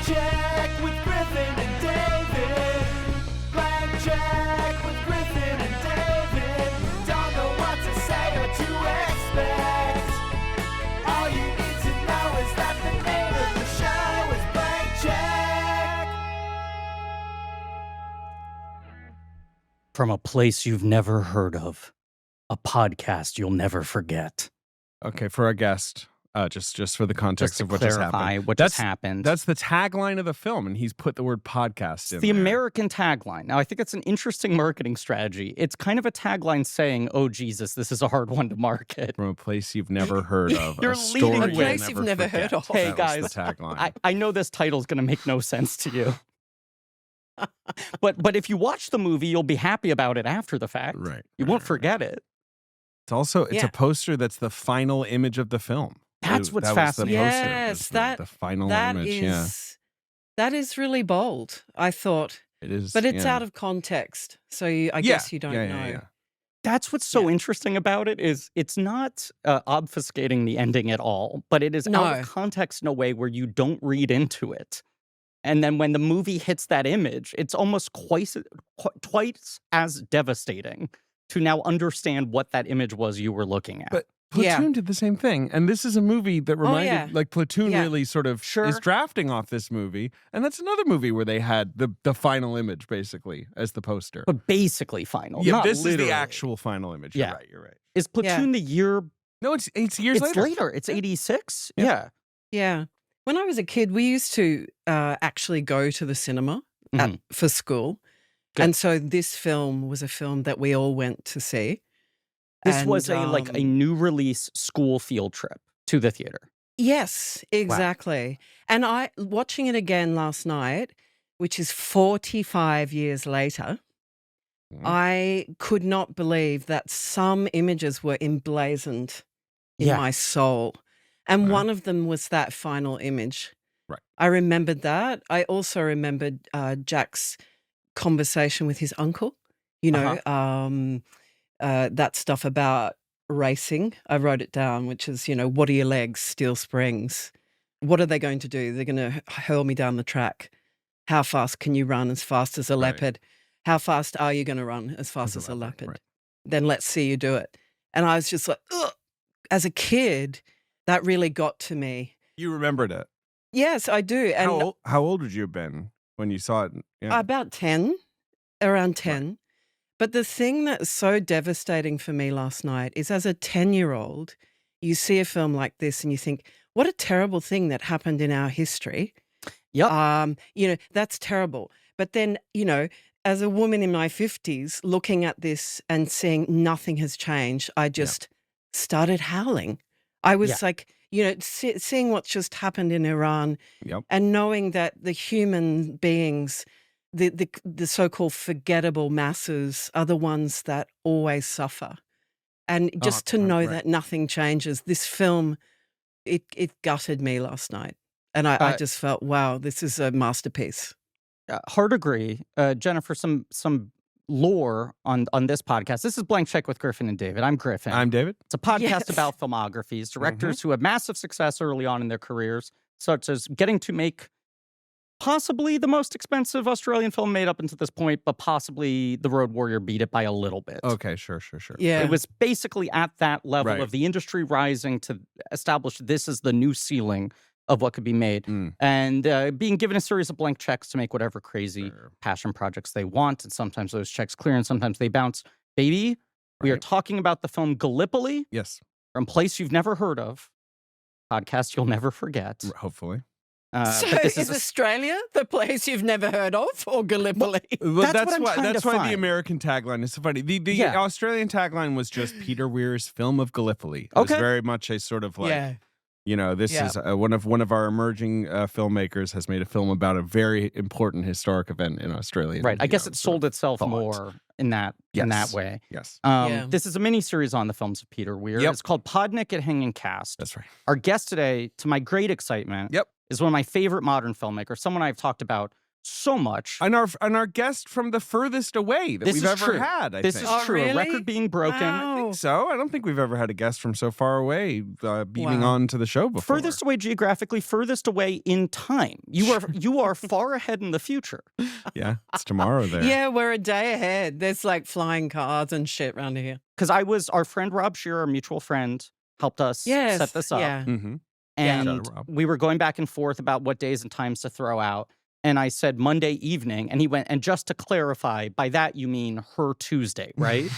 check with Griffin and David. Blank check with Griffin and David. Don't know what to say or to expect. All you need to know is that the name of the show is Blank Check. From a place you've never heard of, a podcast you'll never forget. Okay, for our guest, just for the context Just to of what just clarify happened. what just happened. That's the tagline of the film, and he's put the word podcast in the there. American tagline. Now, I think it's an interesting marketing strategy. It's kind of a tagline saying, "Oh Jesus, this is a hard one to market." From a place you've never heard of. You're a leading story with- you'll A place you've never heard forget. of. Hey, That guys, was the tagline. I know this title's going to make no sense to you. but if you watch the movie, you'll be happy about it after the fact. Right. You won't forget it. It's also Yeah. a poster that's the final image of the film. That's what's that fascinating. Was the poster, Yes, was that- the final That image. that is really bold, I thought. It is, But it's yeah. out of context, so I guess you don't know. Yeah. That's what's so Yeah. interesting about it is it's not obfuscating the ending at all, but it is out No. of context in a way where you don't read into it. And then when the movie hits that image, it's almost twice as devastating to now understand what that image was you were looking at. But Yeah. Platoon did the same thing. And this is a movie that reminded, yeah. like, Platoon Yeah. really sort of Sure. is drafting off this movie. And that's another movie where they had the final image, basically, as the poster. But basically final. Yeah, not this is literally. the actual final image. Yeah. You're right. Is Platoon the year? No, it's years It's later. later. It's 86. Yeah. Yeah. Yeah. When I was a kid, we used to actually go to the cinema for school. Good. And so this film was a film that we all went to see. This And, was a new release school field trip to the theater. Yes, exactly. And I watching it again last night, which is 45 years later, Mhm. I could not believe that some images were emblazoned in Yeah. my soul. And Right. one of them was that final image. Right. I remembered that. I also remembered Jack's conversation with his uncle, you know, that stuff about racing. I wrote it down, which is, what are your legs? Steel springs. What are they going to do? They're going to hurl me down the track. How fast can you run? As fast as a Right. leopard. How fast are you going to run? As fast as a leopard. right. Then let's see you do it. And I was just like, ugh. As a kid, that really got to me. You remembered it. Yes, I do. And How old would you have been when you saw it? Yeah. about 10, around 10. But the thing that's so devastating for me last night is as a 10-year-old, you see a film like this and you think, what a terrible thing that happened in our history. Yep. That's terrible. But then, as a woman in my 50s, looking at this and seeing nothing has changed, I just started howling. I was like, seeing what's just happened in Iran Yep. and knowing that the human beings, the so-called forgettable masses are the ones that always suffer. And just to know that nothing changes, this film, it gutted me last night. And I just felt, wow, this is a masterpiece. Hard agree. Jennifer, some lore on this podcast. This is Blank Check with Griffin and David. I'm Griffin. I'm David. It's a podcast Yes. about filmographies, directors who have massive success early on in their careers, such as getting to make possibly the most expensive Australian film made up until this point, but possibly The Road Warrior beat it by a little bit. Okay, sure. Yeah. It was basically at that level Right. of the industry rising to establish this is the new ceiling of what could be made, and being given a series of blank checks to make whatever crazy passion projects they want. And sometimes those checks clear and sometimes they bounce. Baby, we are talking about the film Gallipoli, Yes. from Place You've Never Heard Of, podcast you'll never forget. Hopefully. So but this is a- Australia the place you've never heard of, or Gallipoli? Well, That's what I'm trying to why the find. American tagline is so funny. The Yeah. Australian tagline was just Peter Weir's film of Gallipoli. It was Okay. very much a sort of like, Yeah. this Yeah. is one of our emerging filmmakers has made a film about a very important historic event in Australia. Right. I guess it sort sold of itself thought. more in that way. Yes. Yeah. This is a mini-series on the films of Peter Weir. Yep. It's called Podnik at Hanging Cast. That's right. Our guest today, to my great excitement, Yep. is one of my favorite modern filmmakers, someone I've talked about so much. And our guest from the furthest away that This we've is ever true. had. I This think. is Oh, true. A really? record being broken. Wow. I think so. I don't think we've ever had a guest from so far away beaming Wow. on to the show before. Furthest away geographically, furthest away in time. You are far ahead in the future. Yeah, it's tomorrow there. Yeah, we're a day ahead. There's like flying cars and shit around here. Because our friend Rob Shearer, our mutual friend, helped us set this up. Yeah. Mm-hmm. And Shout out, Rob. we were going back and forth about what days and times to throw out. And I said Monday evening, and he went, and just to clarify, by that you mean her Tuesday, right?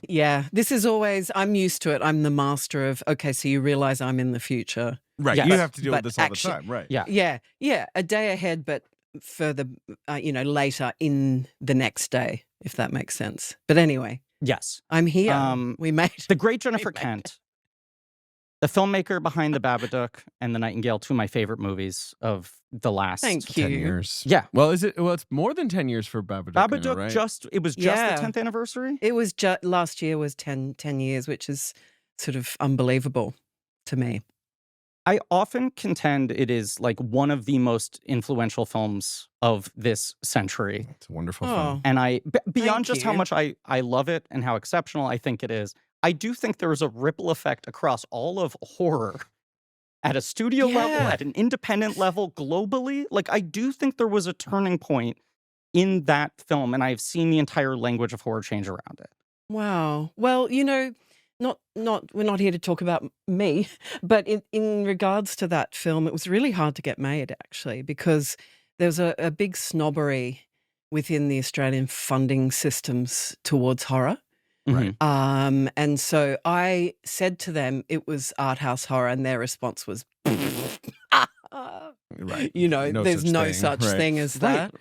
Yeah. This is always, I'm used to it. I'm the master of, okay, so you realize I'm in the future. Right. Yes. You have to deal with But this all actually- the time. Right. Yeah. Yeah. Yeah. A day ahead, but further, later in the next day, if that makes sense. But anyway, Yes. I'm here. We made The great Jennifer made it. Kent, the filmmaker behind The Babadook and The Nightingale, two of my favorite movies of the last. Thank 10 you. years. Yeah. Well, it's more than 10 years for Babadook. Babadook right? it was just Yeah. the 10th anniversary. It was last year was 10 years, which is sort of unbelievable to me. I often contend it is like one of the most influential films of this century. It's a wonderful Oh. film. And beyond Thank just how you. much I love it and how exceptional I think it is, I do think there is a ripple effect across all of horror at a studio level, Yeah. at an independent level, globally. Like, I do think there was a turning point in that film, and I've seen the entire language of horror change around it. Wow. Well, we're not here to talk about me, but in regards to that film, it was really hard to get made actually, because there was a big snobbery within the Australian funding systems towards horror. Right. And so I said to them it was art house horror, and their response was, Right. there's no such Right. thing as Right. that.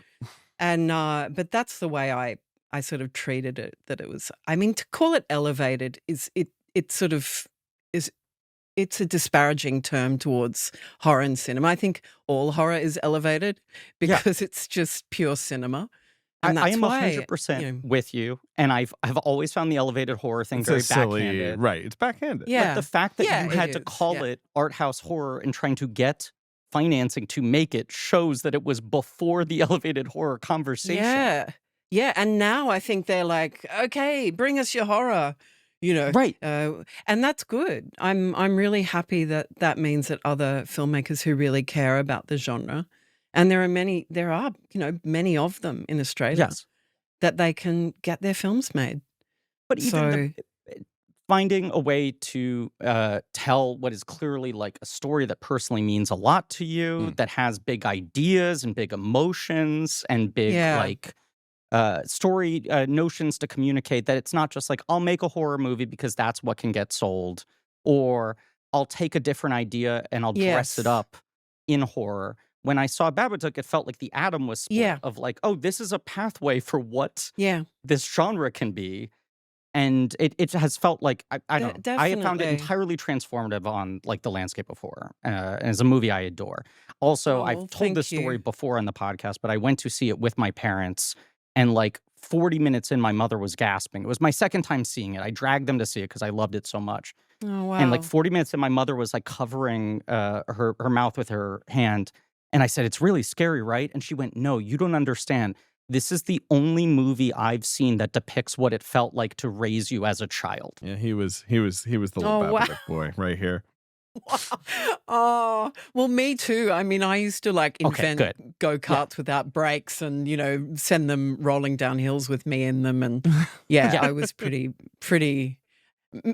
And but that's the way I sort of treated it. That it was. I mean, to call it elevated is it sort of is. It's a disparaging term towards horror and cinema. I think all horror is elevated Yeah. because it's just pure cinema. And I that's am why, 100% with you, and I've always found the elevated horror thing It's very a silly, backhanded. right? It's backhanded. Yeah. But the fact that Yeah, you it had to is, call yeah. it art house horror and trying to get financing to make it shows that it was before the elevated horror conversation. Yeah. Yeah. And now I think they're like, okay, bring us your horror, Right. and that's good. I'm really happy that means that other filmmakers who really care about the genre, and there are many of them in Australia, Yes. that they can get their films made. But even So finding a way to tell what is clearly like a story that personally means a lot to you, that has big ideas and big emotions and big Yeah. like story notions to communicate, that it's not just like, I'll make a horror movie because that's what can get sold, or I'll take a different idea and I'll dress it Yes. up in horror. When I saw Babadook, it felt like the atom was split Yeah. of like, oh, this is a pathway for what yeah, this genre can be. And it has felt like, I don't know, I have found it definitely. entirely transformative on like the landscape of horror. And it's a movie I adore. Also, Oh, I've well, told this thank story you. before on the podcast, but I went to see it with my parents, and like 40 minutes in, my mother was gasping. It was my second time seeing it. I dragged them to see it because I loved it so much. Oh wow. And like 40 minutes in, my mother was like covering her mouth with her hand. And I said, "It's really scary, right?" And she went, "No, you don't understand. This is the only movie I've seen that depicts what it felt like to raise you as a child." Yeah, he was the little Oh, wow. Babadook boy right here. Oh, well, me too. I mean, I used to like Okay, invent good. go-karts without brakes and, send them rolling down hills with me in them. And yeah, Yeah. I was pretty,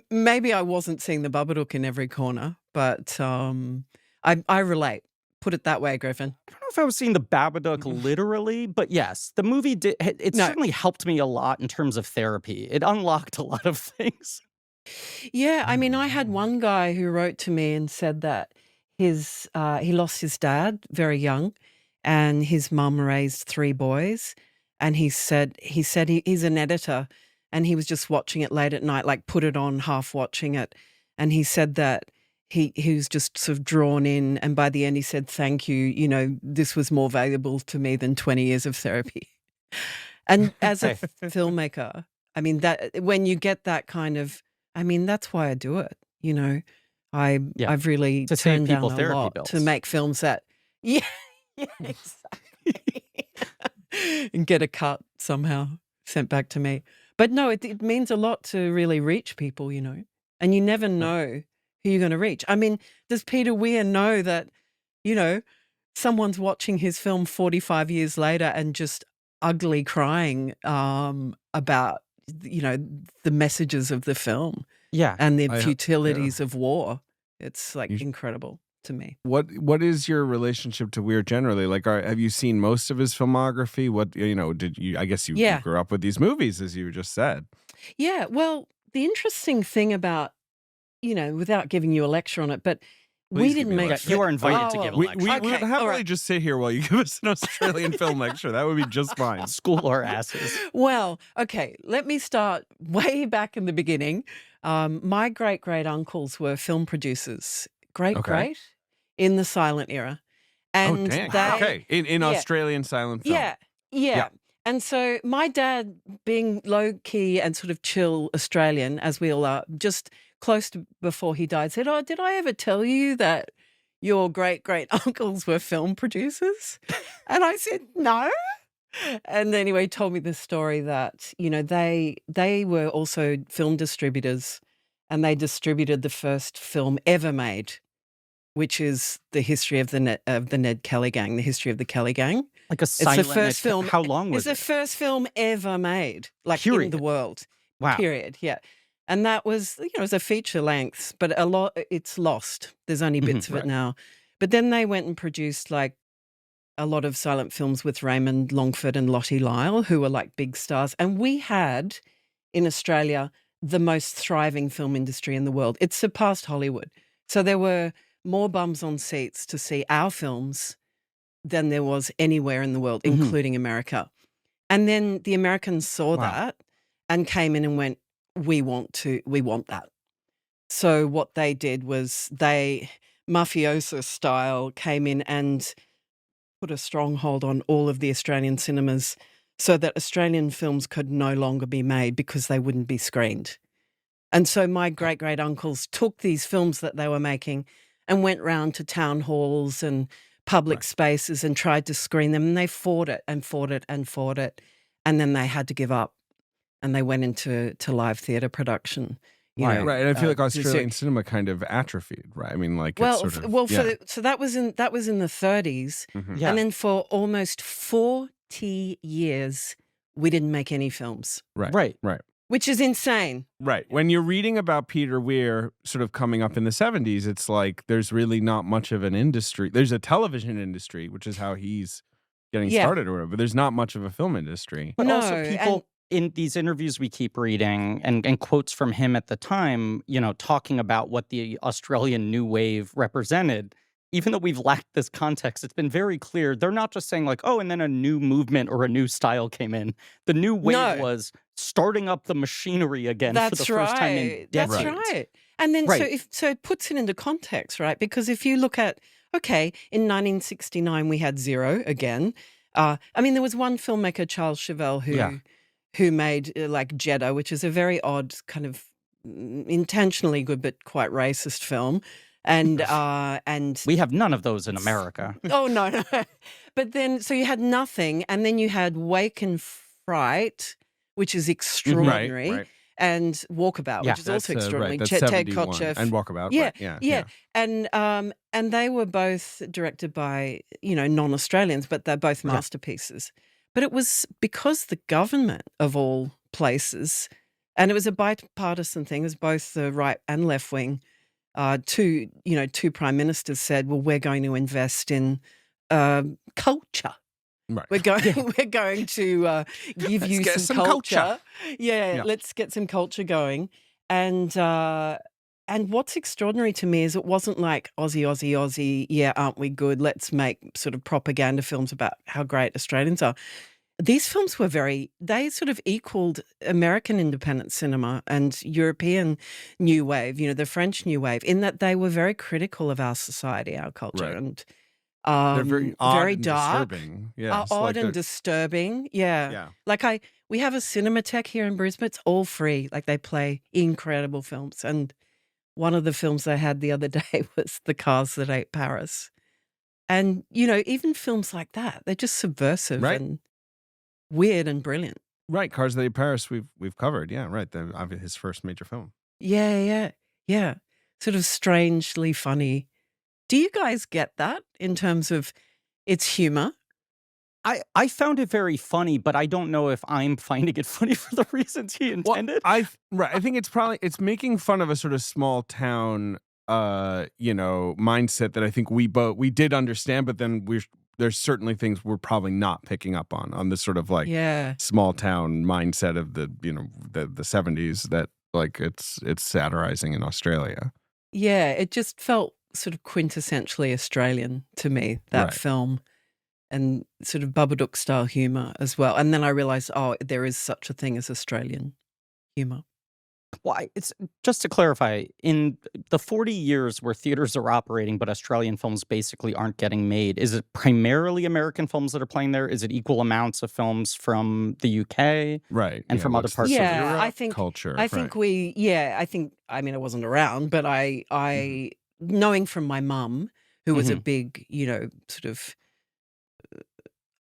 maybe I wasn't seeing the Babadook in every corner, but I relate. Put it that way, Griffin. I don't know if I was seeing the Babadook literally, but yes, the movie did. It No. certainly helped me a lot in terms of therapy. It unlocked a lot of things. Yeah, I mean, I had one guy who wrote to me and said that he lost his dad very young, and his mum raised 3 boys, and he said he's an editor, and he was just watching it late at night, like put it on, half watching it, and he said that he was just sort of drawn in, and by the end he said, "Thank you, this was more valuable to me than 20 years of therapy." And as a filmmaker, I mean, that when you get that kind of, I mean, that's why I do it. I've really To save turned down people a therapy lot bills. to make films that, yeah, exactly. and get a cut somehow sent back to me. But no, it means a lot to really reach people, and you never know who you're going to reach. I mean, does Peter Weir know that, someone's watching his film 45 years later and just ugly crying about, the messages of the film Yeah. and the futilities of war? It's like incredible to me. What is your relationship to Weir generally? Like, have you seen most of his filmography? What did you? I guess you grew up with these movies, as you just said. Yeah. Well, the interesting thing about, without giving you a lecture on it, but we Please give didn't me a make. lecture. You are invited to give a We lecture. would Okay, happily all right. just sit here while you give us an Australian film lecture. That would be just fine. School our asses. Well, okay, let me start way back in the beginning. My great uncles were film producers. Great in the silent era. And dang. they, Okay. In Australian silent film. Yeah. And so my dad, being low key and sort of chill Australian, as we all are, just close to before he died, said, "Oh, did I ever tell you that your great uncles were film producers?" And I said, "No." And anyway, he told me this story that, they were also film distributors, and they distributed the first film ever made, which is the history of the Ned Kelly Gang, the history of the Kelly Gang. Like a It's the silent. first film. How long was It's it? the first film ever made, like in Period. the world. Wow. Period. Yeah. And that was, it was a feature length, but a lot, it's lost. There's only bits of it now. But then they went and produced like a lot of silent films with Raymond Longford and Lottie Lyle, who were like big stars. And we had in Australia the most thriving film industry in the world. It surpassed Hollywood. So there were more bums on seats to see our films than there was anywhere in the world, including America. And then the Americans saw that and came in and went, we want that. So what they did was they, mafioso style, came in and put a stronghold on all of the Australian cinemas so that Australian films could no longer be made because they wouldn't be screened. And so my great uncles took these films that they were making and went round to town halls and public spaces and tried to screen them, and they fought it. And then they had to give up and they went into live theatre production. Right. And I feel like Australian cinema kind of atrophied, right? I mean, like, well, it's sort of, so that was in the 30s, Yeah. and then for almost 40 years we didn't make any films, Right. which is insane. Right. When you're reading about Peter Weir sort of coming up in the 70s, it's like there's really not much of an industry. There's a television industry, which is how he's getting started or whatever, but there's not much of a film industry. But No, also people in these interviews we keep reading and quotes from him at the time, talking about what the Australian New Wave represented, even though we've lacked this context, it's been very clear. They're not just saying like, oh, and then a new movement or a new style came in. The New Wave was starting up the machinery again for the first time in decades. That's right. And then so it puts it into context, right? Because if you look at, okay, in 1969 we had Zero again. I mean, there was one filmmaker, Charles Chevelle, who made like Jeddah, which is a very odd kind of intentionally good but quite racist film. And we have none of those in America. Oh no. But then so you had Nothing, and then you had Wake and Fright, which is extraordinary. Right. And Walkabout, which is also extraordinary. That's Ted 71. Kotcheff. And Walkabout. Yeah, right. Yeah. And they were both directed by, non-Australians, but they're both masterpieces. But it was because the government of all places, and it was a bipartisan thing, it was both the right and left wing, two prime ministers said, well, we're going to invest in culture. Right. We're going to give you some culture. Yeah, let's get some culture going. And what's extraordinary to me is it wasn't like Aussie, yeah, aren't we good? Let's make sort of propaganda films about how great Australians are. These films were they sort of equaled American independent cinema and European New Wave, the French New Wave, in that they were very critical of our society, our culture. Right. And they're very odd very and dark, disturbing. Yeah, odd and disturbing. Yeah. Like we have a Cinematheque here in Brisbane. It's all free. Like they play incredible films. And one of the films I had the other day was The Cars That Ate Paris. And, even films like that, they're just subversive Right. and weird and brilliant. Right, Cars of the Paris we've covered. Yeah, right. His first major film. Yeah. Sort of strangely funny. Do you guys get that in terms of its humor? I found it very funny, but I don't know if I'm finding it funny for the reasons he intended. I think it's making fun of a sort of small town mindset that I think we did understand, but then there's certainly things we're probably not picking up on this sort of like small town mindset of the the 70s that like it's satirizing in Australia. Yeah, it just felt sort of quintessentially Australian to me, that Right. film, and sort of Babadook style humor as well. And then I realized, there is such a thing as Australian humor. Why? It's just to clarify, in the 40 years where theaters are operating, but Australian films basically aren't getting made, is it primarily American films that are playing there? Is it equal amounts of films from the UK Right. and from other what's parts the of Yeah, Europe? I think culture? I think I mean, I wasn't around, but I knowing from my mum, who was a big, sort of,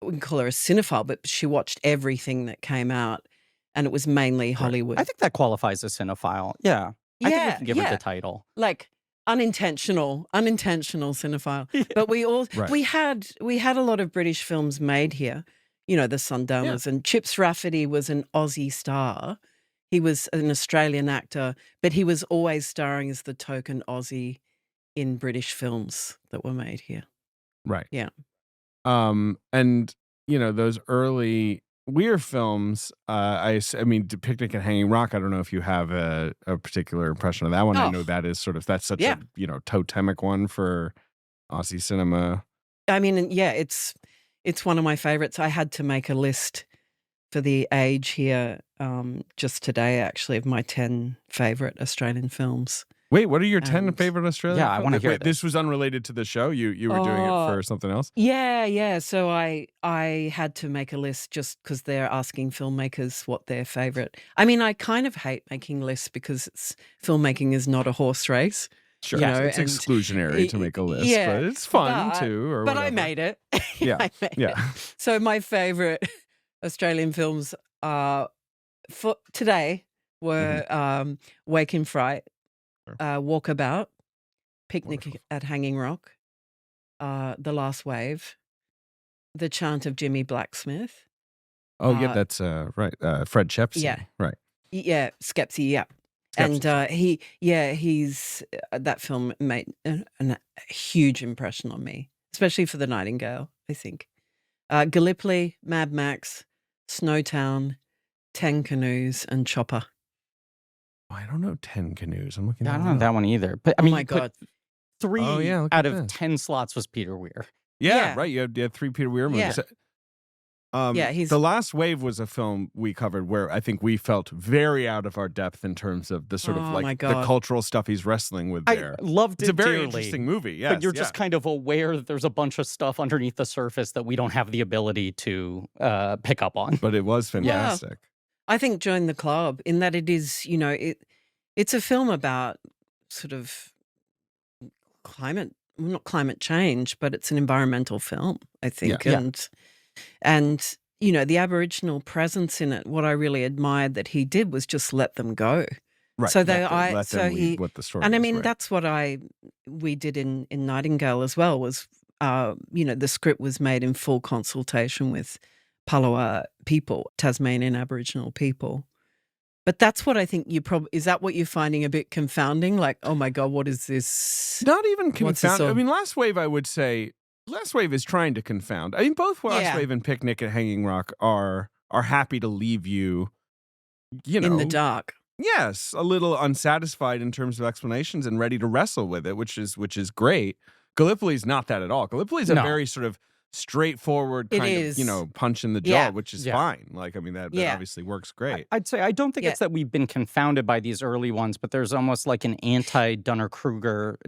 we can call her a cinephile, but she watched everything that came out, and it was mainly Hollywood. I think that qualifies as cinephile. Yeah. I think we can give it the title. Like unintentional cinephile. But we had a lot of British films made here. The Sundowners, and Chips Rafferty was an Aussie star. He was an Australian actor, but he was always starring as the token Aussie in British films that were made here. Right. Yeah. And those early Weir films, I mean, Picnic at Hanging Rock, I don't know if you have a particular impression of that one. I know that is that's such a, totemic one for Aussie cinema. I mean, it's one of my favorites. I had to make a list for the Age here just today, actually, of my 10 favorite Australian films. Wait, what are your 10 favorite Australian Yeah, I films? want to hear this. This was unrelated to the show? You were doing it for something else? Yeah. So I had to make a list just because they're asking filmmakers what their favorite. I mean, I kind of hate making lists because filmmaking is not a horse race. Sure, it's exclusionary to make a list, but it's fun too. But I made it. Yeah, I made it. So my favorite Australian films for today were Wake in Fright, Walkabout, Picnic at Hanging Rock, The Last Wave, The Chant of Jimmy Blacksmith. Oh, that's right. Fred Shepsey. Yeah. Right. Yeah, Skepsy, yeah. And he's that film made a huge impression on me, especially for The Nightingale, I think. Gallipoli, Mad Max, Snowtown, 10 Canoes, and Chopper. I don't know 10 Canoes. I'm looking. I don't know that one either. But I mean, my God, 3 out of 10 slots was Peter Weir. Yeah, right. You had 3 Peter Weir movies. He's The Last Wave was a film we covered where I think we felt very out of our depth in terms of the sort of like the cultural stuff he's wrestling with there. I loved it. It's a very dearly, interesting movie. Yes, but you're just kind of aware that there's a bunch of stuff underneath the surface that we don't have the ability to pick up on. But it was fantastic. I think Join the Club, in that it is, it's a film about sort of not climate change, but it's an environmental film, I think. And the Aboriginal presence in it, what I really admired that he did was just let them go. Right. So what the story and I is, mean, right. that's what we did in Nightingale as well, was, the script was made in full consultation with Palawa people, Tasmanian Aboriginal people. But that's what I think is that what you're finding a bit confounding? Like, oh my God, what is this? Not even What's this confound. I all- mean, Last Wave, I would say, Last Wave is trying to confound. I mean, both Last Wave and Picnic at Hanging Rock are happy to leave you, in the dark. Yes, a little unsatisfied in terms of explanations and ready to wrestle with it, which is great. Gallipoli's not that at all. Gallipoli's a very sort of straightforward kind of, punch in the jaw, which is fine. Like, I mean, that obviously works great. I'd say I don't think it's that we've been confounded by these early ones, but there's almost like an anti-Dunning-Kruger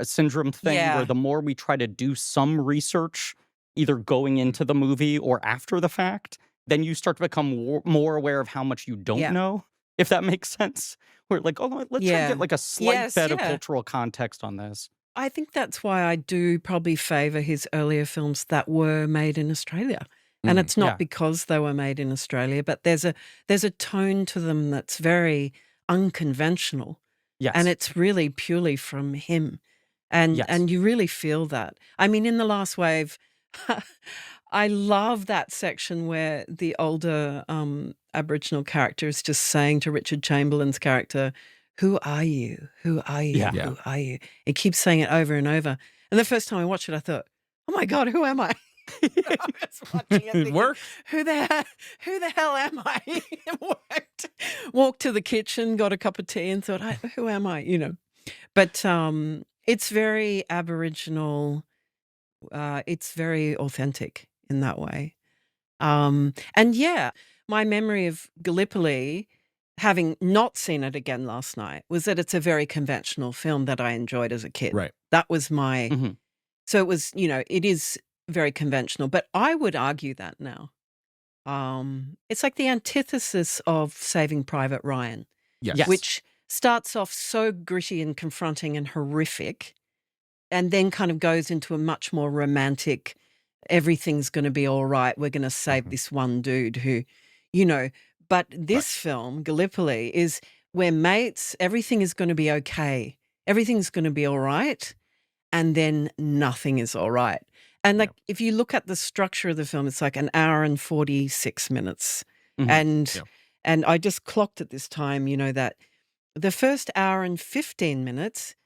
syndrome thing where the more we try to do some research, either going into the movie or after the fact, then you start to become more aware of how much you don't know, if that makes sense. We're like, let's try to get like a slight bit of cultural context on this. I think that's why I do probably favour his earlier films that were made in Australia. And it's not because they were made in Australia, but there's a tone to them that's very unconventional. Yes. And it's really purely from him. And you really feel that. I mean, in The Last Wave, I love that section where the older Aboriginal character is just saying to Richard Chamberlain's character, "Who are you? Who are you? Yeah. Who are you?" He keeps saying it over and over. And the first time I watched it, I thought, "Oh my God, who am I?" I was watching it thinking, worked. Who the hell am I? It worked. Walked to the kitchen, got a cup of tea, and thought, "Who am I?" But it's very Aboriginal. It's very authentic in that way. And yeah, my memory of Gallipoli, having not seen it again last night, was that it's a very conventional film that I enjoyed as a kid. Right. That was my. Mhm. So it was, it is very conventional, but I would argue that now. It's like the antithesis of Saving Private Ryan, Yes. which starts off so gritty and confronting and horrific, and then kind of goes into a much more romantic, everything's going to be all right. We're going to save this one dude who, but this film, Gallipoli, is we're mates. Everything is going to be okay. Everything's going to be all right. And then nothing is all right. And if you look at the structure of the film, it's like an hour and 46 minutes. Mhm. And I just clocked at this time, that the first hour and 15 minutes,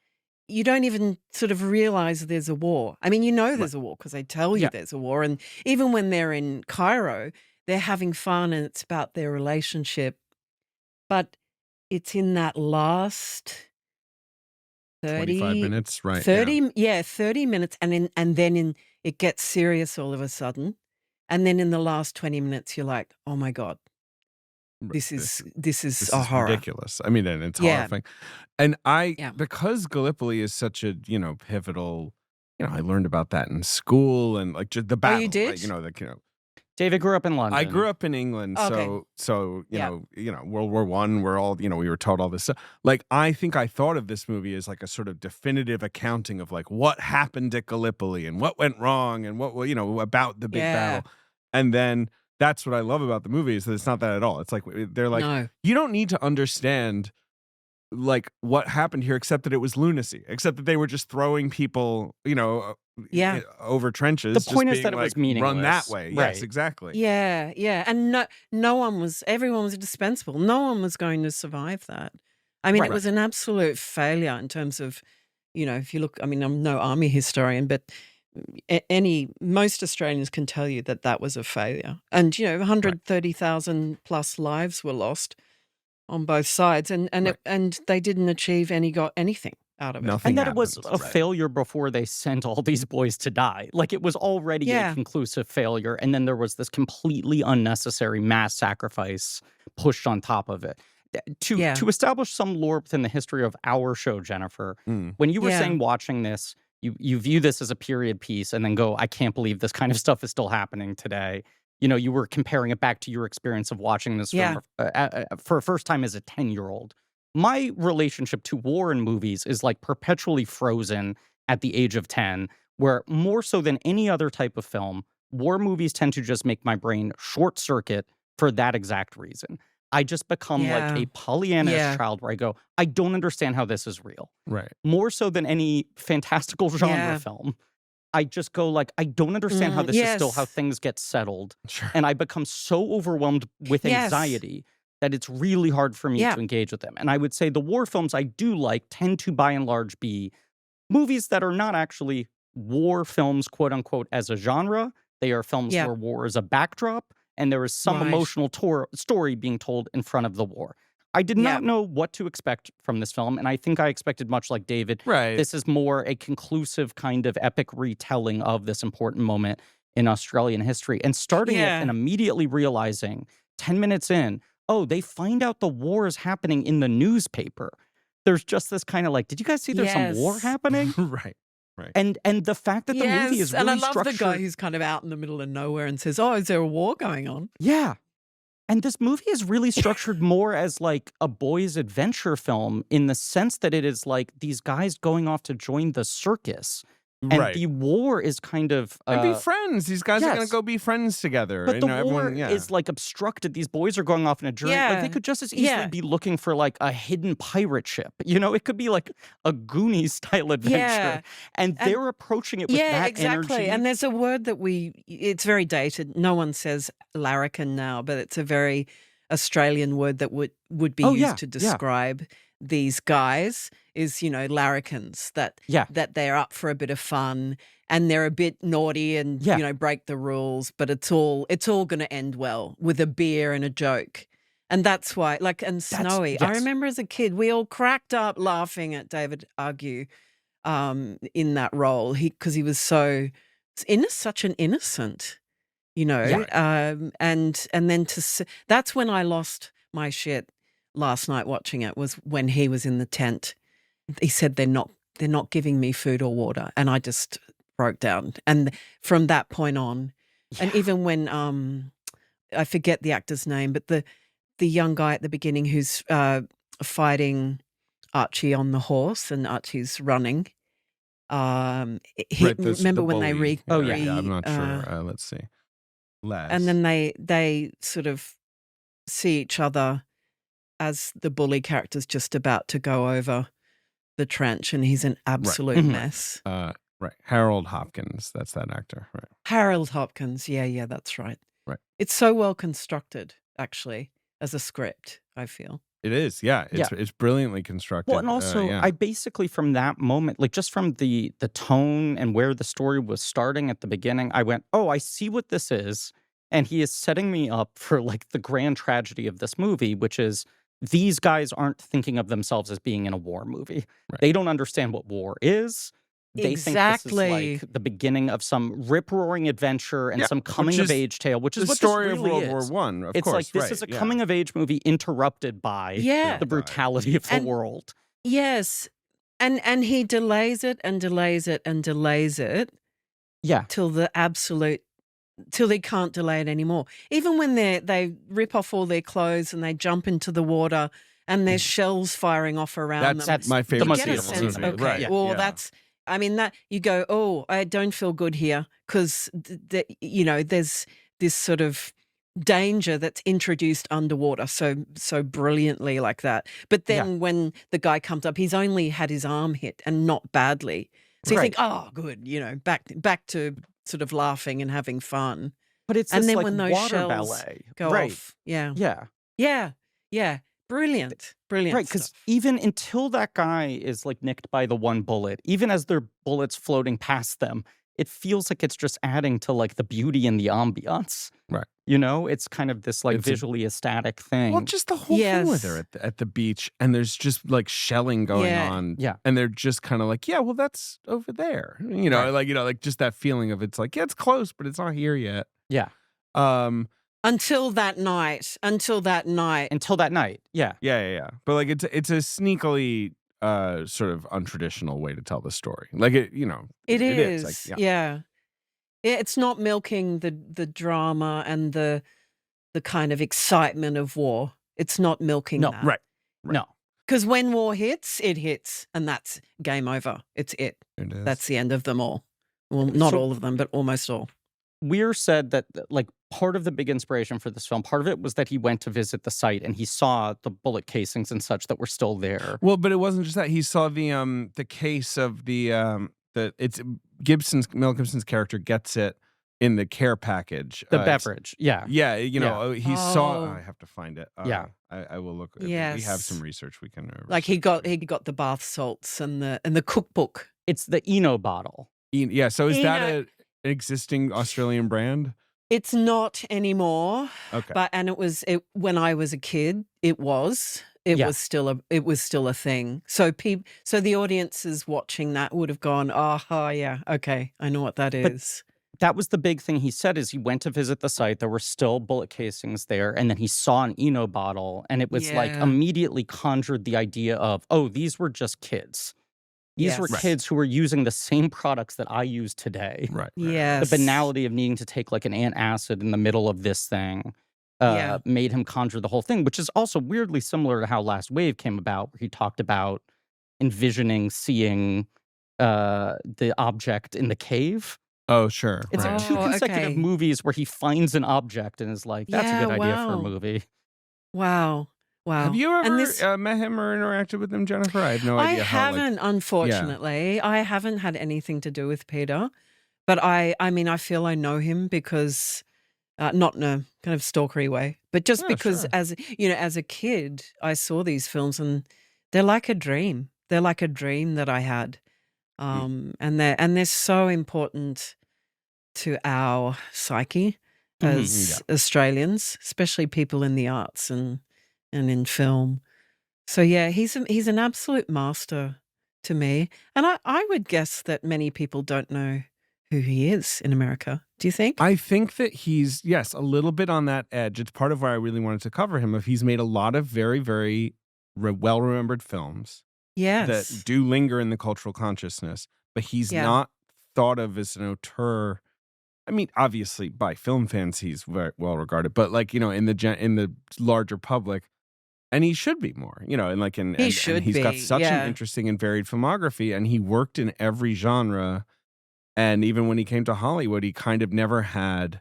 you don't even sort of realize there's a war. I mean, there's a war because they tell you there's a war. And even when they're in Cairo, they're having fun and it's about their relationship. But it's in that last 25 minutes, right? 30 minutes, and then it gets serious all of a sudden, and then in the last 20 minutes you're like, oh my God, this is a horror. Ridiculous. I mean, and it's horrifying. And because Gallipoli is such a pivotal, I learned about that in school and like just the battle. You did? David grew up in London. I grew up in England, Okay. so World War I, we're all we were taught all this stuff. Like I think I thought of this movie as like a sort of definitive accounting of like what happened at Gallipoli and what went wrong and what about the big battle. And then that's what I love about the movie is that it's not that at all. It's like they're like, No. you don't need to understand like what happened here, except that it was lunacy, except that they were just throwing people, over trenches. The point just is that being it was like, meaningless. Run that way. Right. Yes, exactly. Yeah, and everyone was dispensable. No one was going to survive that. I mean, it was an absolute failure in terms of, if you look, I mean, I'm no army historian, but most Australians can tell you that was a failure. And, 130,000 plus lives were lost on both sides, and they didn't achieve anything out of it. Nothing And that it was happened. a failure before they sent all these boys to die. Like it was already a conclusive failure. And then there was this completely unnecessary mass sacrifice pushed on top of it. To establish some lore within the history of our show, Jennifer, when you were saying watching this, you view this as a period piece and then go, I can't believe this kind of stuff is still happening today. You were comparing it back to your experience of watching this film for a first time as a 10-year-old. My relationship to war in movies is like perpetually frozen at the age of 10, where more so than any other type of film, war movies tend to just make my brain short circuit for that exact reason. I just become like a Pollyanna child where I go, I don't understand how this is real. Right. More so than any fantastical genre film. I just go like, I don't understand how this is still how things get settled. Sure. And I become so overwhelmed with anxiety that it's really hard for me to engage with them. And I would say the war films I do like tend to by and large be movies that are not actually war films, quote unquote, as a genre. They are films where war is a backdrop and there is some emotional story being told in front of the war. I did not know what to expect from this film, and I think I expected much like David. Right. This is more a conclusive kind of epic retelling of this important moment in Australian history. And starting it and immediately realizing 10 minutes in, oh, they find out the war is happening in the newspaper. There's just this kind of like, did you guys see there's some war happening? Right. And the fact that the movie is really and I love structured. the guy who's kind of out in the middle of nowhere and says, oh, is there a war going on? Yeah. And this movie is really structured more as like a boys' adventure film in the sense that it is like these guys going off to join the circus. And Right. the war is kind of And be friends. These guys are going yes. to go be friends together. but And the war everyone, yeah. is like obstructed. These boys are going off on a journey. Like they Yeah. could just as easily Yeah. be looking for like a hidden pirate ship. You know, it could be like a Goonies style adventure. Yeah. And And- they're approaching it with Yeah, that exactly. energy. And there's a word that it's very dated. No one says larrikin now, but it's a very Australian word that would be Oh, used yeah, to yeah. describe these guys is, larrikins, that Yeah. they're up for a bit of fun and they're a bit naughty and, Yeah. break the rules, but it's all going to end well with a beer and a joke. And that's why, and Snowy. I yes. remember as a kid, we all cracked up laughing at David Argue in that role because he was such an innocent, Yeah. and then that's when I lost my shit last night watching it, was when he was in the tent. He said they're not giving me food or water, and I just broke down. And from that point on, and Yeah. even when I forget the actor's name, but the young guy at the beginning who's fighting Archie on the horse and Archie's running. Right, Remember the when they bully. Oh, yeah. Yeah, I'm not uh, sure. Let's see. Les. and then they sort of see each other as the bully character's just about to go over the trench, and he's an absolute Mhm. mess. Right. Harold Hopkins. That's that actor. Right. Harold Hopkins, yeah, that's right. Right. It's so well constructed, actually, as a script, I feel. It is. Yeah. It's brilliantly constructed. Well, and also, yeah. I basically from that moment, like just from the tone and where the story was starting at the beginning, I went, "Oh, I see what this is," and he is setting me up for like the grand tragedy of this movie, which is these guys aren't thinking of themselves as being in a war movie. Right. They don't understand what war is. They think Exactly. this is like the beginning of some rip-roaring adventure and Yeah, some which coming is of age tale, which is the what story this really of World is. War One. Of It's course, like this right, is a yeah. coming of age movie interrupted by Yeah. the brutality of the And- world. Yes. And he delays it and delays it and delays it Yeah. till they can't delay it anymore. Even when they rip off all their clothes and they jump into the water and there's shells firing off around them. That's my the favorite most Get a beautiful scene. sense, scene of the okay, movie. Right. well, yeah. that's, I mean, that you go, oh, I don't feel good here because, there's this sort of danger that's introduced underwater so brilliantly like that. But then when the guy comes up, he's only had his arm hit and not badly. So you Right. think, oh, good, back to sort of laughing and having fun. But it's And this then like when those water shells ballet. Go right. off. Yeah. Yeah. Brilliant. Right. Because stuff. even until that guy is like nicked by the one bullet, even as there are bullets floating past them, it feels like it's just adding to like the beauty and the ambiance. Right. It's kind of this like It's a- visually ecstatic thing. Well, just the whole thing with her Yes. at the beach, and there's just like shelling going Yeah. on. Yeah. And they're just kind of like, yeah, well, that's over there. Right. Like just that feeling of it's like, yeah, it's close, but it's not here yet. Yeah. Until that night. Until that night. Yeah. Yeah. But like it's a sneakily sort of untraditional way to tell the story. Like It it is. Like, Yeah. It's not milking the drama and the kind of excitement of war. It's not milking No. that. Right. No. Because when war hits, it hits, and that's game over. It's it. It is. That's the end of them all. Well, not So- all of them, but almost all. Weir said that like part of the big inspiration for this film, part of it was that he went to visit the site and he saw the bullet casings and such that were still there. Well, but it wasn't just that. He saw the case of it's Mel Gibson's character gets it in the care package. The It's- beverage. Yeah. Yeah, he saw. Oh. I have to find it. Yeah. I will look. We Yes. have some research we can. Like he got the bath salts and the cookbook. It's the Eno bottle. Yeah. So is that Eno- an existing Australian brand? It's not anymore. Okay. But and it was when I was a kid. It was. It Yeah. was still a thing. So the audiences watching that would have gone, oh yeah, okay, I know what that is. That was the big thing he said is he went to visit the site. There were still bullet casings there. And then he saw an Eno bottle and it was like Yeah. immediately conjured the idea of, oh, these were just kids. These were Yes. kids who were using the same products that I use today. Right. Yes. The banality of needing to take like an antacid in the middle of this thing. Yeah. made him conjure the whole thing, which is also weirdly similar to how Last Wave came about, where he talked about envisioning seeing the object in the cave. Oh, sure. It's Right. like 2 Oh, consecutive okay. movies where he finds an object and is like, "That's a Yeah, good idea for a wow. movie." Wow. Have Wow. you And ever this met him or interacted with him, Jennifer? I have no I idea how. Like, haven't, yeah. unfortunately. I haven't had anything to do with Peter, but I mean, I feel I know him because not in a kind of stalkery way, but just Yeah, because sure. as a kid, I saw these films and they're like a dream. They're like a dream that I had. And they're so important to our psyche Mhm. as Australians, especially people in the arts and in film. So yeah, he's an absolute master to me. And I would guess that many people don't know who he is in America. Do you think? I think that he's, yes, a little bit on that edge. It's part of why I really wanted to cover him. If he's made a lot of very, very well-remembered films Yes. that do linger in the cultural consciousness, but he's Yeah. not thought of as an auteur. I mean, obviously by film fans, he's very well regarded, but like, in the larger public, and he should be more, and like, and should he's got be, such yeah. an interesting and varied filmography, and he worked in every genre. And even when he came to Hollywood, he kind of never had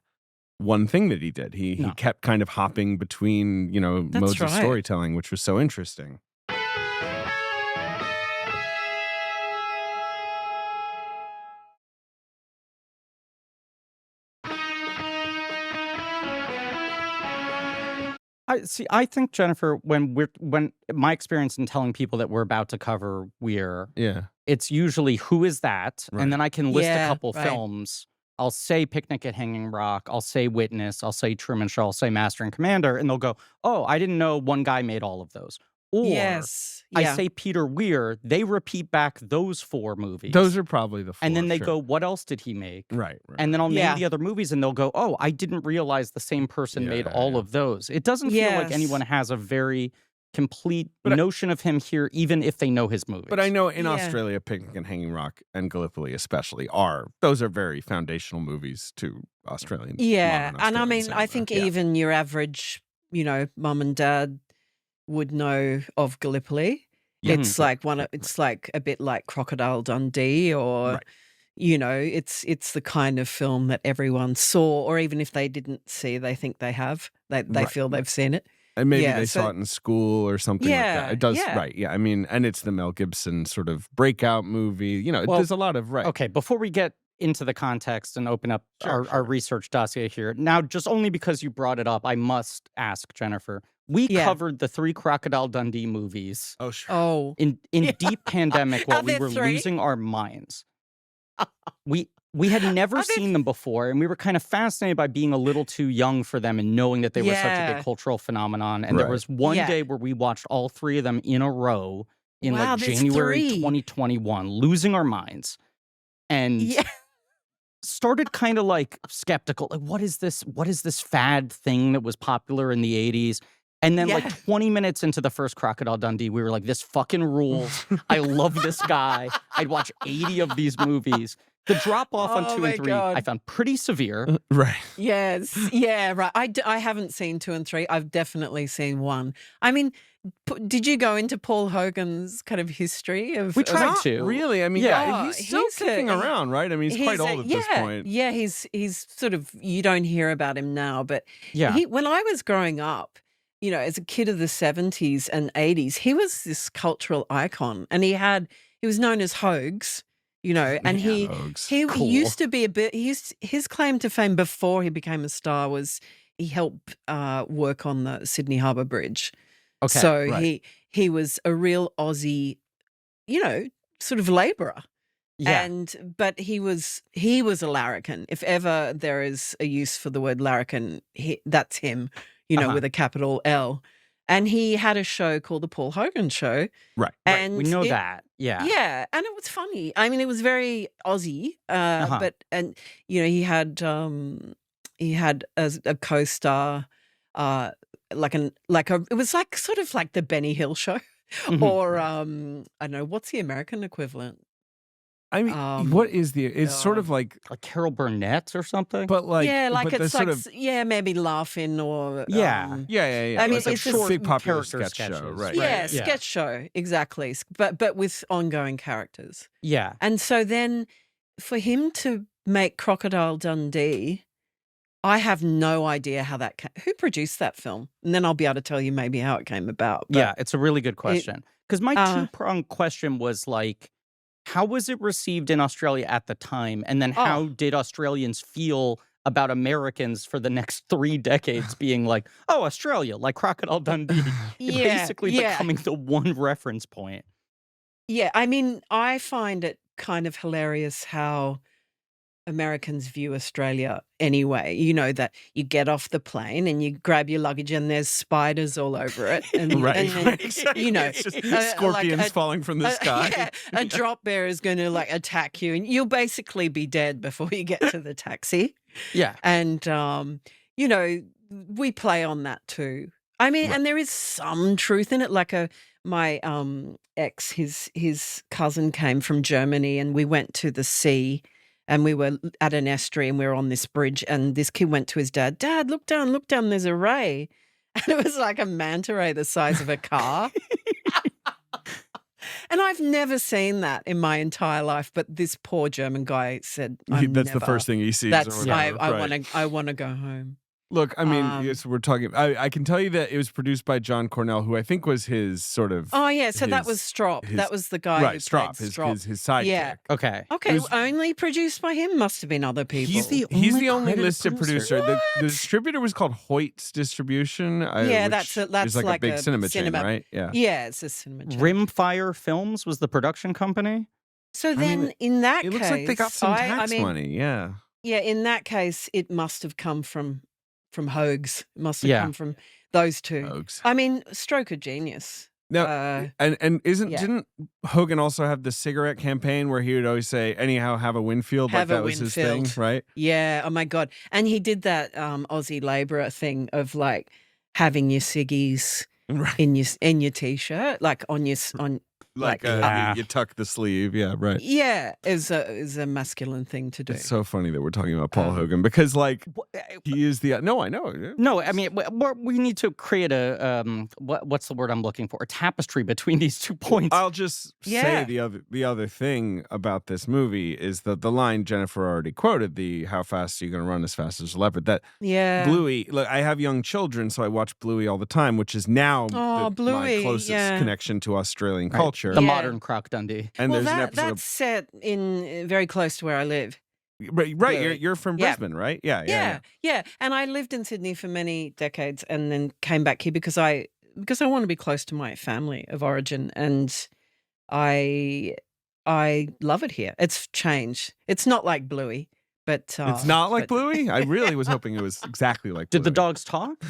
one thing that he did. He No. kept kind of hopping between, modes of right. storytelling, which was so interesting. I think, Jennifer, when my experience in telling people that we're about to cover Weir, Yeah. it's usually who is that, Right. and then I can list a Yeah, couple right. films. I'll say Picnic at Hanging Rock, I'll say Witness, I'll say Truman Show, I'll say Master and Commander, and they'll go, "Oh, I didn't know one guy made all of those." Or Yes. I Yeah. say Peter Weir, they repeat back those 4 movies. Those are probably the four. and then they sure. go, "What else did he make?" Right. And then I'll Yeah. name the other movies, and they'll go, "Oh, I didn't realize the same person made Yeah, all yeah. of those." It doesn't feel like Yes. anyone has a very complete But I- notion of him here, even if they know his movies. But I know in Yeah. Australia, Picnic and Hanging Rock and Gallipoli especially those are very foundational movies to Australian. Yeah. modern And I Australian mean, I cinema. think Yeah. even your average, mum and dad would know of Gallipoli. Yeah. It's like it's like a bit like Crocodile Dundee, or Right. it's the kind of film that everyone saw, or even if they didn't see, they think they have. They Right. feel they've seen it. And maybe Yeah, they so- saw it in school or something like that. Yeah, It does, yeah. right? Yeah, I mean, and it's the Mel Gibson sort of breakout movie. Well, There's a lot of right. Okay, before we get into the context and open up Sure, our research dossier here, now, just only because you brought it up, I must ask, Jennifer. We Yeah. covered the 3 Crocodile Dundee movies Oh, sure. Oh, in deep pandemic while Are we there were 3? losing our minds. We had never Are there seen them before, and we were kind of fascinated by being a little too young for them and knowing that they were such a Yeah. big cultural phenomenon. And there Right. was one Yeah. day where we watched all 3 of them in a row in Wow, like there's January 3. 2021, losing our minds. And yeah. started kind of like skeptical, like what is this fad thing that was popular in the 80s? And then Yeah. like 20 minutes into the first Crocodile Dundee, we were like, this fucking rules. I love this guy. I'd watch 80 of these movies. The drop off on Oh 2 my and 3 God. I found pretty severe. Right. Yes. Yeah, right. I haven't seen 2 and 3. I've definitely seen 1. I mean, did you go into Paul Hogan's kind of history of We tried Not to. really. I mean, Yeah. he's still he's a- kicking around, right? I mean, he's quite old at this point. Yeah, he's sort of, you don't hear about him now, but Yeah. when I was growing up, as a kid of the 70s and 80s, he was this cultural icon, and he was known as Hogs, and he Hogs. he Cool. used to be a bit, his claim to fame before he became a star was he helped work on the Sydney Harbour Bridge. Okay. So right. he was a real Aussie, sort of labourer. Yeah. But he was a larrikin. If ever there is a use for the word larrikin, that's him, Uh-huh. with a capital L. And he had a show called the Paul Hogan Show. Right. And we know it- that. Yeah. Yeah, and it was funny. I mean, it was very Aussie. Uh-huh. But he had a co-star, it was like sort of like the Benny Hill Show, Mhm. or I don't know, what's the American equivalent? I mean, what is it's sort of like Carol Burnett or something? but like like but it's sort like of maybe laughing or yeah. I mean, Like a it's just big popular character sketch show, sketches, right? yeah, Yeah. sketch show exactly, but with ongoing characters. Yeah. And so then for him to make Crocodile Dundee, I have no idea how that who produced that film, and then I'll be able to tell you maybe how it came about. But Yeah, it's a really good question. Because my uh, two-pronged question was like, how was it received in Australia at the time? And then how did Australians feel about Americans for the next 3 decades being like, oh, Australia, like Crocodile Dundee, basically becoming the one reference point? Yeah, I mean, I find it kind of hilarious how Americans view Australia anyway. You know, that you get off the plane and you grab your luggage and there's spiders all over it. And, and then, exactly. you know, It's just scorpions like falling from the sky. Yeah, a drop bear is going to like attack you and you'll basically be dead before you get to the taxi. Yeah. And, you know, we play on that too. I mean, and there is some truth in it. Like my ex, his cousin came from Germany and we went to the sea. And we were at an estuary and we were on this bridge and this kid went to his dad, Dad, look down, there's a ray. And it was like a manta ray the size of a car. And I've never seen that in my entire life. But this poor German guy said, That's the first thing he sees. That's, or whatever. I want to go home. Look, I mean, yes, we're talking. I can tell you that it was produced by John Cornell, who I think was his sort of. Oh yeah, so that was Strop. That was the guy, right? who Strop, played his sidekick. Yeah. Okay. Okay, only produced by him. Must have been other people. He's the only listed producer. The distributor was called Hoyt's Distribution. That's is like a big cinema chain, right? Yeah, it's a cinema chain. Rimfire Films was the production company. So then, in that case, it looks like they got some tax money. Yeah. Yeah, in that case, it must have come from Hoags. It must have come from those two. Hoags. I mean, stroke of genius. No, and didn't Hogan also have the cigarette campaign where he would always say, anyhow, have a Winfield, like that was his thing, right? Yeah, oh my God. And he did that Aussie labourer thing of like having your ciggies in your t-shirt, like on your like you tuck the sleeve, yeah, right. Yeah, is a masculine thing to do. It's so funny that we're talking about Paul Hogan because, like, he is the. No, I know. No, I mean, we need to create a what's the word I'm looking for? A tapestry between these 2 points. I'll just say the other thing about this movie is that the line Jennifer already quoted, the "How fast are you going to run? As fast as a leopard." That Bluey. Look, I have young children, so I watch Bluey all the time, which is now my closest connection to Australian culture. The modern Croc Dundee. And well, there's an episode that's set in very close to where I live. Right. You're from Brisbane, right? Yeah. And I lived in Sydney for many decades, and then came back here because I want to be close to my family of origin, and I love it here. It's changed. It's not like Bluey. But it's not like Bluey? I really was hoping it was exactly like Bluey. Did the dogs talk?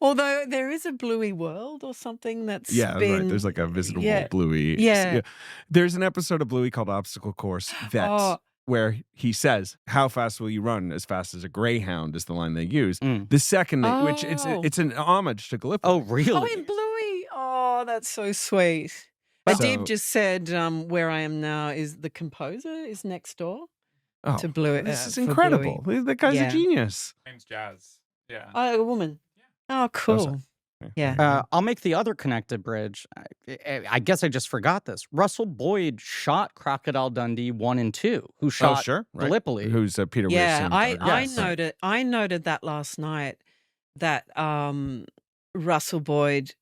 Although there is a Bluey world or something that's right. There's like a visitable Bluey. Yeah. There's an episode of Bluey called Obstacle Course where he says, "How fast will you run? As fast as a greyhound," is the line they use. The second, which it's an homage to Gallipoli. Oh, really? Oh, in Bluey. Oh, that's so sweet. Adib just said, "Where I am now is the composer is next door." To Bluey. This is incredible. That guy's a genius. Name's Jazz. Yeah. Oh, a woman. Oh, cool. I'll make the other connected bridge. I guess I just forgot this. Russell Boyd shot Crocodile Dundee 1 and 2. Who shot Gallipoli? Who's Peter Weir? Yeah, I noted that last night that Russell Boyd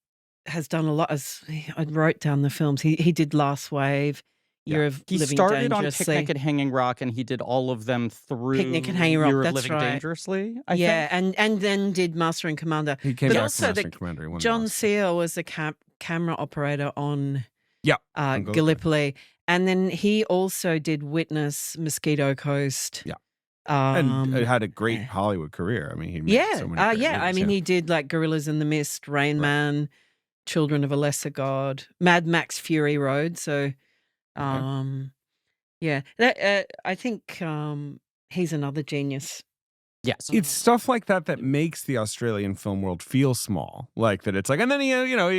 has done a lot. I wrote down the films. He did Last Wave. He started on Picnic at Hanging Rock, and he did all of them through Picnic at Hanging Rock. Year of That's Living right. Dangerously. I think. and then did Master and Commander. He came but back also from Master and Commander. John Seal was the camera operator on on Gallipoli, and then he also did Witness, Mosquito Coast. Yeah. And it had a great Hollywood career. I mean, he made so many great movies, I mean, he did like Gorillas in the Mist, Rain Man, Children of a Lesser God, Mad Max Fury Road. So. I think he's another genius. Yes. It's stuff like that makes the Australian film world feel small. Like that it's like, and then he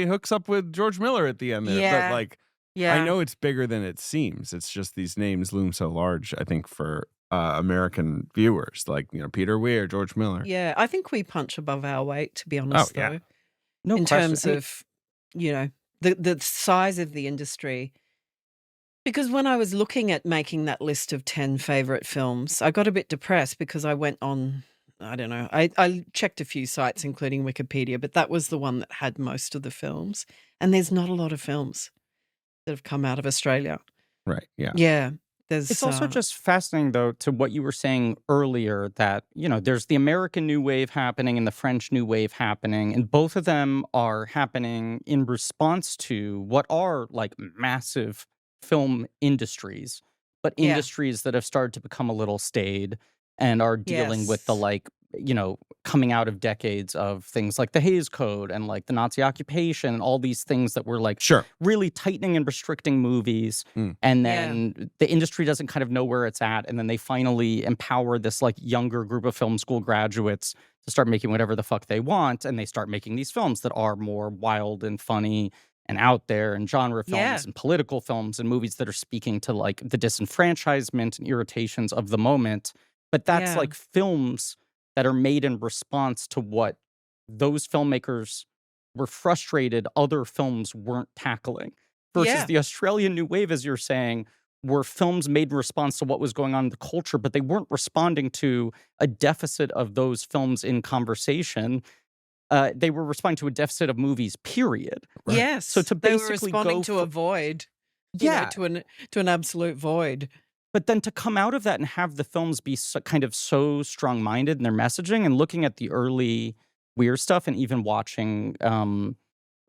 hooks up with George Miller at the end there. Yeah. But like Yeah. I know it's bigger than it seems. It's just these names loom so large, I think, for American viewers, like, Peter Weir, George Miller. Yeah, I think we punch above our weight, to be Oh, honest, yeah. though, No in question. terms of, the size of the industry. Because when I was looking at making that list of 10 favorite films, I got a bit depressed because I went on, I don't know, I checked a few sites, including Wikipedia, but that was the one that had most of the films. And there's not a lot of films that have come out of Australia. Right. Yeah. Yeah, there's. It's also just fascinating, though, to what you were saying earlier that, there's the American New Wave happening and the French New Wave happening, and both of them are happening in response to what are like massive film industries, but Yeah. industries that have started to become a little staid and are dealing with the Yes. coming out of decades of things like the Hays Code and like the Nazi occupation and all these things that were like Sure. really tightening and restricting movies. Mm. And Yeah. then the industry doesn't kind of know where it's at. And then they finally empower this like younger group of film school graduates to start making whatever the fuck they want. And they start making these films that are more wild and funny and out there, and genre films Yeah. and political films and movies that are speaking to like the disenfranchisement and irritations of the moment. But that's Yeah. like films that are made in response to what those filmmakers were frustrated other films weren't tackling. Versus Yeah. the Australian New Wave, as you're saying, were films made in response to what was going on in the culture, but they weren't responding to a deficit of those films in conversation. They were responding to a deficit of movies, period. Right. Yes. So to they were basically responding go to a void. Yeah. To an absolute void. But then to come out of that and have the films be kind of so strong-minded in their messaging, and looking at the early Weir stuff and even watching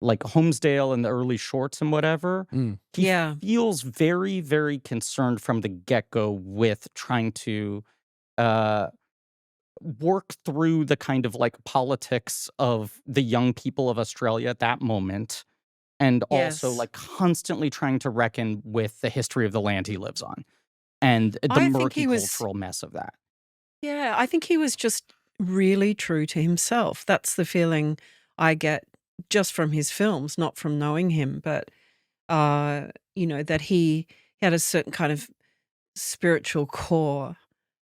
like Homesdale and the early shorts and whatever, Mm. he Yeah. feels very, very concerned from the get-go with trying to work through the kind of like politics of the young people of Australia at that moment, and also Yes. like constantly trying to reckon with the history of the land he lives on and the I think murky he was. cultural mess of that. Yeah, I think he was just really true to himself. That's the feeling I get just from his films, not from knowing him, but that he had a certain kind of spiritual core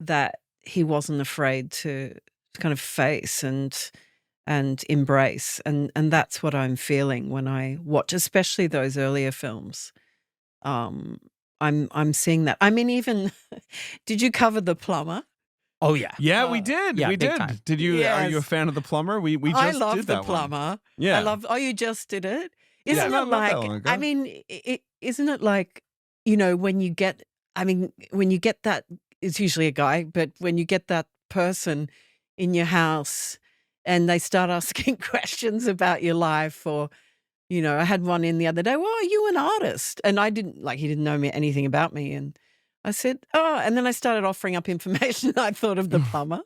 that he wasn't afraid to kind of face and embrace, and that's what I'm feeling when I watch, especially those earlier films. I'm seeing that. I mean, even did you cover The Plumber? Oh yeah. Yeah, we did. yeah, we big did. time. Did you? Are you a Yes. fan of The Plumber? We I just love did The that one. Plumber. Yeah. I love. Oh, you just did it. Yeah, Isn't not it that like? long ago. I mean, isn't it like when you get? I mean, when you get that, it's usually a guy, but when you get that person in your house and they start asking questions about your life, or I had one in the other day. Well, are you an artist? And I didn't he didn't know anything about me, and I said, oh, and then I started offering up information. I thought of The Plumber.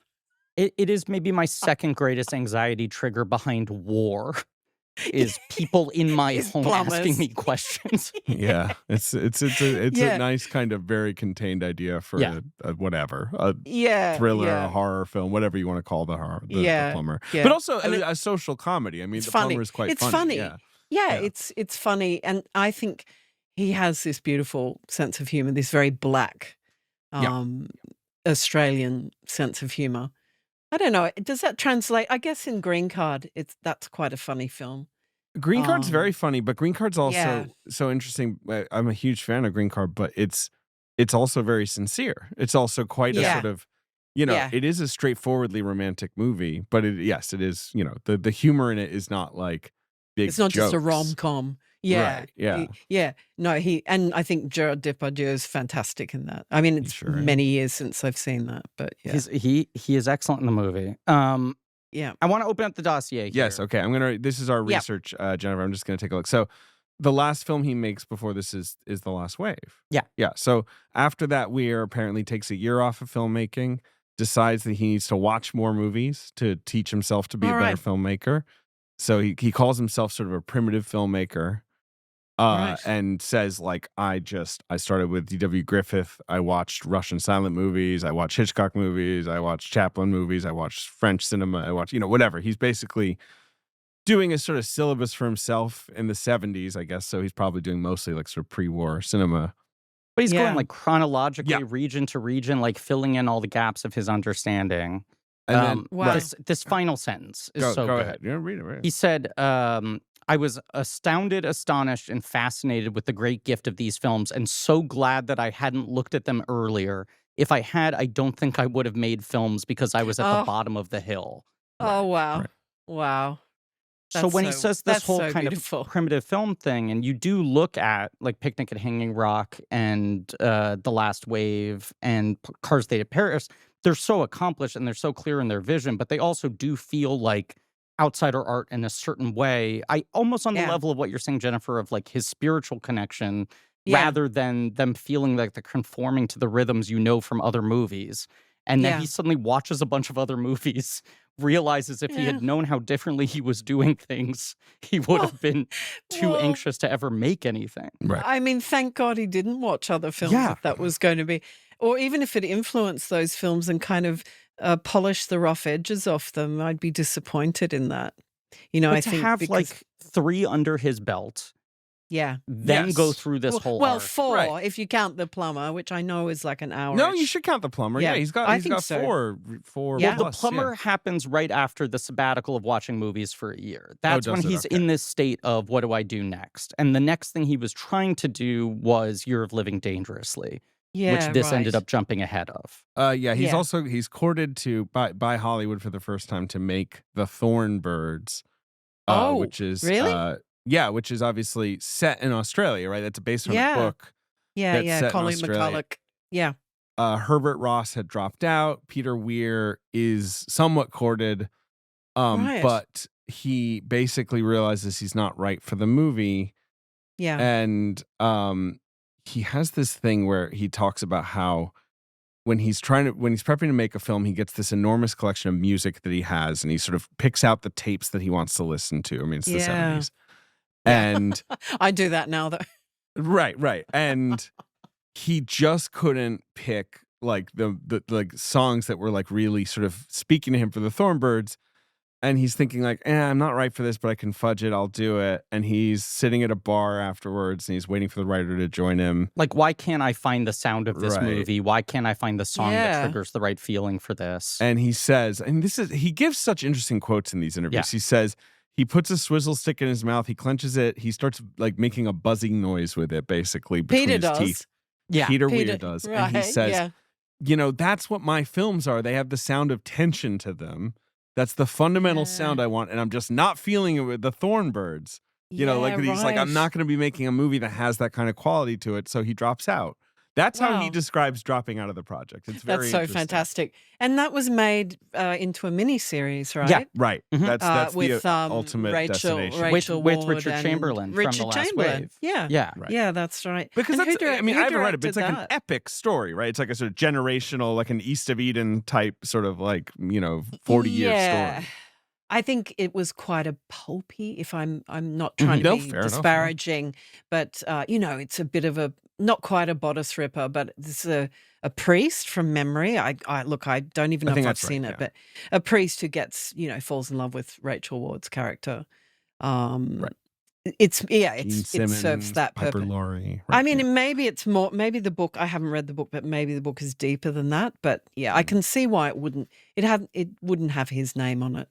It is maybe my second greatest anxiety trigger behind war is people in my Is home plumbers. asking me questions. Yeah, it's Yeah. a nice kind of very contained idea for Yeah. a whatever, a Yeah, thriller, yeah. a horror film, whatever you want to call the horror, the Yeah, Plumber. yeah. But also And a social comedy. I mean, it's The funny. Plumber is quite It's funny. funny. Yeah. Yeah, Yeah. it's funny, and I think he has this beautiful sense of humor, this very black Yeah. Australian sense of humor. I don't know. Does that translate? I guess in Green Card, that's quite a funny film. Green Card's very Um, funny, but Green Card's also yeah. so interesting. I'm a huge fan of Green Card, but it's also very sincere. It's also quite a Yeah. sort of, Yeah. it is a straightforwardly romantic movie, but it is, the humor in it is not like big It's not just a jokes. rom-com. Yeah. Right, yeah. Yeah. No, and I think Gerard Depardieu is fantastic in that. I mean, it's sure is. many years since I've seen that, but yeah. He is excellent in the movie. Yeah. I want to open up the dossier here. Yes, okay. This is our Yeah. research, Jennifer. I'm just gonna take a look. So the last film he makes before this is The Last Wave. Yeah. Yeah. So after that, Weir apparently takes a year off of filmmaking, decides that he needs to watch more movies to teach himself to be All a better right. filmmaker. So he calls himself sort of a primitive filmmaker. Right. And says like, I started with D.W. Griffith. I watched Russian silent movies. I watched Hitchcock movies. I watched Chaplin movies. I watched French cinema. I watched, whatever. He's basically doing a sort of syllabus for himself in the 70s, I guess. So he's probably doing mostly like sort of pre-war cinema. But he's Yeah. going like chronologically, Yeah. region to region, like filling in all the gaps of his understanding. And then Wow. This final sentence is so go good. ahead. Yeah, read it. He said, I was astounded, astonished, and fascinated with the great gift of these films, and so glad that I hadn't looked at them earlier. If I had, I don't think I would have made films because I was at the Oh. bottom of the hill. Oh, wow. right. Wow. So That's when he says this that's whole so kind beautiful. of primitive film thing, and you do look at like Picnic at Hanging Rock and The Last Wave and Cars Day to Paris, they're so accomplished and they're so clear in their vision, but they also do feel like outsider art in a certain way. I almost on the Yeah. level of what you're saying, Jennifer, of like his spiritual connection, Yeah. rather than them feeling like they're conforming to the rhythms you know from other movies. And then Yeah. he suddenly watches a bunch of other movies, realizes if he Yeah. had known how differently he was doing things, he would Well, have been too well, anxious to ever make anything. Right. I mean, thank God he didn't watch other films Yeah. if that was going to be, or even if it influenced those films and kind of polished the rough edges off them, I'd be disappointed in that. You know, But I to think have because, like 3 under his belt, yeah. then go Yes. through this whole Well, arc. 4 Right. if you count the plumber, which I know is like an hour. No, you should count the plumber. Yeah, Yeah, he's I got think so. four Yeah. Well, the plus, plumber happens right after the sabbatical of watching movies for a year. That's when does it? he's Okay. in this state of what do I do next? And the next thing he was trying to do was Year of Living Dangerously, Yeah, which this ended right. up jumping ahead of. Yeah, he's Yeah. also he's courted to by Hollywood for the first time to make The Thornbirds. Oh, Which is really? which is obviously set in Australia, right? That's based on Yeah. a book. Yeah, that's yeah. set in Colin Australia. McCulloch. Yeah. Herbert Ross had dropped out. Peter Weir is somewhat courted, Right. but he basically realizes he's not right for the movie. Yeah. And he has this thing where he talks about how when he's prepping to make a film, he gets this enormous collection of music that he has, and he sort of picks out the tapes that he wants to listen to. I mean, it's the Yeah. 70s. And I do that now, though. right. And he just couldn't pick like the like songs that were like really sort of speaking to him for the Thornbirds. And he's thinking like, I'm not right for this, but I can fudge it. I'll do it. And he's sitting at a bar afterwards and he's waiting for the writer to join him. Like, why can't I find the sound of this Right. movie? Why can't I find the song that Yeah. triggers the right feeling for this? And he says, and he gives such interesting quotes in these interviews. Yeah. He says, he puts a swizzle stick in his mouth, he clenches it, he starts like making a buzzing noise with it, basically, between Peter his does. teeth. Yeah. Peter Weir Peter- does. Right. And he says, yeah. that's what my films are. They have the sound of tension to them. That's the fundamental Yeah. sound I want. And I'm just not feeling it with the Thornbirds. He's like, I'm not going to be making a movie that has that kind of quality to it. So he drops out. That's how he Wow. describes dropping out of the project. It's very That's so interesting. fantastic. And that was made into a mini-series, right? Yeah. Right. Mhm. That's with the ultimate destination. Rachel With Ward Richard and Chamberlain from Richard The Last Chamberlain. Wave. Yeah. Yeah. Right. Yeah, that's right. Because And that's, who I mean, who I haven't read it, but directed it's like an that? epic story, right? It's like a sort of generational, like an East of Eden type sort of like, 40-year Yeah. story. I think it was quite a pulpy, if I'm not trying No, to be fair enough, yeah. disparaging, but it's a bit of a not quite a bodice ripper, but it's a priest from memory. I look, I don't even I know think if I've that's right, seen yeah. it, but a priest who gets, falls in love with Rachel Ward's character. Right. It Gene serves Simmons, that Piper purpose. Laurie. I right, mean, yeah. maybe it's more, maybe the book, I haven't read the book, but maybe the book is deeper than that. But yeah, Mm. I can see why it wouldn't have his name on it.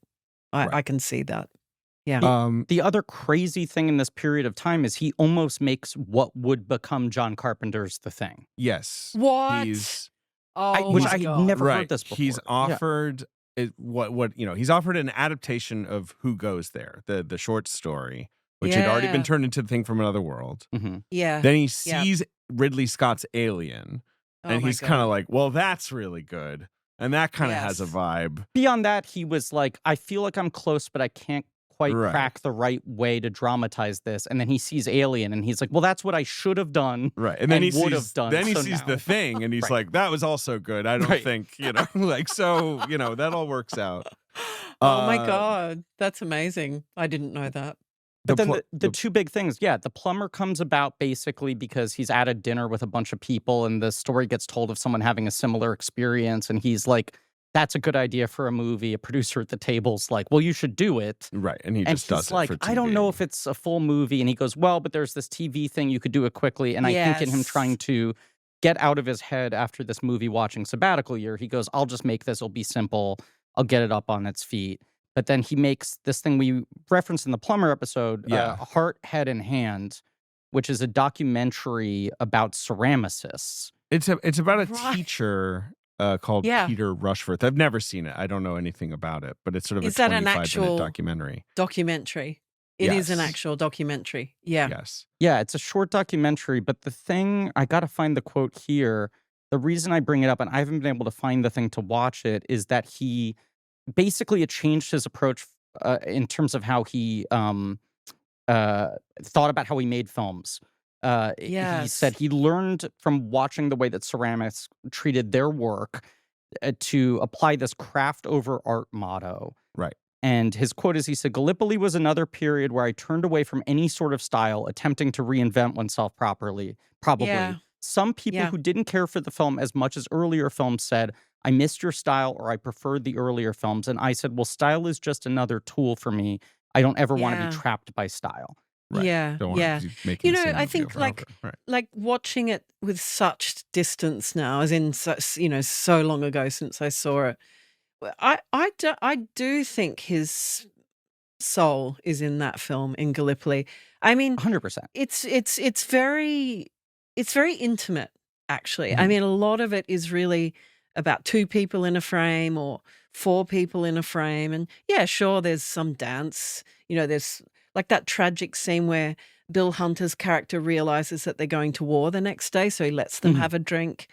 Right. I can see that. Yeah. The other crazy thing in this period of time is he almost makes what would become John Carpenter's The Thing. Yes. What? He's Oh, which my I God. never right. heard this before. He's Yeah. offered he's offered an adaptation of Who Goes There, the short story, which had already been Yeah. turned into The Thing from Another World. Mhm. Yeah. Then he Yeah. sees Ridley Scott's Alien, Oh and my he's God. kind of like, well, that's really good. And that kind of has a Yes. vibe. Beyond that, he was like, I feel like I'm close, but I can't quite Right. crack the right way to dramatize this. And then he sees Alien and he's like, well, that's what I should have done. Right. And then And he would have sees done, then he so sees now. The Thing, and he's Right. like, that was also good. I don't Right. think, like, so, that all works out. Oh my Uh, God. That's amazing. I didn't know that. But then pl- the two big things, the plumber comes about basically because he's at a dinner with a bunch of people and the story gets told of someone having a similar experience. And he's like, that's a good idea for a movie. A producer at the table's like, well, you should do it. Right. And he And just does he's it like, for TV. I don't know if it's a full movie. And he goes, well, but there's this TV thing. You could do it quickly. And I think in him Yes. trying to get out of his head after this movie watching sabbatical year, he goes, I'll just make this. It'll be simple. I'll get it up on its feet. But then he makes this thing we referenced in the Plumber episode, Yeah. Heart, Head, and Hand, which is a documentary about ceramicists. It's about a Right. teacher called Yeah. Peter Rushforth. I've never seen it. I don't know anything about it, but it's sort of Is a that an 25-minute actual documentary. documentary? It is an Yes. actual documentary. Yeah. Yes. Yeah, it's a short documentary, but the thing, I got to find the quote here. The reason I bring it up, and I haven't been able to find the thing to watch it, is that he basically it changed his approach in terms of how he thought about how he made films. He Yes. said he learned from watching the way that ceramics treated their work to apply this craft over art motto. Right. And his quote is, he said, Gallipoli was another period where I turned away from any sort of style, attempting to reinvent oneself probably. Yeah. Some people Yeah. who didn't care for the film as much as earlier films said, I missed your style or I preferred the earlier films. And I said, well, style is just another tool for me. I don't ever want to Yeah. be trapped by style. Right. Yeah. Don't want Yeah. to keep making You the know, same I movie think over and like over. Right. like watching it with such distance now, as in such, so long ago since I saw it. I do think his soul is in that film in Gallipoli. I mean, 100%. it's very intimate, actually. I Mhm. mean, a lot of it is really about two people in a frame or four people in a frame. And yeah, sure, there's some dance. There's like that tragic scene where Bill Hunter's character realizes that they're going to war the next day, so he lets them Mhm. have a drink.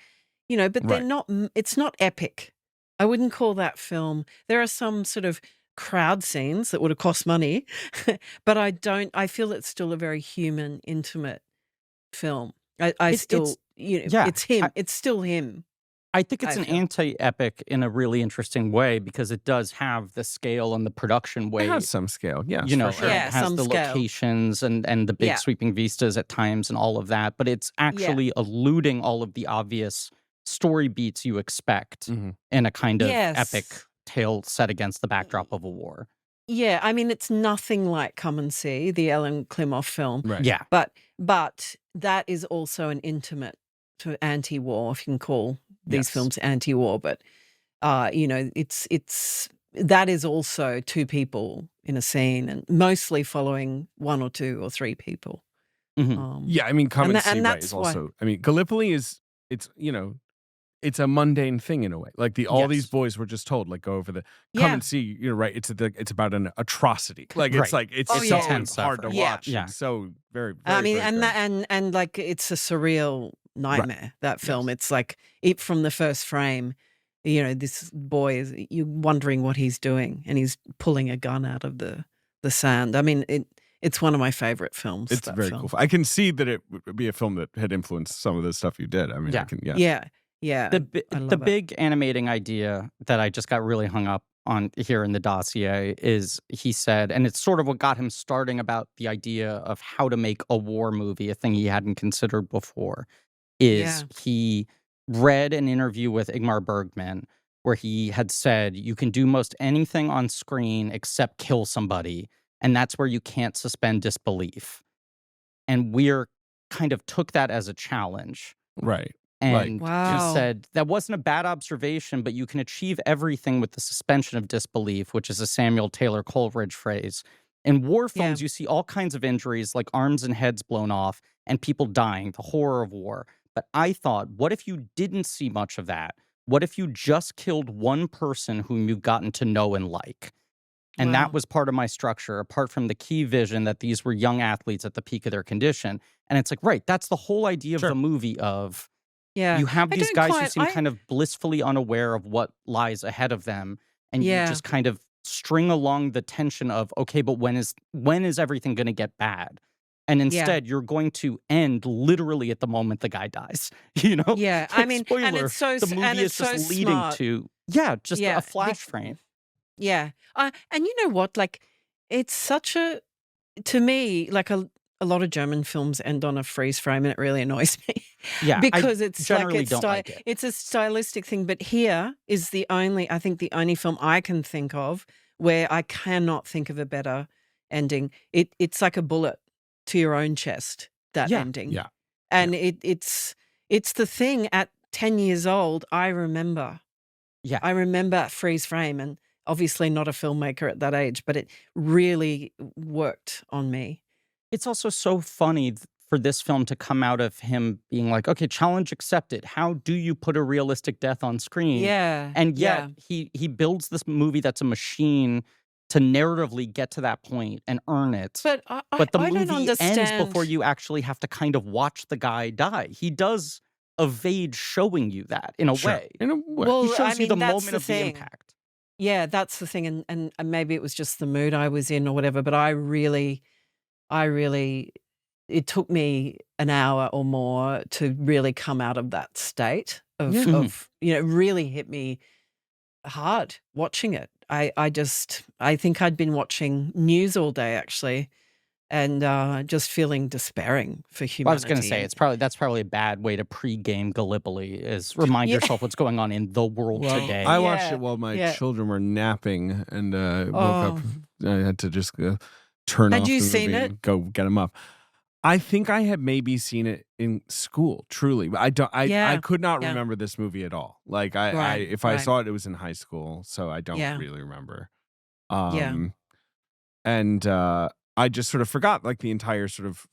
But they're Right. not. It's not epic. I wouldn't call that film. There are some sort of crowd scenes that would have cost money, but I feel it's still a very human, intimate film. I still, yeah, it's him. I- It's still him. I think it's I an feel. anti-epic in a really interesting way because it does have the scale and the production It weight. has some scale. Yes, You know, for sure. Yeah, it has some the scale. locations and the big Yeah. sweeping vistas at times and all of that, but it's actually eluding all of the obvious story beats you expect Mhm. in a kind of Yes. epic tale set against the backdrop of a war. Yeah, I mean, it's nothing like Come and See, the Ellen Klimov film, Right. Yeah. but that is also an intimate to anti-war, if you can call these Yes. films anti-war. But it's that is also two people in a scene, and mostly following one or two or three people. Mhm. Yeah, I mean, Come And and tha- and See, right, that's is why- also. I mean, Gallipoli is. It's a mundane thing in a way. Like all these Yes. boys were just told, like, go over the Come Yeah. and See. Right. It's about an atrocity. Like Right. it's like it's Oh, so yeah. intense hard to suffering. Yeah. watch. Yeah. And so very. I very, mean, very and good. that and like it's a surreal nightmare. That film. It's like it from the first frame. This boy is you're wondering what he's doing, and he's pulling a gun out of the sand. I mean, it's one of my favorite films. It's that very film. cool. I can see that it would be a film that had influenced some of the stuff you did. I mean, Yeah. I can. Yeah. Yeah. The I love the it. big animating idea that I just got really hung up on here in the dossier is he said, and it's sort of what got him starting about the idea of how to make a war movie, a thing he hadn't considered before, is he read an interview with Ingmar Bergman where he had said, you can do most anything on screen except kill somebody, and that's where you can't suspend disbelief. And Weir kind of took that as a challenge. Right. And Wow. he said, that wasn't a bad observation, but you can achieve everything with the suspension of disbelief, which is a Samuel Taylor Coleridge phrase. In war films, you see all kinds of injuries, like arms and heads blown off, and people dying, the horror of war. But I thought, what if you didn't see much of that? What if you just killed one person whom you've gotten to know and like? And Wow. that was part of my structure, apart from the key vision that these were young athletes at the peak of their condition. And it's like, right, that's the whole idea of Sure. the movie of Yeah. you have I these don't guys who quite- seem I- kind of blissfully unaware of what lies ahead of them. And Yeah. you just kind of string along the tension of, okay, but when is everything going to get bad? And instead, you're going to end literally at the moment the guy dies. You know? Yeah, I Like, mean, spoiler, and it's so the movie and is it's so just leading smart. to just Yeah, a flash frame. Yeah. And you know what? Like, it's such to me, like a lot of German films end on a freeze frame, and it really annoys me. Yeah, because I it's like generally don't like it. it's a stylistic thing. But here is the only film I can think of where I cannot think of a better ending. It's like a bullet to your own chest, that Yeah. ending. Yeah. And it's the thing at 10 years old, I remember. Yeah. I remember freeze frame, and obviously not a filmmaker at that age, but it really worked on me. It's also so funny for this film to come out of him being like, okay, challenge accepted. How do you put a realistic death on screen? Yeah. And yet yeah. he builds this movie that's a machine to narratively get to that point and earn it. But the I don't movie ends understand. before you actually have to kind of watch the guy die. He does evade showing you that in a way. In a way. Well, He shows you the that's moment the of thing. the impact. Yeah, that's the thing, and maybe it was just the mood I was in or whatever. But I really, it took me an hour or more to really come out of that state of, Yeah. of it really hit me hard watching it. I think I'd been watching news all day actually, and just feeling despairing for humanity. Well, I was going to say that's probably a bad way to pre-game Gallipoli is remind yourself what's going on in the world Well, today. I watched it while my children were napping and woke up. I had to just turn Had off you the seen movie it? and go get them up. I think I had maybe seen it in school, truly. But I could not remember this movie at all. Like if I saw it, it was in high school, so I don't really remember. And I just sort of forgot like the entire sort of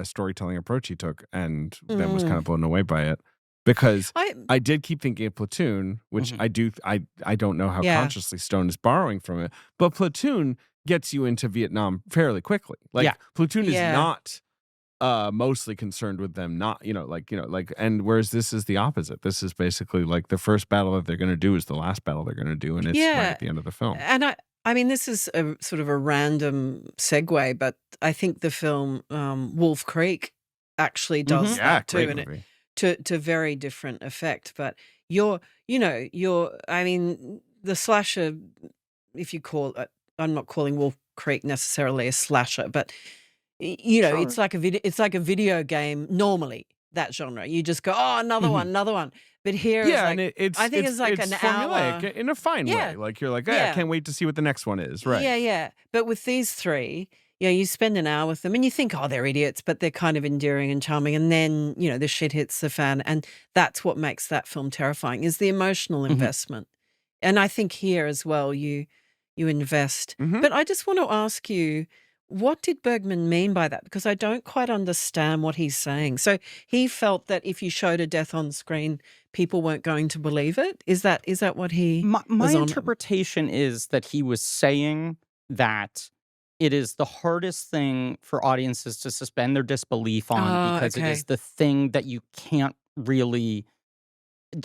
storytelling approach he took, and then was kind of blown away by it. Because I did keep thinking of Platoon, which I don't know how consciously Stone is borrowing from it, but Platoon gets you into Vietnam fairly quickly. Like Platoon is not mostly concerned with them not, and whereas this is the opposite. This is basically like the first battle that they're going to do is the last battle they're going to do, and it's right at the end of the film. And I mean, this is a sort of a random segue, but I think the film Wolf Creek actually does that too, great and movie. to very different effect. But I mean, the slasher, if you call it, I'm not calling Wolf Creek necessarily a slasher, but Sure. it's like a video game normally, that genre. You just go, oh, another one. But here it's like, and I think it's like an formulaic hour. in a fine way. Like you're like, I can't wait to see what the next one is. Right. Yeah. But with these three, you spend an hour with them and you think, oh, they're idiots, but they're kind of endearing and charming. And then, the shit hits the fan. And that's what makes that film terrifying, is the emotional investment. And I think here as well, you invest. But I just want to ask you, what did Bergman mean by that? Because I don't quite understand what he's saying. So he felt that if you showed a death on screen, people weren't going to believe it. Is that what he? My interpretation is that he was saying that it is the hardest thing for audiences to suspend their disbelief on, because it is the thing that you can't really.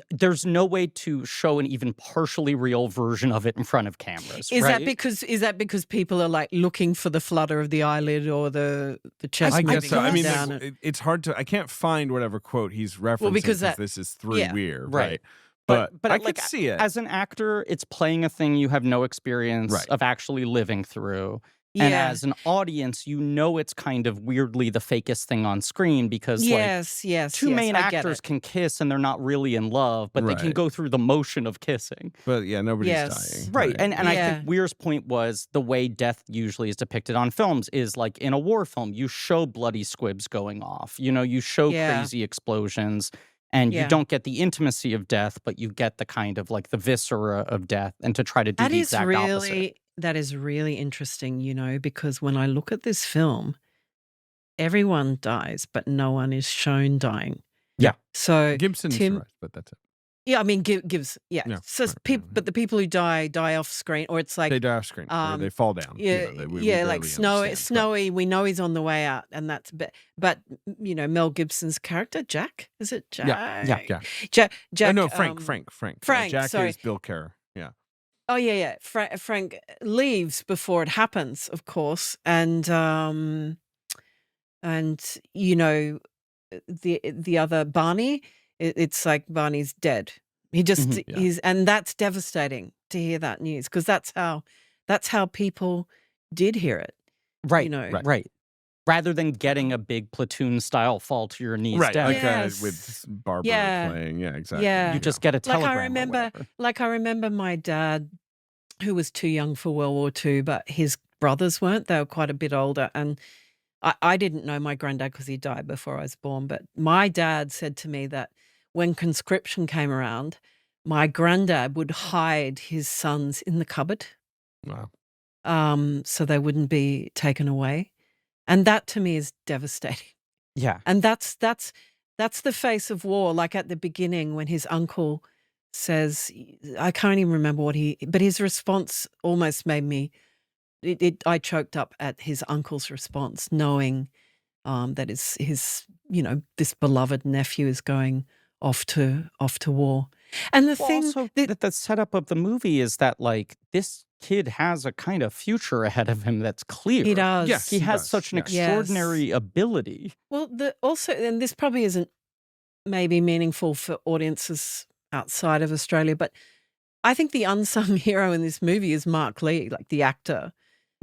There's no way to show an even partially real version of it in front of cameras. Is right? that because people are like looking for the flutter of the eyelid or the chest? I guess so. I mean, down it's hard to. I can't find whatever quote he's referencing because this is through Weir, right? But I like, could see it. As an actor, it's playing a thing you have no experience of actually living through. Yeah. And as an audience, it's kind of weirdly the fakest thing on screen, because two main actors can kiss and they're not really in love, but they can go through the motion of kissing. But nobody's dying. Right. And I think Weir's point was the way death usually is depicted on films is like in a war film, you show bloody squibs going off. You show crazy explosions. And you don't get the intimacy of death, but you get the kind of like the viscera of death, and to try to do the exact opposite. That is really interesting, because when I look at this film, everyone dies, but no one is shown dying. Yeah. So Gibson survives, but that's it. Yeah, I mean, gives. So but the people who die off screen, or it's like they die off screen, or they fall down. Like Snowy. We know he's on the way out, and that's but Mel Gibson's character, Jack. Is it Jack? Yeah. Jack. No, Frank. Jack sorry. is Bill Kerr. Yeah. Oh yeah. Frank leaves before it happens, of course, and the other Barney. It's like Barney's dead. He just he's, and that's devastating to hear that news, because that's how people did hear it. Right. Right. rather than getting a big platoon style fall to your knees Right, death. like Yes. with Barbara Yeah. playing. Yeah, exactly. Yeah. You just get a Like telegram. I remember my dad, who was too young for World War II, but his brothers weren't. They were quite a bit older. And I didn't know my granddad because he died before I was born. But my dad said to me that when conscription came around, my granddad would hide his sons in the cupboard Wow. so they wouldn't be taken away. And that to me is devastating. Yeah. And that's the face of war. Like at the beginning when his uncle says, I can't even remember but his response almost made me, I choked up at his uncle's response, knowing that his this beloved nephew is going off to war. And the thing Also, the setup of the movie is that like this kid has a kind of future ahead of him that's clear. he does. Yes. He He has does, such an yes. extraordinary ability. Well, and this probably isn't maybe meaningful for audiences outside of Australia, but I think the unsung hero in this movie is Mark Lee, like the actor.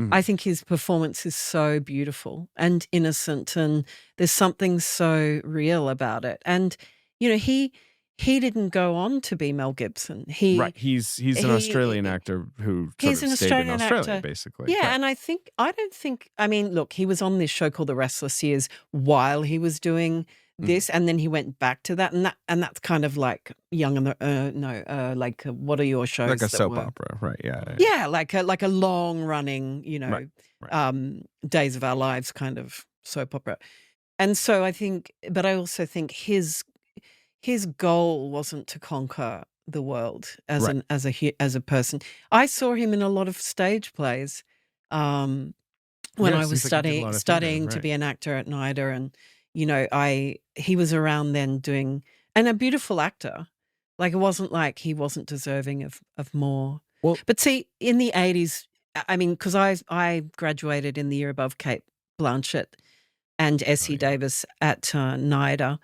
Mhm. I think his performance is so beautiful and innocent, and there's something so real about it. And he didn't go on to be Mel Gibson. Right. He's an Australian actor who He's an stayed in Australian Australia, actor. basically. Yeah, Right. and I mean, look, he was on this show called The Restless Years while he was doing this, and then he went back to that, and that's kind of like Young and the like what are your shows? Like a that soap were- opera, right? Yeah. Yeah, like a long running, Right. Days of Our Lives kind of soap opera. And so but I also think his goal wasn't to conquer the world as Right. as a person. I saw him in a lot of stage plays when Yeah, I it was seems like he did a lot of theater, studying to right. be an actor at NIDA, and he was around then doing, and a beautiful actor. Like it wasn't like he wasn't deserving of more. Well- But see, in the 80s, I mean, because I graduated in the year above Kate Blanchett and Essie yeah. Davis at NIDA.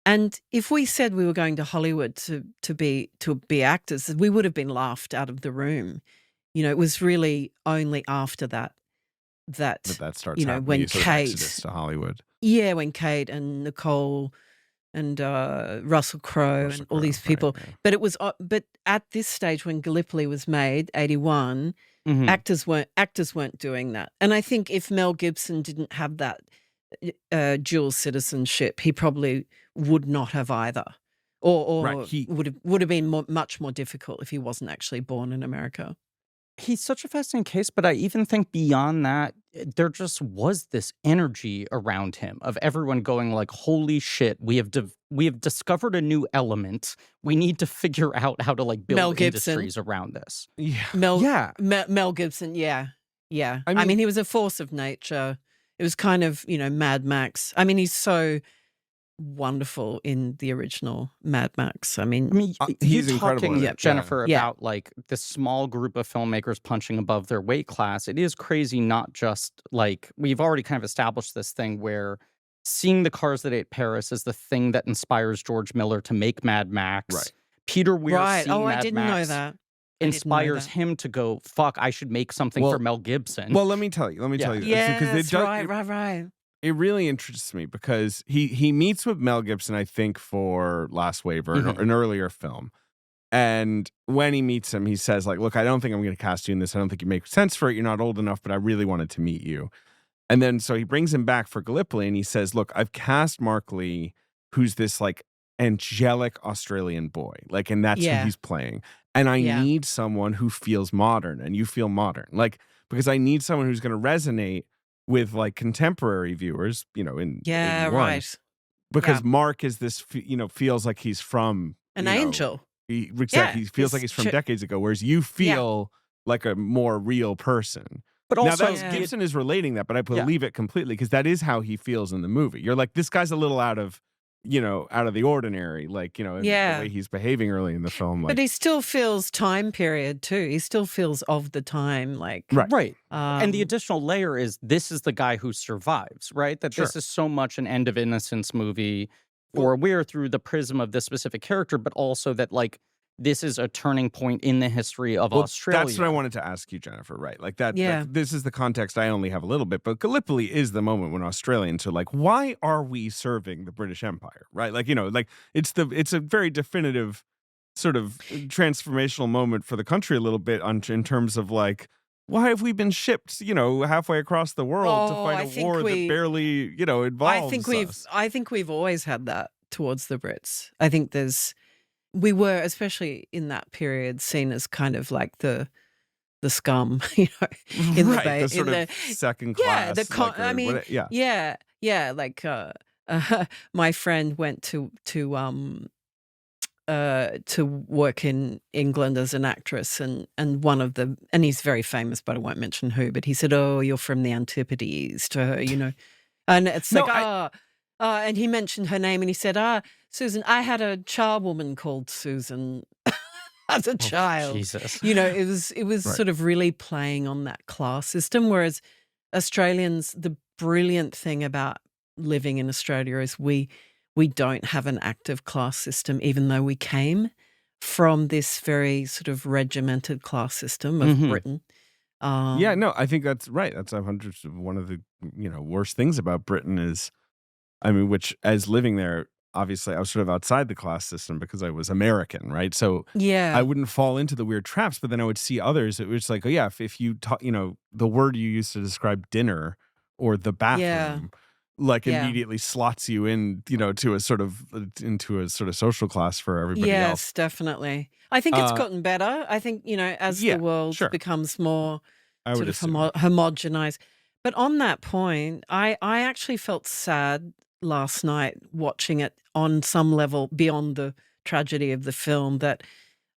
And if we said we were going to Hollywood to be actors, we would have been laughed out of the room. It was really only after that That starts happening. when You sort of Kate, exodus to Hollywood. when Kate and Nicole and Russell Crowe and all these people. Right, yeah. But it was, but at this stage when Gallipoli was made, 81, Mhm. actors weren't doing that. And I think if Mel Gibson didn't have that dual citizenship, he probably would not have either, or Right, he- would have been much more difficult if he wasn't actually born in America. He's such a fascinating case, but I even think beyond that, there just was this energy around him of everyone going like, "Holy shit, we have discovered a new element. We need to figure out how to like build Mel Gibson. industries around this." Yeah. Mel Gibson, yeah. I I mean, mean- he was a force of nature. It was kind of, Mad Max. I mean, he's so wonderful in the original Mad Max. I mean, He's you incredible talking, in it, Jennifer, yeah. about like this small group of filmmakers punching above their weight class. It is crazy, not just like we've already kind of established this thing where seeing the Cars That Ate Paris is the thing that inspires George Miller to make Mad Max. Right. Peter Weir right. seeing Oh, I Mad didn't know Max that. I didn't know inspires that. him to go, fuck, I should make something Well- for Mel Gibson. Well, let me tell you. Yeah. this, Yes, because right. it really interests me because he meets with Mel Gibson, I think, for Last Wave or Mhm. an earlier film. And when he meets him, he says, like, look, I don't think I'm going to cast you in this. I don't think you make sense for it. You're not old enough, but I really wanted to meet you. And then so he brings him back for Gallipoli and he says, look, I've cast Mark Lee, who's this like angelic Australian boy. Like, and that's Yeah. who he's playing. And I Yeah. need someone who feels modern and you feel modern. Like, because I need someone who's going to resonate with like contemporary viewers, in Yeah, 81, right. because Yeah. Mark is this, feels like he's from An you know, angel. Exactly, Yeah, he feels like it's he's from true. decades ago, whereas you feel like a more real person. but Now also, that's Yeah. Gibson is relating that, but I Yeah. believe it completely because that is how he feels in the movie. You're like, this guy's a little out of the ordinary, like in Yeah. the way he's behaving early in the film. Like, But he still feels time period too. He still feels of the time, like right. And the um, additional layer is this is the guy who survives, right? That this Sure. is so much an end of innocence movie for Weir through the prism of this specific character, but also that like this is a turning point in the history of Well, Australia. that's what I wanted to ask you, Jennifer, right? Like that, Yeah. this is the context I only have a little bit, but Gallipoli is the moment when Australians are like, why are we serving the British Empire, right? Like, like it's a very definitive sort of transformational moment for the country a little bit in terms of like, why have we been shipped, halfway across the world to fight a war that barely, involves us? I think we've always had that towards the Brits. I think we were, especially in that period, seen as kind of like the scum, in the sort of second class. Like my friend went to work in England as an actress, and and he's very famous, but I won't mention who. But he said, "Oh, you're from the Antipodes," to her, and it's and he mentioned her name, and he said, Susan, I had a charwoman called Susan as a child. Jesus. It was Right. sort of really playing on that class system, whereas Australians, the brilliant thing about living in Australia is we don't have an active class system, even though we came from this very sort of regimented class system of Britain. Yeah, no, I think that's right. That's one of the worst things about Britain is, which as living there, obviously I was sort of outside the class system because I was American, right? So Yeah. I wouldn't fall into the weird traps, but then I would see others. It was like, oh yeah, if you taught, the word you used to describe dinner or the bathroom, like immediately slots you in, to a sort of into a sort of social class for everybody else. Yes, definitely. I think it's gotten better. I think, as the world becomes more I would sort of homogenized. But on that point, I actually felt sad last night watching it on some level beyond the tragedy of the film, that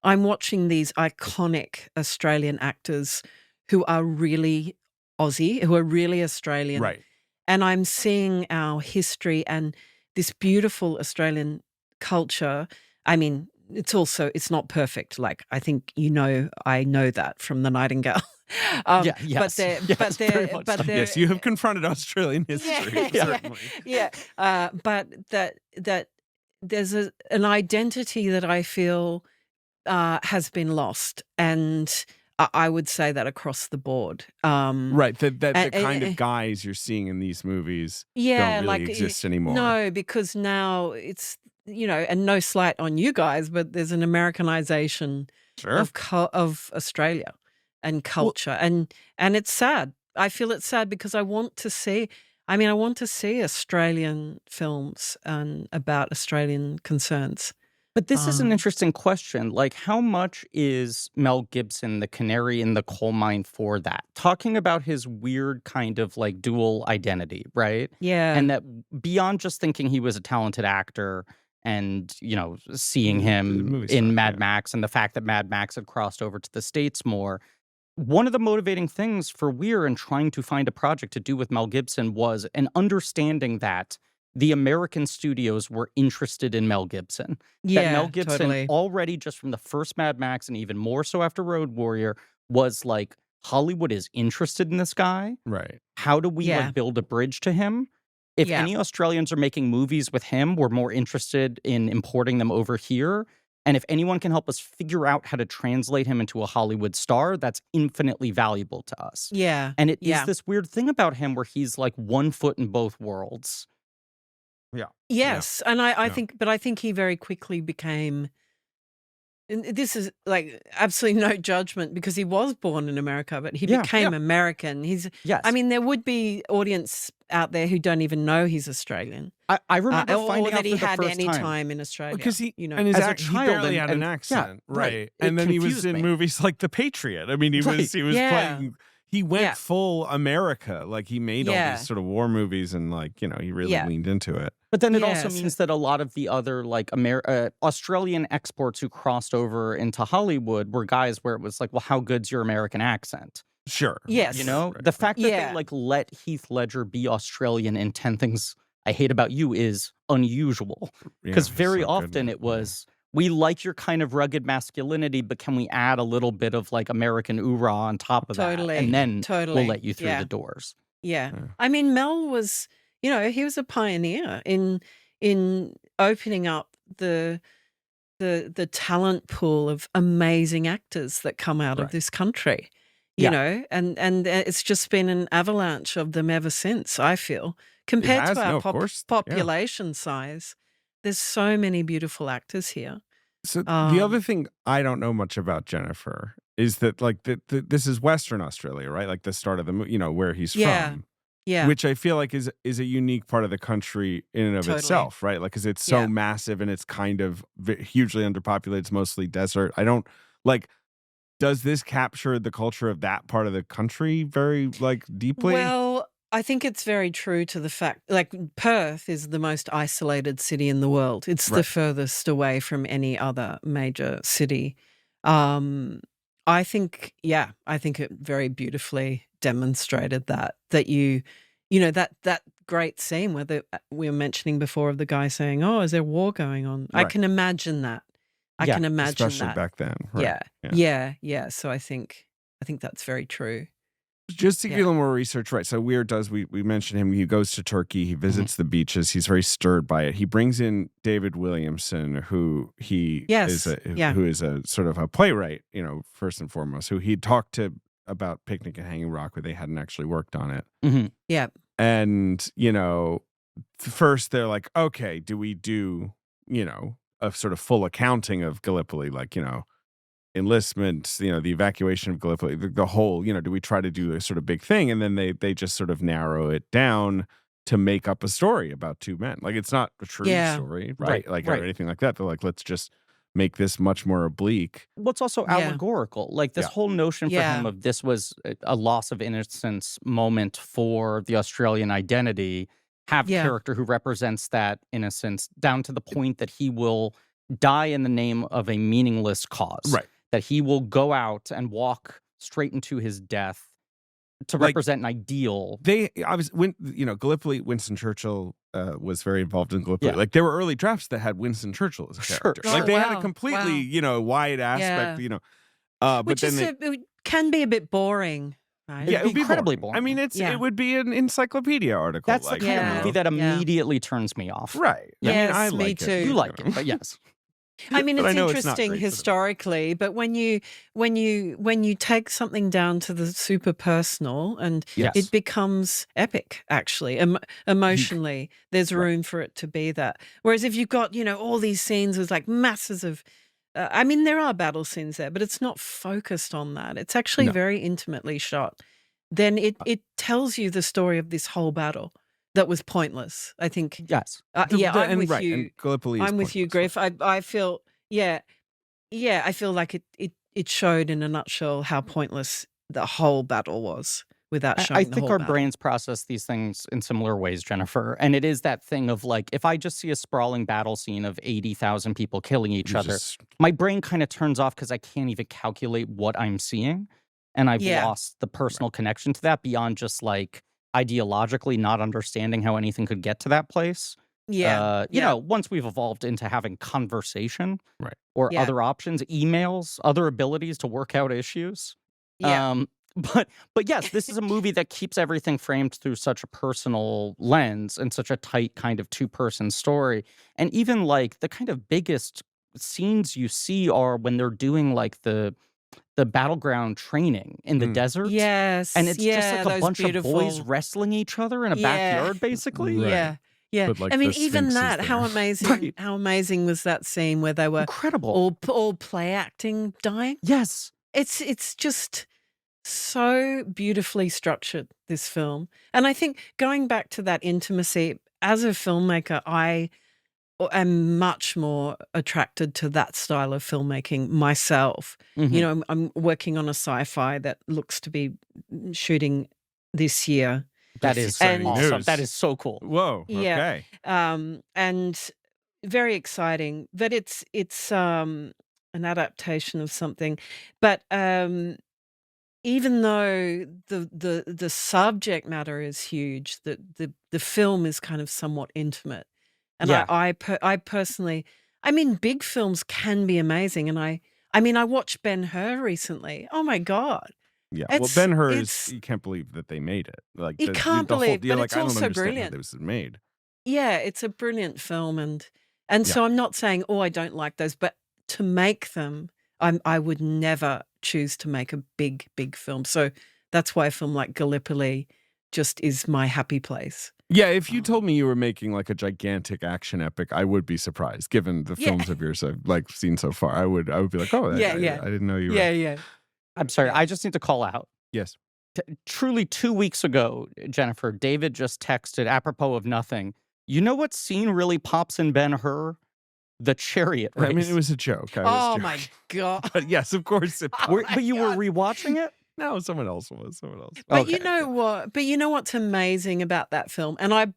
I'm watching these iconic Australian actors who are really Aussie, who are really Australian. Right. And I'm seeing our history and this beautiful Australian culture. I mean, it's not perfect. Like, I think, I know that from The Nightingale. Yes. Yes, you have confronted Australian history, certainly. But that there's an identity that I feel has been lost, and I would say that across the board. Right, the kind of guys you're seeing in these movies don't really exist anymore. No, because now it's, and no slight on you guys, but there's an Americanization of Australia and culture, and it's sad. I feel it's sad because I want to see Australian films and about Australian concerns. But this is an interesting question. Like, how much is Mel Gibson the canary in the coal mine for that? Talking about his weird kind of like dual identity, right? Yeah. And that beyond just thinking he was a talented actor and, seeing him in Mad Max and the fact that Mad Max had crossed over to the States more, one of the motivating things for Weir in trying to find a project to do with Mel Gibson was an understanding that the American studios were interested in Mel Gibson. That Mel Gibson already, just from the first Mad Max and even more so after Road Warrior, was like, Hollywood is interested in this guy. Right. How do we build a bridge to him? If any Australians are making movies with him, we're more interested in importing them over here. And if anyone can help us figure out how to translate him into a Hollywood star, that's infinitely valuable to us. Yeah. And it is this weird thing about him where he's like one foot in both worlds. Yeah. Yes. And I think he very quickly became, and this is like absolutely no judgment because he was born in America, but he became American. I mean, there would be audience out there who don't even know he's Australian. I remember finding that out he for the had first any time. time in Australia. Because he, you know, and his as a he child barely had an and accent, right? It And then he was confused in me. movies like The Patriot. I mean, he was playing. He went full America. Like he made all these sort of war movies, and like he really leaned into it. But then it also means that a lot of the other like Australian exports who crossed over into Hollywood were guys where it was like, well, how good's your American accent? Sure. Yes. The fact that they like let Heath Ledger be Australian in 10 Things I Hate About You is unusual. Because very often it was, we like your kind of rugged masculinity, but can we add a little bit of like American oorah on top of that? And then we'll let you through the doors. Yeah. I mean, Mel was, he was a pioneer in opening up the the talent pool of amazing actors that come out of Right. this country, you Yeah. know, and it's just been an avalanche of them ever since, I feel. Compared has, to our no, of course, yeah. population size, there's so many beautiful actors here. So the other Um, thing I don't know much about, Jennifer, is that like this is Western Australia, right? Like the start of the where he's Yeah. from, yeah, which I feel like is a unique part of the country in and of Totally. itself, right? Like because it's so Yeah. massive and it's kind of hugely underpopulated. It's mostly desert. I don't like. Does this capture the culture of that part of the country very like deeply? Well, I think it's very true to the fact, like Perth is the most isolated city in the world. It's the Right. furthest away from any other major city. I think it very beautifully demonstrated that you know, that great scene where we were mentioning before of the guy saying, "Oh, is there war going on?" I Right. can imagine that. I Yeah, can imagine Especially that. back then. Right. Yeah. So I think that's very true. Just to Yeah. give a little more research, right? So Weir does. We mentioned him. He goes to Turkey. He visits the beaches. He's very stirred by it. He brings in David Williamson, who Yes, yeah. who is a sort of a playwright. First and foremost, who he talked to about Picnic at Hanging Rock, where they hadn't actually worked on it. Mhm. Yeah. And first they're like, okay, do we do a sort of full accounting of Gallipoli, like enlistment, the evacuation of Gallipoli, the whole, do we try to do a sort of big thing? And then they just sort of narrow it down to make up a story about two men. Like it's not a true Yeah. story, right? Right, Like right. or anything like that. They're like, let's just make this much more oblique. What's also Yeah. allegorical, like this Yeah. whole notion for Yeah. him of this was a loss of innocence moment for the Australian identity. Have Yeah. character who represents that innocence down to the point that he will die in the name of a meaningless cause. Right. That he will go out and walk straight into his death to Like, represent an ideal. Gallipoli, Winston Churchill was very involved in Gallipoli. Yeah. Like there were early drafts that had Winston Churchill as a Sure, character. sure. Like they had a Wow, completely, wide aspect, Yeah. but Which then it can be a bit boring, right? yeah, it would be incredibly boring. I boring. mean, Yeah. it would be an encyclopedia article. That's like, the kind Yeah. of movie that Yeah. immediately turns me off. right. Yes, I me like too. it. You like it, but yes. I mean, But I it's know it's not interesting great for them. historically, but when you take something down to the super personal, and Yes. it becomes epic. Actually, emotionally, there's Right. room for it to be that. Whereas if you've got all these scenes with like masses of, I mean, there are battle scenes there, but it's not focused on that. It's actually No. very intimately shot. Then it tells you the story of this whole battle that was pointless. I think. Yes. I'm with right, you. and Gallipoli is I'm with you, pointless, Griff. I feel, I feel like it showed in a nutshell how pointless the whole battle was without showing I the think whole our battle. brains process these things in similar ways, Jennifer. And it is that thing of like, if I just see a sprawling battle scene of 80,000 people killing each You other, just- my brain kind of turns off because I can't even calculate what I'm seeing. And I've Yeah. lost the personal connection to that beyond just like ideologically not understanding how anything could get to that place. Yeah, Once we've evolved into having conversation Right. or Yeah. other options, emails, other abilities to work out issues. yeah, But yes, this is a movie that keeps everything framed through such a personal lens and such a tight kind of two-person story. And even like the kind of biggest scenes you see are when they're doing like the battleground training in the desert. yes, And it's just like a those bunch beautiful, of boys wrestling each other in a Yeah. backyard, basically. Right. Yeah, yeah. But, like, I mean, the even Sphinx is that. How there. amazing! Right. How amazing was that scene where they were Incredible. all play acting dying? Yes. It's just so beautifully structured, this film. And I think going back to that intimacy, as a filmmaker, I am much more attracted to that style of filmmaking myself. Mhm. I'm working on a sci-fi that looks to be shooting this year. That That's is exciting awesome. news. That is so cool. Whoa. Yeah. Okay. And very exciting. But it's an adaptation of something. But even though the subject matter is huge, the film is kind of somewhat intimate. And Yeah. I personally, I mean, big films can be amazing. And I mean, I watched Ben-Hur recently. Oh my God. Yeah. Well, It's- Ben-Hur it's- you can't believe that they made it. Like You can't believe, but it's I don't also understand brilliant. how this was made. Yeah, it's a brilliant film. And so I'm not saying, oh, I don't like those, but to make them, I would never choose to make a big film. So that's why a film like Gallipoli just is my happy place. Yeah, if you told me you were making like a gigantic action epic, I would be surprised. Given the films of yours I've like seen so far, I would be like, oh, I didn't know you were. Yeah. I'm sorry. I just need to call out. Yes. Truly 2 weeks ago, Jennifer, David just texted apropos of nothing. You know what scene really pops in Ben-Hur? The chariot race. I mean, it was a joke. Oh my God. But yes, of course. But you were rewatching it? No, someone else was. But you know what? But you know what's amazing about that film? And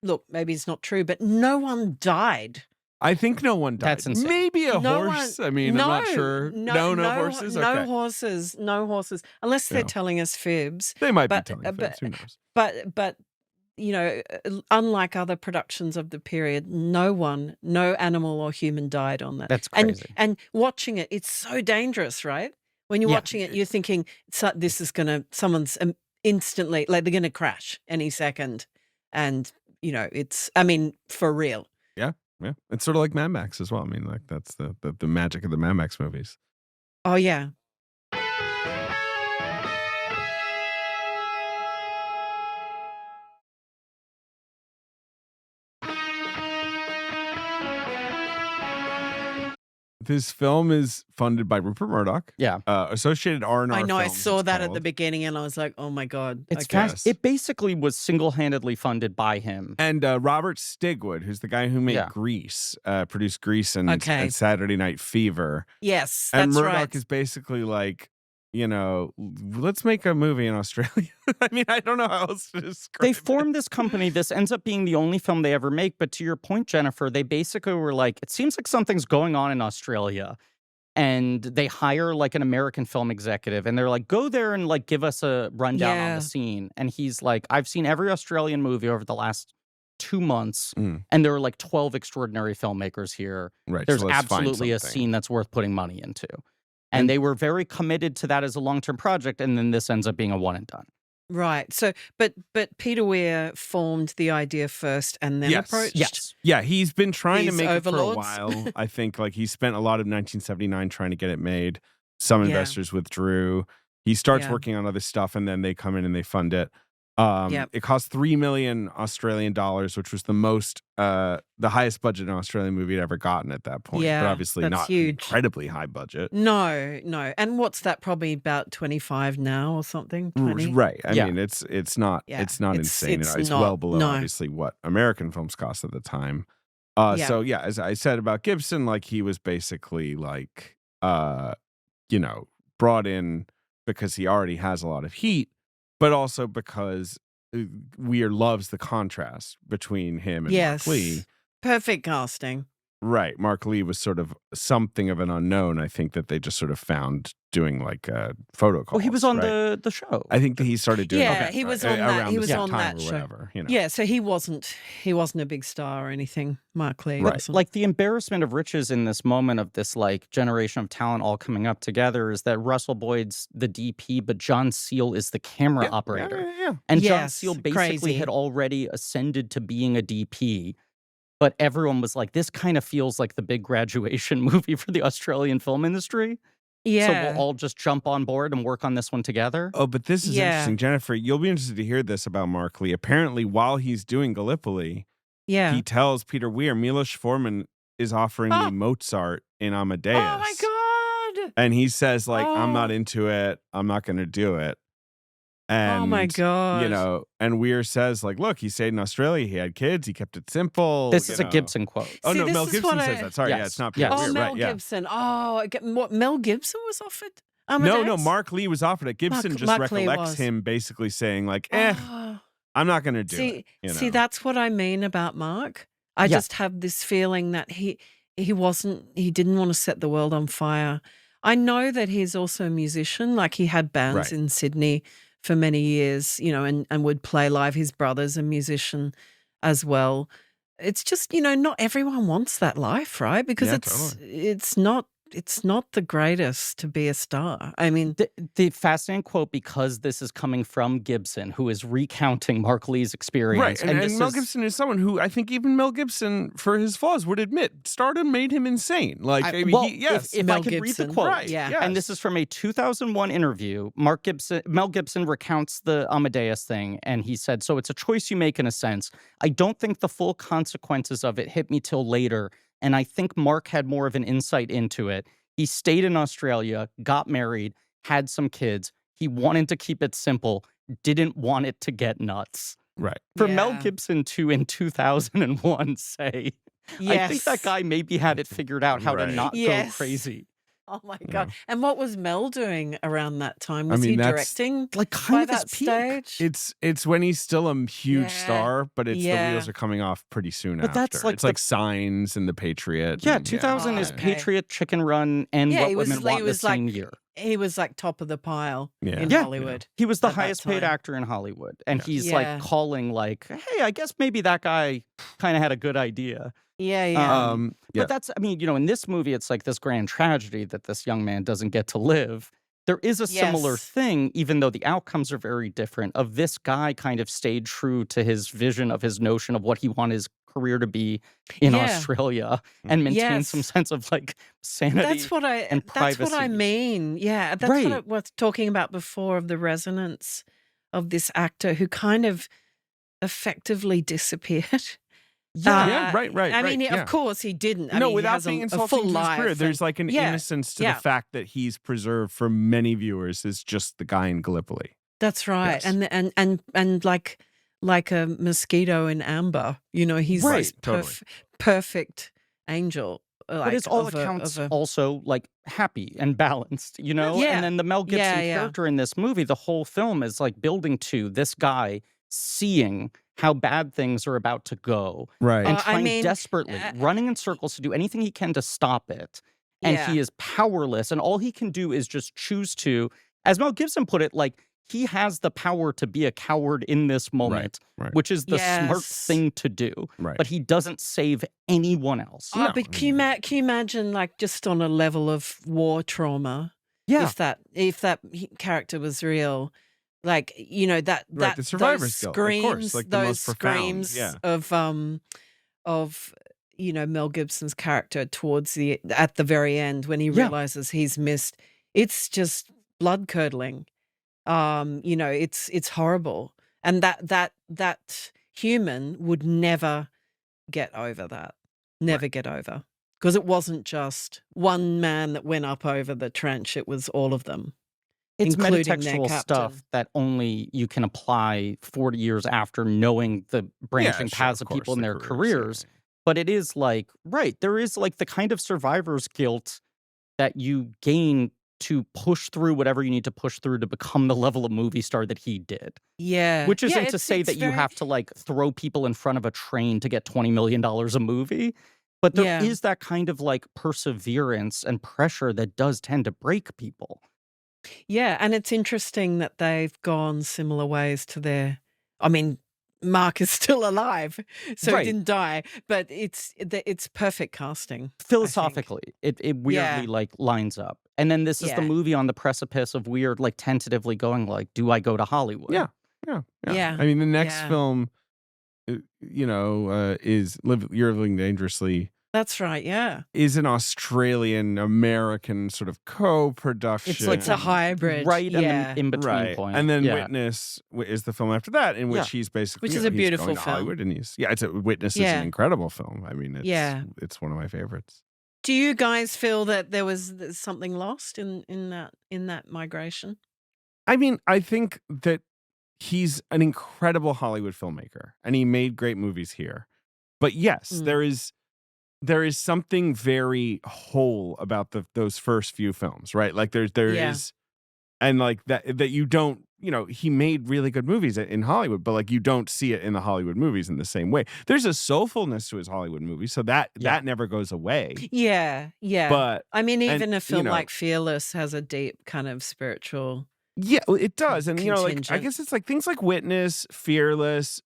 look, maybe it's not true, but no one died. I think no one died. That's insane. Maybe a horse. I mean, I'm not sure. No horses. No Okay. horses. No horses. Unless they're telling us fibs. They might be telling fibs. Who knows? But you know, unlike other productions of the period, no animal or human died on that. That's crazy. And watching it, it's so dangerous, right? When you're watching it, you're thinking, this is someone's instantly, like they're going to crash any second. And, you know, for real. Yeah. It's sort of like Mad Max as well. I mean, like that's the magic of the Mad Max movies. Oh, yeah. This film is funded by Rupert Murdoch. Yeah. Associated R&R I know. Films, I saw that at the called. beginning and I was like, oh my God. It's okay. fast. It basically was single-handedly funded by him. And Robert Stigwood, who's the guy who made Grease, produced Grease and Saturday Night Fever. Yes, and that's Murdoch right. is basically like, you know, let's make a movie in Australia. I mean, I don't know how else to describe They it. formed this company. This ends up being the only film they ever make. But to your point, Jennifer, they basically were like, it seems like something's going on in Australia. And they hire like an American film executive and they're like, go there and like give us a rundown on the scene. And he's like, I've seen every Australian movie over the last 2 months. And there are like 12 extraordinary filmmakers here. Right. There's so let's find absolutely a something. scene that's worth putting money into. And they were very committed to that as a long-term project. And then this ends up being a one and done. Right. So, but Peter Weir formed the idea first and then approached. Yes. Yeah, he's been trying to These make overlords. it for a while. I think like he spent a lot of 1979 trying to get it made. Some investors withdrew. He starts working on other stuff and then they come in and they fund it. It cost 3 million Australian dollars, which was the most, the highest budget an Australian movie had ever gotten at that point. Yeah, but obviously that's not huge. incredibly high budget. No. And what's that? Probably about 25 now or something. 20? Right. I mean, it's not insane. It's not, well below no. obviously what American films cost at the time. Yeah. So yeah, as I said about Gibson, like he was basically like, you know, brought in because he already has a lot of heat, but also because Weir loves the contrast between him and Mark Lee. Perfect casting. Right. Mark Lee was sort of something of an unknown. I think that they just sort of found doing like photo calls. Well, he was on right? the show. I think that he started doing. Yeah, he was on that. around He the was same on time that or show. whatever. You know. Yeah, so he wasn't a big star or anything. Mark Lee Right. wasn't. Like the embarrassment of riches in this moment of this like generation of talent all coming up together is that Russell Boyd's the DP, but John Seal is the camera operator. Yeah. And John Yes, Seal basically crazy. had already ascended to being a DP. But everyone was like, this kind of feels like the big graduation movie for the Australian film industry. Yeah. So we'll all just jump on board and work on this one together. Oh, but this is Yeah. interesting, Jennifer. You'll be interested to hear this about Mark Lee. Apparently, while he's doing Gallipoli, Yeah. he tells Peter Weir, Milos Forman is offering me Mozart in Amadeus. Oh my God. And he says, like, I'm not into it. I'm not going to do it. And, Oh my God. you know, and Weir says, like, look, he stayed in Australia. He had kids. He kept it simple. This you is a know. Gibson quote. Oh, See, no, this Mel is Gibson what says I- that. Sorry, yeah, Yes. it's not Peter Yes. Weir. Oh, Mel right, yeah. Gibson. Oh, what? Mel Gibson was offered? No, Amadeus? Mark Lee was offered it. Gibson just Mark Lee recollects was. him basically saying, like, Oh. I'm not going to do See, it. You know? see, that's what I mean about Mark. I Yeah. just have this feeling that he didn't want to set the world on fire. I know that he's also a musician. Like he had bands Right. in Sydney for many years, you know, and would play live. His brother's a musician as well. It's just, you know, not everyone wants that life, right? Because Yeah, it's not it's not the greatest to be a star. I mean, The fascinating quote, because this is coming from Gibson, who is recounting Mark Lee's experience. Right. And Mel Gibson is someone who I think even Mel Gibson, for his flaws, would admit stardom made him insane. Like, I mean, if Mel I could read Gibson. the quote, Right, yeah. and this is from a 2001 interview. Mel Gibson recounts the Amadeus thing, and he said, "So it's a choice you make in a sense. I don't think the full consequences of it hit me till later, and I think Mark had more of an insight into it. He stayed in Australia, got married, had some kids. He wanted to keep it simple, didn't want it to get nuts." right. For Mel Yeah. Gibson to, in 2001, say, I think that Yes. guy maybe had it figured out how to Right. not go Yes. crazy. Oh my Yeah. God. And what was Mel doing around that time? Was mean, he that's- directing Like, by kind of his that peak. stage? It's when he's still a huge Yeah. star, but it's the Yeah. wheels are coming off pretty soon But after. that's like it's like Signs and The Patriot. Yeah, and, 2000 is Oh, okay. Patriot, Chicken Run, and Yeah, What he was- Women he Want the was like- same year. He was like top of the pile Yeah. in Yeah. Hollywood. He was the at that highest paid time. actor in Hollywood. And Yes. he's Yeah. like calling like, hey, I guess maybe that guy kind of had a good idea. Yeah, yeah. Yeah. But that's, I mean, in this movie, it's like this grand tragedy that this young man doesn't get to live. There is a similar Yes. thing, even though the outcomes are very different, of this guy kind of stayed true to his vision of his notion of what he wanted his career to be in Yeah. Australia and maintain some Yes. sense of like sanity. That's what I and that's what I privacy. mean. Yeah, that's Right. what I was talking about before, of the resonance of this actor who kind of effectively disappeared. Yeah, right. I mean, yeah. of course he didn't. I No, mean, he without has being a insulting full to his life. career, and- there's like an yeah, innocence to yeah. the fact that he's preserved for many viewers is just the guy in Gallipoli. That's right, Yes. and like a mosquito in amber. He's Right, this totally. perfect angel. But it's all accounts also like happy and balanced, Yeah. And then the Mel Gibson Yeah, yeah. character in this movie, the whole film is like building to this guy seeing how bad things are about to go Right. and I trying mean, desperately, running in circles to do anything he can to stop it. And he is powerless, and all he can do is just choose to, as Mel Gibson put it, like, he has the power to be a coward in this moment, right. which is the smart Yes. thing to do. Right. But he doesn't save anyone else. Oh, but can you imagine, like, just on a level of war trauma, Yeah. if that character was real, like, that Right, the survivor's those guilt, of course, screams, like the those most profound, screams yeah. of Mel Gibson's character at the very end when he Yeah. realizes he's missed, it's just blood curdling. It's horrible, and that human would never get over that. Never get over, because it wasn't just one man that went up over the trench. It was all of them. It's including their metatextual captain. stuff that only you can apply 40 years after knowing the branching sure, paths of of people course, in the their careers, careers. But it is like, right, there is like the kind of survivor's guilt that you gain to push through whatever you need to push through to become the level of movie star that he did. Yeah, Which isn't to it's- say it's that you very- have to like throw people in front of a train to get $20 million a movie. But there is Yeah. that kind of like perseverance and pressure that does tend to break people. Yeah, and it's interesting that they've gone similar ways to their. I mean, Mark is still alive, so Right. he didn't die. But it's perfect casting. Philosophically, it weirdly Yeah. like lines up. And then this is the Yeah. movie on the precipice of weird, like tentatively going like, do I go to Hollywood? Yeah. Yeah. I mean, the next Yeah. film, is You're Living Dangerously, That's right. Yeah, is an Australian American sort of co-production. like it's a hybrid. Right Yeah, in between Right, point. and then Yeah. Witness is the film after that, in which Yeah. he's basically, Which is a he's beautiful going to film. Hollywood, and Witness is Yeah. an incredible film. I mean, Yeah. it's one of my favorites. Do you guys feel that there's something lost in that migration? I mean, I think that he's an incredible Hollywood filmmaker, and he made great movies here. But yes, Mm. there is something very whole about those first few films, right? Like there Yeah. is, and like that you don't, he made really good movies in Hollywood, but like you don't see it in the Hollywood movies in the same way. There's a soulfulness to his Hollywood movies, so that never goes away. Yeah, yeah. But I mean, and, even a film you know- like Fearless has a deep kind of spiritual Yeah, well, it does. And, like, I Contingent. guess it's like things like Witness, Fearless,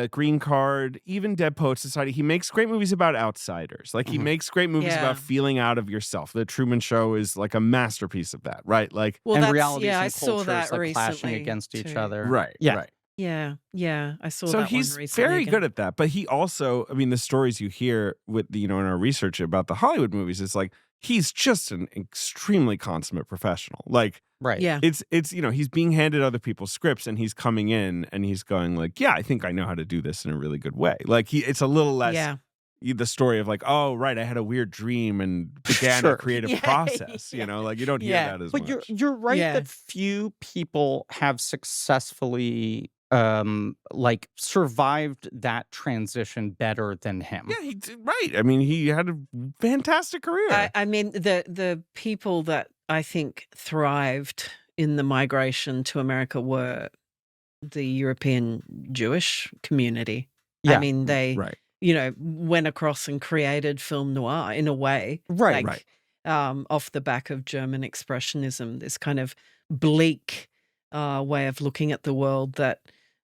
Green Card, even Dead Poets Society. He makes great movies about outsiders. Like, he makes great movies Yeah. about feeling out of yourself. The Truman Show is like a masterpiece of that, right? Like, Well, and that's realities I and saw cultures that like recently clashing against each too. other. right, Yeah. right. Yeah, I saw So that he's one recently. very again. good at that. But he also, I mean, the stories you hear with, in our research about the Hollywood movies, it's like, he's just an extremely consummate professional. Like, Right. Yeah. it's he's being handed other people's scripts and he's coming in and he's going like, yeah, I think I know how to do this in a really good way. Like, it's a little less Yeah. the story of like, oh, right, I had a weird dream and began Sure. a creative Yeah, process. yeah. Like, you don't hear Yeah. that as But much. you're right Yeah. that few people have successfully like survived that transition better than him. Yeah, he did, right. I mean, he had a fantastic career. I mean, the people that I think thrived in the migration to America were the European Jewish community. I Yeah. mean, they right. went across and created film noir in a way, Right. like, off the back of German expressionism, this kind of bleak way of looking at the world that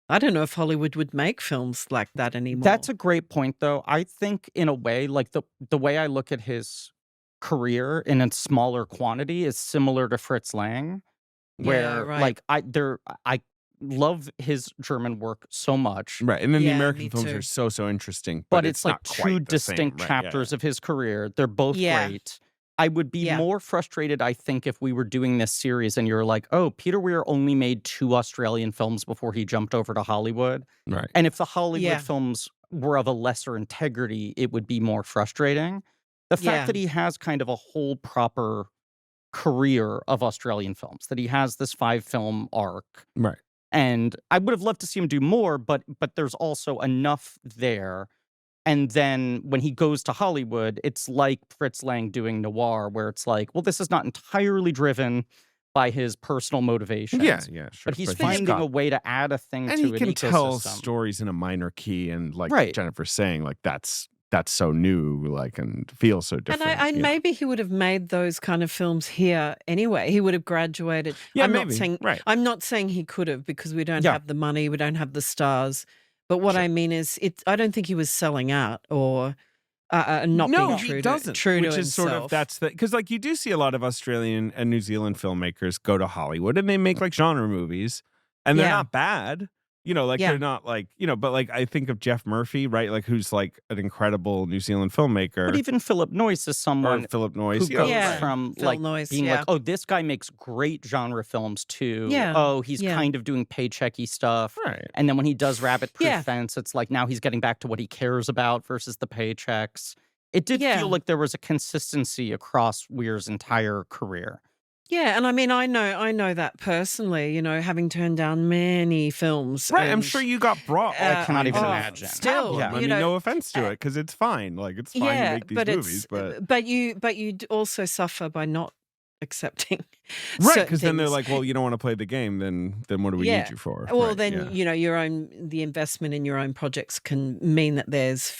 I don't know if Hollywood would make films like that anymore. That's a great point, though. I think, in a way, like the way I look at his career in a smaller quantity is similar to Fritz Lang, where right. like I love his German work so much, Right. And then the Yeah, American me films too. are so interesting. but it's like not quite two the same, distinct right, chapters of his career. They're both Yeah. great. I would be Yeah. more frustrated, I think, if we were doing this series and you're like, oh, Peter Weir only made 2 Australian films before he jumped over to Hollywood. Right. And if the Hollywood Yeah. films were of a lesser integrity, it would be more frustrating. The fact Yeah. that he has kind of a whole proper career of Australian films, that he has this 5-film arc. Right. And I would have loved to see him do more, but there's also enough there. And then when he goes to Hollywood, it's like Fritz Lang doing noir, where it's like, well, this is not entirely driven by his personal motivations. Yeah, sure. But he's finding a way to add a thing and to he an can ecosystem. tell stories in a minor key, and like Right. Jennifer's saying, like that's so new, like, and feels so different. And maybe he would have made those kind of films here anyway. He would have graduated. Yeah, I'm maybe. not saying Right. I'm not saying he could have, because we don't Yeah. have the money, we don't have the stars. But what I mean is, I don't think he was selling out or not no, being he true doesn't. to Which is himself. sort of that's the because like you do see a lot of Australian and New Zealand filmmakers go to Hollywood and they make like genre movies, and they're Yeah. not bad. Like Yeah. they're not like but like I think of Jeff Murphy, right? Like who's like an incredible New Zealand filmmaker. But even Philip Noyce is someone or Philip who Noyce, goes Yeah. from Phil like Noyce, being yeah. like, oh, this guy makes great genre films too. Yeah, Oh, he's yeah. kind of doing paychecky stuff. Right. And then when he does Rabbit Proof Yeah. Fence, it's like now he's getting back to what he cares about versus the paychecks. It did Yeah. feel like there was a consistency across Weir's entire career. Yeah, and I mean, I know that personally. Having turned down many films. Right, I'm and, sure you got brought. I cannot even oh, imagine. Still, Yeah. I mean, no offense to it, because it's fine. Like it's fine to make these but movies, but you also suffer by not accepting. right, certain because then they're things. like, well, you don't want to play the game, then what do we Yeah. need you for? Well, Right, then yeah. the investment in your own projects can mean that there's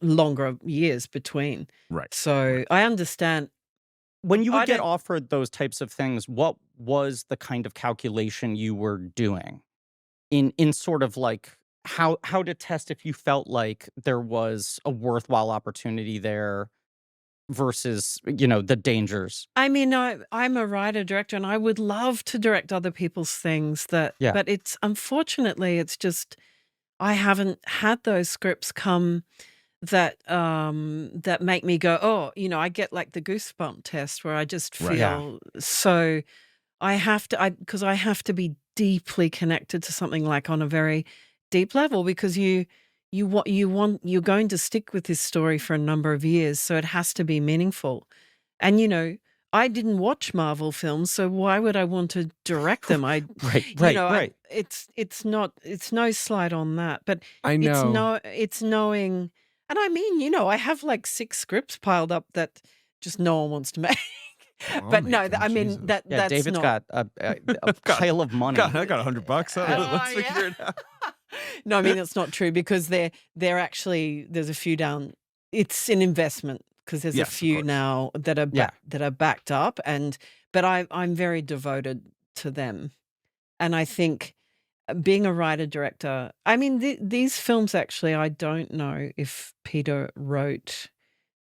longer years between. Right. So I understand. When you I would get don't- offered those types of things, what was the kind of calculation you were doing in sort of like how to test if you felt like there was a worthwhile opportunity there versus, the dangers? I mean, I'm a writer director, and I would love to direct other people's things. Yeah. But it's unfortunately, it's just I haven't had those scripts come that that make me go, oh, I get like the goosebump test where I just feel Right. Yeah. so. I have to be deeply connected to something like on a very deep level, because you're going to stick with this story for a number of years, so it has to be meaningful. And I didn't watch Marvel films, so why would I want to direct them? Right, Right. It's no slight on that, but I know. it's knowing. And I mean, I have like 6 scripts piled up that just no one wants to make. Oh But my no, God, I mean Jesus. that's Yeah, David's not. got a pile of money. God, I got $100. Let's yeah. figure it out. No, I mean that's not true, because they're actually there's a few down. It's an investment, because there's Yes, a of few course. now that are Yeah. that are backed up, but I'm very devoted to them. And I think being a writer-director, I mean, these films actually, I don't know if Peter wrote.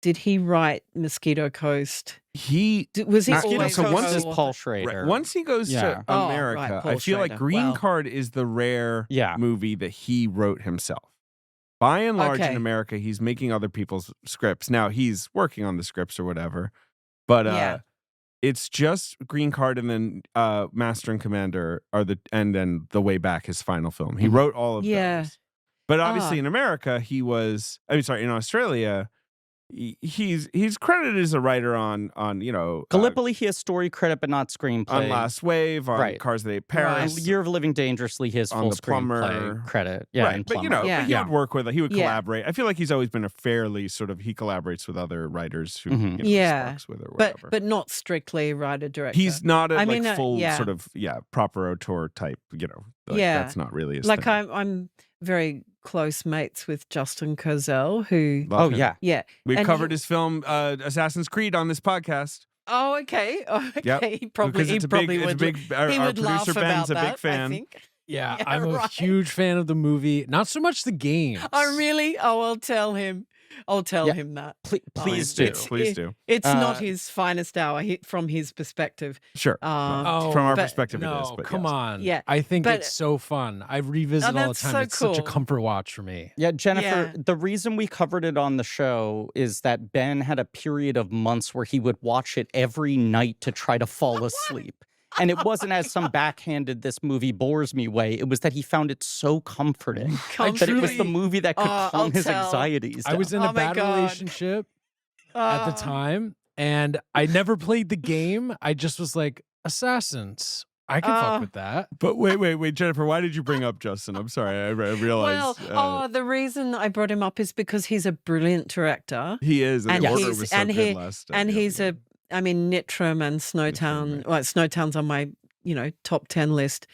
Did he write Mosquito Coast? Was he Mosquito always Coast once is co-author? Paul Schrader. Right. Once he goes to Oh, America, right, Paul I feel like Schrader. Green Wow. Card is the rare Yeah. movie that he wrote himself. By and large, Okay. in America, he's making other people's scripts. Now he's working on the scripts or whatever, but Yeah. it's just Green Card and then Master and Commander and then The Way Back, his final film. He Mhm. wrote all of Yeah. those. But obviously Ah. in America, in Australia, he's credited as a writer on Gallipoli, he has story credit, but not screenplay. on Last Wave, on Right. Cars That Ate And Paris. Year of Living Dangerously, his on full The Plumber. screenplay credit. Yeah, right, and but Plumber. Yeah. but he would work with, he would Yeah. collaborate. I feel like he's always been a fairly sort of, he collaborates with other writers who Mhm. he Yeah. sparks with or whatever. But not strictly writer-director. He's not a I mean, full yeah. sort of proper auteur type. Yeah. That's not really his like thing. I'm very close mates with Justin Kurzel, who Love Oh, him. yeah. yeah. We've and covered he- his film Assassin's Creed on this podcast. Oh, okay. Oh, okay. Yep. He probably Because it's a big, would. our, he our would laugh producer about Ben's a that, big fan. I think. Yeah, Yeah, I'm a right. huge fan of the movie. Not so much the games. Oh, really? Oh, I'll tell him. I'll tell Yeah. him that. Please do. it's- Please do. It's not Uh, his finest hour from his perspective. Sure. Uh, From our but- perspective, it is. No, But come yes. on. Yeah, I think but- it's so fun. I revisit all the that's time. so It's such a cool. comfort watch for me. Yeah, Jennifer, Yeah. the reason we covered it on the show is that Ben had a period of months where he would watch it every night to try to fall asleep. And it wasn't as some backhanded "this movie bores me" way. It was that he found it so comforting that it was the truly- movie that could I'll calm his tell. anxieties I down. was in a Oh my bad God. relationship at the Ah. time, and I never played the game. I just was like, Assassins. I can Ah. fuck with that. But wait, Jennifer, why did you bring up Justin? I'm sorry, I realized Well, the reason I brought him up is because he's a brilliant director. he is, and and the order he's- was so and good he- last and yeah. he's I mean, Nitram and Snowtown. right. Well, Snowtown's on my, top 10 list.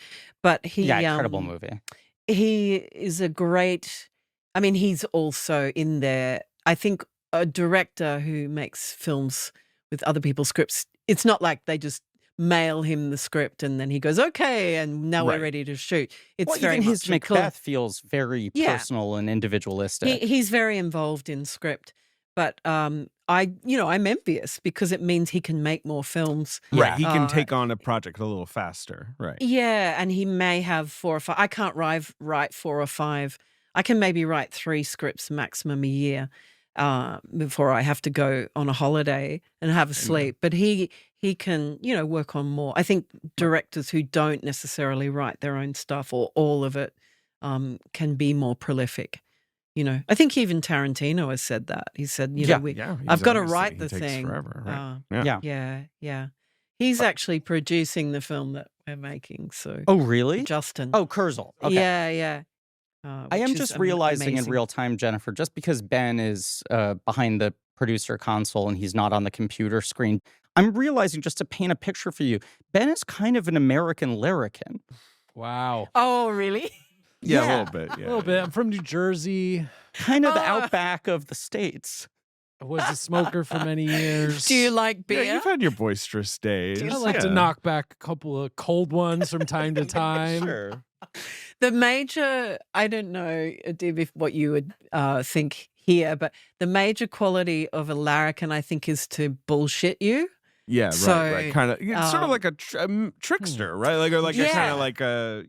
But he, Yeah, incredible movie. he is a great, I mean, he's also in there. I think a director who makes films with other people's scripts, it's not like they just mail him the script and then he goes, okay, and now Right. we're ready to shoot. It's Well, very even his much a Macbeth feels very Yeah. personal and individualistic. He's very involved in script. But I'm envious because it means he can make more films. Right, he can Uh, take on a project a little faster. Right. Yeah, and he may have 4 or 5. I can't write 4 or 5. I can maybe write 3 scripts maximum a year before I have to go on a holiday and have a sleep. But he can, work on more. I think directors who don't necessarily write their own stuff or all of it can be more prolific. I think even Tarantino has said that. He said, Yeah. I've got to obviously- write he the takes thing. forever, right? Yeah. Yeah. He's actually producing the film that we're making. So Oh, really? Justin. Oh, Kurzel. Okay. Yeah. I am which is just realizing in amazing. real time, Jennifer, just because Ben is behind the producer console and he's not on the computer screen, I'm realizing, just to paint a picture for you, Ben is kind of an American larrikin. Wow. Oh, really? Yeah, Yeah. a little bit. Yeah, A little bit. I'm from New Jersey. Kind of the Ah. outback of the States. I was a smoker for many years. Do you like beer? Yeah, you've had your boisterous days. I like to Yeah. knock back a couple of cold ones from time to time. Sure. The major, I don't know, Div, if what you would think here, but the major quality of a larrikin, I think, is to bullshit you. Yeah, So, right. Kind of. It's sort of um, like a trickster, right? Like a kind Yeah. of like a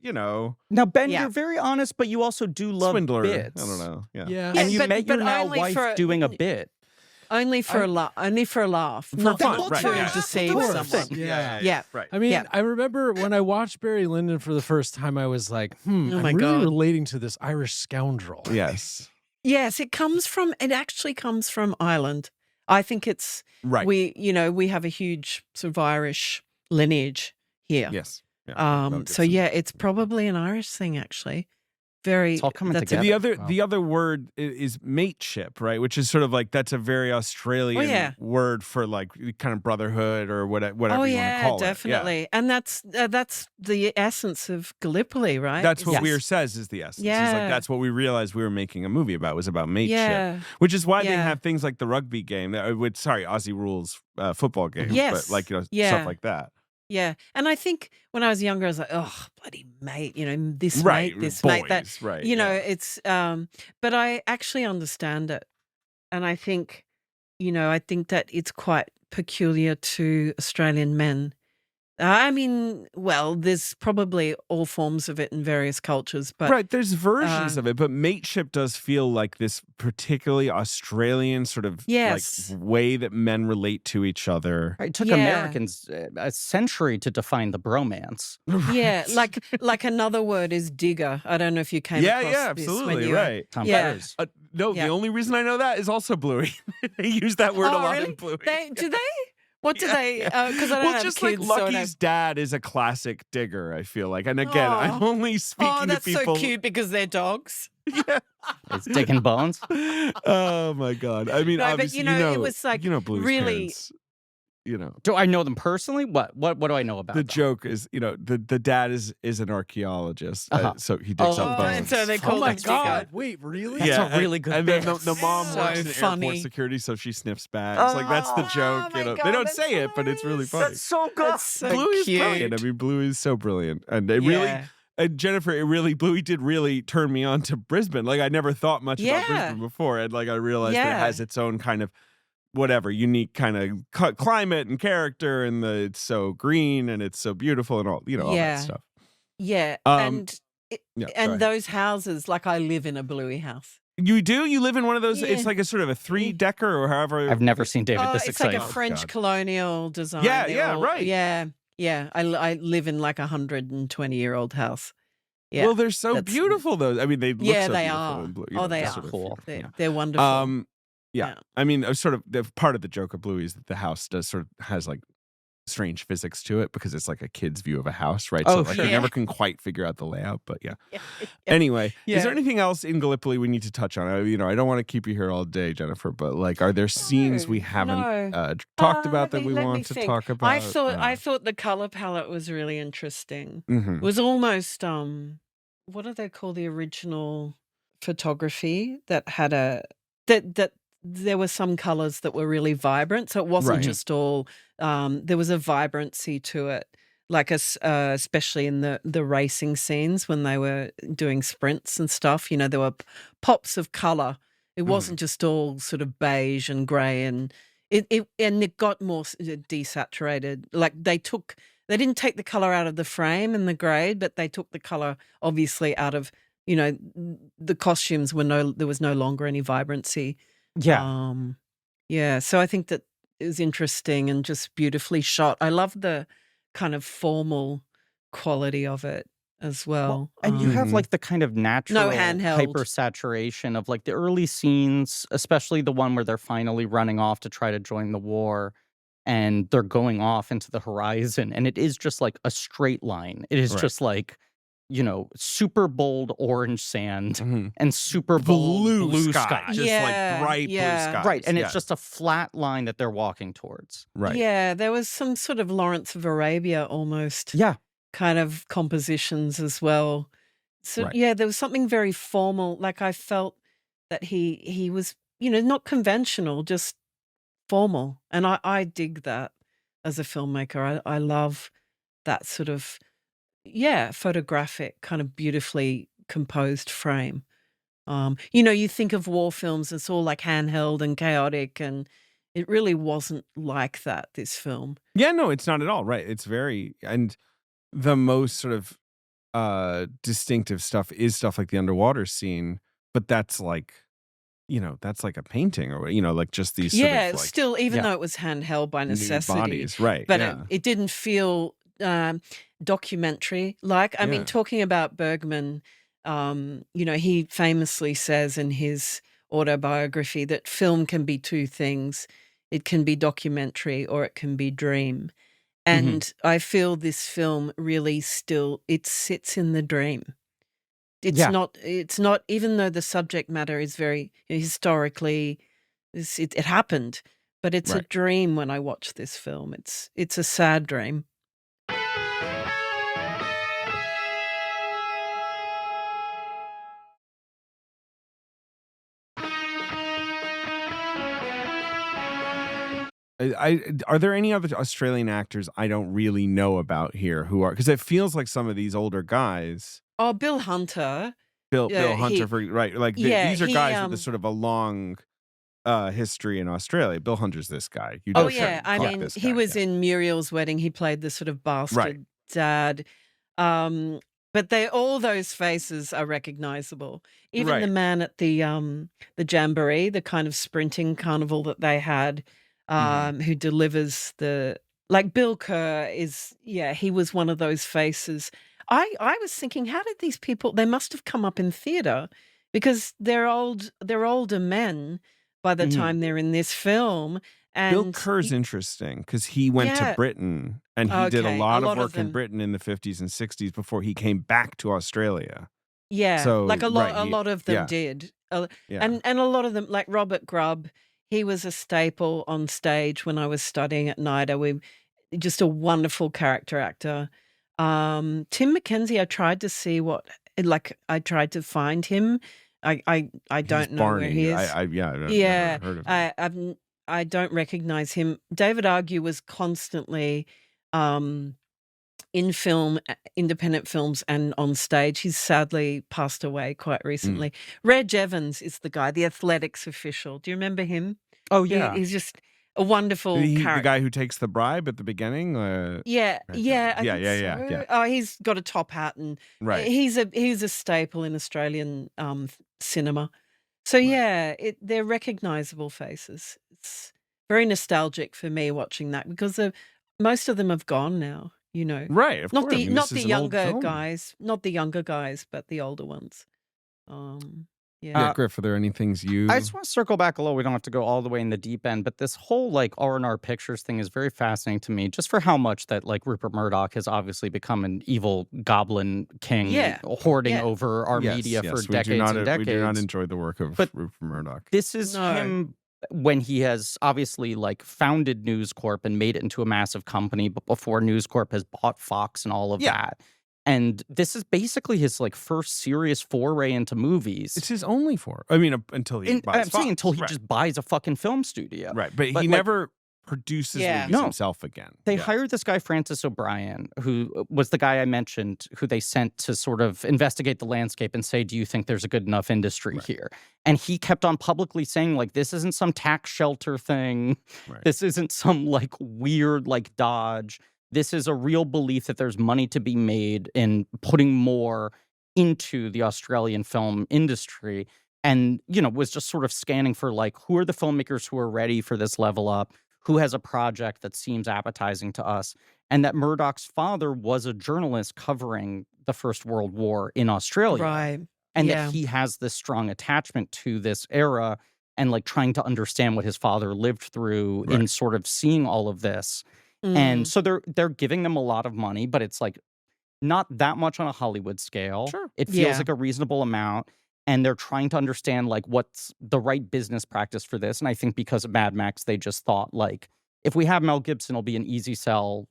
Now, Ben, Yeah. you're very honest, but you also do love swindler. bits. I don't know. Yeah. Yeah. And you but- met your but now only wife for- doing a bit. Only for a laugh. Only for a laugh. Not fun, not right, to yeah. deceive Of someone. course. Yeah. Right. I mean, Yeah. I remember when I watched Barry Lyndon for the first time, I was like, Oh my I'm really God. relating to this Irish scoundrel. Yes. Yes, it actually comes from Ireland. I think it's Right. we have a huge sort of Irish lineage here. Yes. Yeah. Mel So Gibson. yeah, it's probably an Irish thing actually. Very It's all coming that's together. And the other word is mateship, right? Which is sort of like, that's a very Australian yeah. word for like kind of brotherhood or whatever Oh you want to yeah, call definitely. And that's the essence of Gallipoli, right? it. That's what Yes. Weir says is the essence. He's Yeah. like, that's what we realized we were making a movie about, was about mateship. Yeah. Which is why they Yeah. have things like the rugby game, Aussie Rules football game, Yes. but like, Yeah. stuff like that. Yeah. And I think when I was younger, I was like, oh, bloody mate, this Right, mate, this mate, that, boys, right, it's, but I actually understand it. And I think, I think that it's quite peculiar to Australian men. I mean, well, there's probably all forms of it in various cultures, but Right, there's versions of it, but mateship does feel like this particularly Australian sort of yes, way that men relate to each other. Right, it took yeah, Americans a century to define the bromance. yeah. Like another word is digger. I don't know if you came Yeah, across yeah, this absolutely, when you were, right. Tom yeah. Cruise. No, Yeah. the only reason I know that is also Bluey. They use that word a Oh, lot really? in Bluey. Do they? What do Yeah, they? yeah. Because I don't Well, have just kids, like so I don't. Lucky's dad is a classic digger, I feel like. And again, I'm Oh, only speaking to that's people. so cute because they're dogs. Yeah. It's digging bones. Oh my god. I mean, No, but obviously, it was like Bluey's really. parents. Do I know them personally? What do I know about The them? joke is, the dad is an archaeologist, Uh-huh. so he digs up Oh, bones. and so they Oh call my it digger. god! Wait, really? That's a and- really good And then bit. the mom So works in funny. airport security, so she sniffs bags. Like that's the Oh joke. my They God, don't that's say it, but it's really funny. so That's so Bluey is cute. brilliant. I mean, Bluey is so brilliant, and it really. Yeah. And Jennifer, Bluey did really turn me on to Brisbane. Like I never thought much about Yeah. Brisbane before, and like I realized that it Yeah. has its own kind of unique kind of climate and character, and it's so green and it's so beautiful and all all that Yeah. stuff. Yeah, Yeah, go and ahead. those houses, like I live in a Bluey house. You do? You live in one of those? It's Yeah. like a sort of a 3-decker or however. I've never seen David this It's like excited. a French God. colonial design. Yeah, They're yeah, all- right. Yeah, yeah. I live in like 120-year-old house. Yeah. Well, they're so That's- beautiful, though. I mean, they look Yeah, so they beautiful are. in blue. Oh, they they're are. sort of Cool. beautiful, They're wonderful. yeah. Yeah. I mean, sort of part of the joke of Bluey is that the house has like strange physics to it because it's like a kid's view of a house, right? Oh, so like sure. you Yeah. never can quite figure out the layout, but yeah. Yeah. Anyway, Yeah. is there anything else in Gallipoli we need to touch on? I don't want to keep you here all day, Jennifer, but like, are there scenes we haven't no. talked about that Let we me want to think. talk about? I thought the color palette was really interesting. Mhm. It was almost what do they call the original photography that had that there were some colors that were really vibrant, so it wasn't Right. just all there was a vibrancy to it, like especially in the racing scenes when they were doing sprints and stuff. There were pops of color. It wasn't just all sort of beige and gray, and it got more desaturated. Like they didn't take the color out of the frame and the grade, but they took the color obviously out of the costumes. There was no longer any vibrancy. Yeah. Yeah. So I think that it was interesting and just beautifully shot. I love the kind of formal quality of it as well. And you have like the kind of natural handheld. hyper saturation of like the early scenes, especially the one where they're finally running off to try to join the war and they're going off into the horizon. And it is just like a straight line. It is Right. just like, super bold orange sand Mhm. and super bold blue sky. sky. Just Yeah, like bright yeah. blue skies. Right. And Yeah. it's just a flat line that they're walking towards. right. Yeah, there was some sort of Lawrence of Arabia almost Yeah. kind of compositions as well. So Right. yeah, there was something very formal. Like I felt that he was, not conventional, just formal. And I dig that as a filmmaker. I love that sort of, photographic, kind of beautifully composed frame. You think of war films, it's all like handheld and chaotic, and it really wasn't like that, this film. Yeah, no, it's not at all. Right. It's very, and the most sort of distinctive stuff is stuff like the underwater scene, but that's like, that's like a painting or, like just these sort Yeah, of like still, even Yeah. though it was handheld by nude necessity, bodies. Right. but yeah. it didn't feel documentary like. I mean, Yeah. talking about Bergman, he famously says in his autobiography that film can be two things. It can be documentary or it can be dream. And I feel this film really it sits in the dream. It's Yeah. not, even though the subject matter is very historically, it happened, but it's a Right. dream when I watch this film. It's a sad dream. Are there any other Australian actors I don't really know about here who are, because it feels like some of these older guys, Oh, Bill Hunter. Bill he Hunter, right? Like yeah, these are he guys with a sort of a long history in Australia. Bill Hunter's this guy. You oh just yeah, I caught mean this he guy, was yeah. in Muriel's Wedding. He played the sort of Right. bastard dad. But all those faces are recognizable. Even the Right. man at the jamboree, the kind of sprinting carnival that they had, who delivers like Bill Kerr is, he was one of those faces. I was thinking, how did these people? They must have come up in theatre because they're older men by the Mhm. time they're in this film. Bill And Kerr's interesting because he went to yeah, Britain and he did a okay, a lot of lot of work in them. Britain in the 50s and 60s before he came back to Australia. Yeah, So like a right, lot of them yeah, did. yeah. And a lot of them, like Robert Grubb, he was a staple on stage when I was studying at NIDA. Just a wonderful character actor. Tim McKenzie, I tried to see I tried to find him. I He's don't know where he Barney. is. I've Yeah, never heard of him. I don't recognize him. David Argue was constantly in film, independent films, and on stage. He's sadly passed away quite recently. Reg Evans is the guy, the athletics official. Do you remember him? Oh yeah. He's just a wonderful The character. guy who takes the bribe at the beginning? Yeah, Reg yeah, I Evans. think Yeah. so. Oh, he's got a top hat, and Right. he's a staple in Australian cinema. So yeah, they're recognizable faces. It's very nostalgic for me watching that because most of them have gone now. Right, of Not course. I the mean, not this the is an old younger film. guys, not the younger guys, but the older ones. Yeah. Yeah, Griff, are there any things you... I just want to circle back a little. We don't have to go all the way in the deep end, but this whole like R&R Pictures thing is very fascinating to me, just for how much that like Rupert Murdoch has obviously become an evil goblin king, hoarding over our media for decades and decades. We do not enjoy the work of Rupert Murdoch. This is him when he has obviously like founded News Corp and made it into a massive company, but before News Corp has bought Fox and all of that. And this is basically his like first serious foray into movies. It's his only I mean, until he buys I'm saying Fox. until he just buys a fucking film studio. Right, but he like, never produces movies himself again. They hired this guy, Francis O'Brien, who was the guy I mentioned, who they sent to sort of investigate the landscape and say, do you think there's a good enough industry here? And he kept on publicly saying, like, this isn't some tax shelter thing. This isn't some, like, weird, like, dodge. This is a real belief that there's money to be made in putting more into the Australian film industry. And, was just sort of scanning for, like, who are the filmmakers who are ready for this level up? Who has a project that seems appetizing to us? And that Murdoch's father was a journalist covering the First World War in Australia. Right. And that he has this strong attachment to this era and like trying to understand what his father lived through in sort of seeing all of this. And so they're giving them a lot of money, but it's like not that much on a Hollywood scale. Sure. It feels like a reasonable amount. And they're trying to understand like what's the right business practice for this. And I think because of Mad Max, they just thought like, if we have Mel Gibson, it'll be an easy sell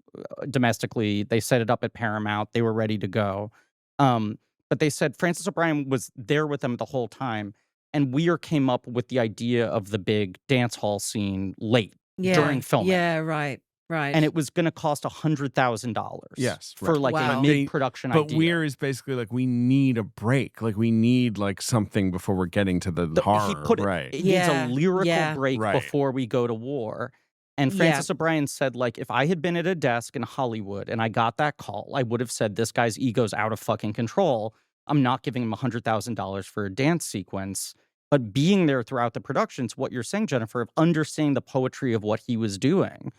domestically. They set it up at Paramount. They were ready to go. But they said Francis O'Brien was there with them the whole time. And Weir came up with the idea of the big dance hall scene late during filming. Yeah, right. Right. And it was going to cost $100,000. Yes. For like a mid-production idea. But Weir is basically like, we need a break. Like, we need like something before we're getting to the horror. It needs a lyrical break before we go to war. And Francis O'Brien said, like, if I had been at a desk in Hollywood and I got that call, I would have said, this guy's ego's out of fucking control. I'm not giving him $100,000 for a dance sequence. But being there throughout the productions, what you're saying, Jennifer, of understanding the poetry of what he was doing.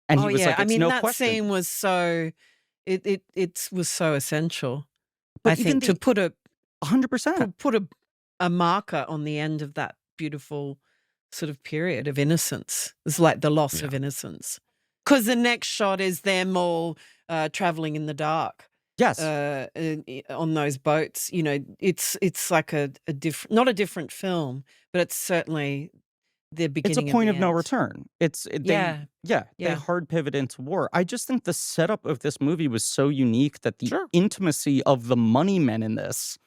And he was like, it's no that question. scene was so, it was so essential. But I think to put 100%. Put a marker on the end of that beautiful sort of period of innocence. It's like the loss of innocence. Because the next shot is them all traveling in the dark. Yes. On those boats. It's like a different, not a different film, but it's certainly the beginning. It's a point of no return. They hard pivot into war. I just think the setup of this movie was so unique that the intimacy of the money men in this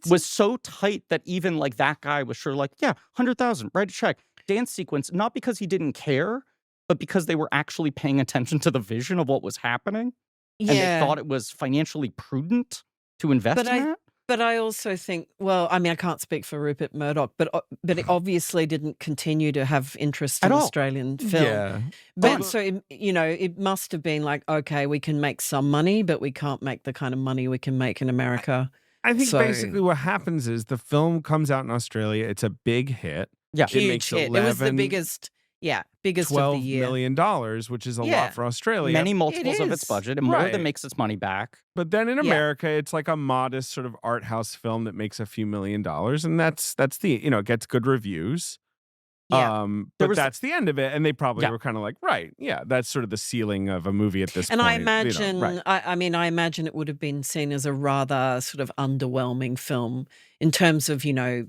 was so tight that even like that guy was sure like, yeah, 100,000, write a check. Dance sequence, not because he didn't care, but because they were actually paying attention to the vision of what was happening. And they thought it was financially prudent to invest in that. But I also think, well, I mean, I can't speak for Rupert Murdoch, but it obviously didn't continue to have interest in Australian film. Yeah. But so, it must have been like, okay, we can make some money, but we can't make the kind of money we can make in America. I think basically what happens is the film comes out in Australia. It's a big hit. Yeah. Huge hit. It was the biggest of the year. $12 million, which is a lot for Australia. Many multiples of its budget and more than makes its money back. But then in America, it's like a modest sort of art house film that makes a few $1 million. And that's the, it gets good reviews. Yeah. But that's the end of it. And they probably were kind of like, that's sort of the ceiling of a movie at this point. And I imagine, I imagine it would have been seen as a rather sort of underwhelming film in terms of,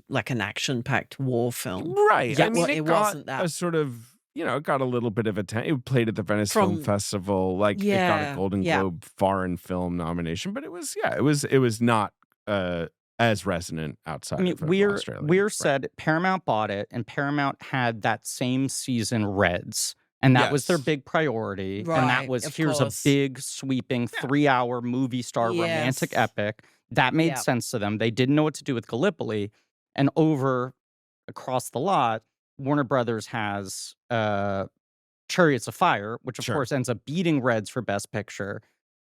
like an action-packed war film. Right. Yeah, I mean, it wasn't got that. a sort of, it got a little bit of attention. It played at the Venice Film Festival. Like it got a Golden Globe foreign film nomination. But it was not as resonant outside of Australia. Weir said Paramount bought it, and Paramount had that same season Reds. And that was their big priority. Right, and that was, here's a big, sweeping 3-hour movie star romantic epic. That made sense to them. They didn't know what to do with Gallipoli. And across the lot, Warner Brothers has Chariots of Fire, which of course ends up beating Reds for Best Picture.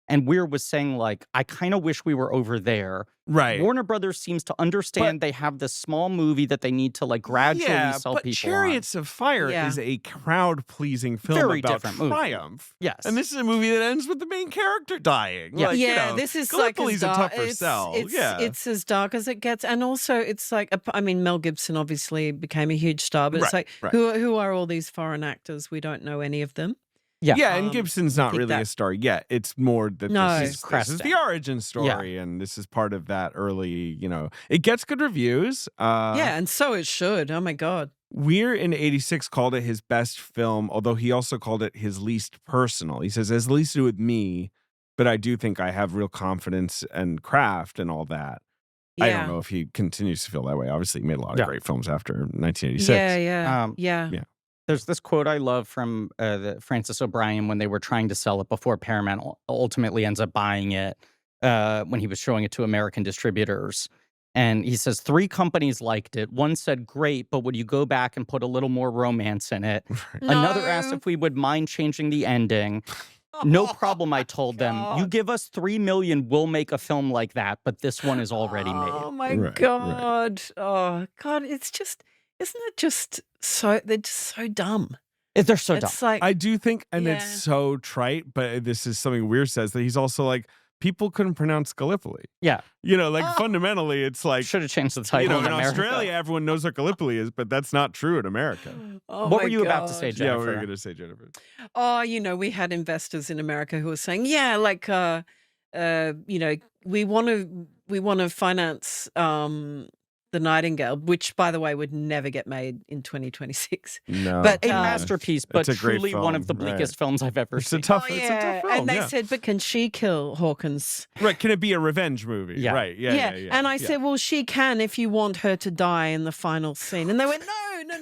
And Weir was saying, like, I kind of wish we were over there. Right. Warner Brothers seems to understand they have this small movie that they need to, like, gradually sell people Chariots of Fire is a crowd-pleasing film Very about different triumph. Movie. Yes. And this is a movie that ends with the main character dying. Yeah. Like, this is Gallipoli's like a tougher sell. It's as dark as it gets. And also, it's like, I mean, Mel Gibson obviously became a huge star, but it's like, who are all these foreign actors? We don't know any of them. Yeah, and Gibson's not really a star yet. It's more that this is the origin story, and this is part of that early, it gets good reviews. And so it should. Oh, my God. Weir in '86 called it his best film, although he also called it his least personal. He says, it has least to do with me, but I do think I have real confidence and craft and all that. Yeah. I don't know if he continues to feel that way. Obviously, he made a lot of great films after 1986. Yeah. There's this quote I love from Francis O'Brien when they were trying to sell it before Paramount ultimately ends up buying it when he was showing it to American distributors. And he says 3 companies liked it. One said, great, but would you go back and put a little more romance in it? Another asked if we would mind changing the ending. No problem, I told them. You give us $3 million, we'll make a film like that, but this one is already made. Oh, my God. Oh, God, it's just... Isn't it just so, they're just so dumb. They're so dumb. Like, I do think, and it's so trite, but this is something Weir says, that he's also like, people couldn't pronounce Gallipoli. Yeah. Fundamentally, it's like... Should have changed the title in Australia, everyone knows what Gallipoli is, but that's not true in America. Oh, what were you about to say, Jennifer? Yeah, what were you going to say, Jennifer? Oh, we had investors in America who were saying, we want to finance... The Nightingale, which, by the way, would never get made in 2026. No. But a masterpiece, but it's a great truly film, one of the bleakest films I've ever seen. It's a tough film. And they said, but can she kill Hawkins? Right, can it be a revenge movie? Yeah. Right, yeah. And I said, well, she can if you want her to die in the final scene. And they went, no. And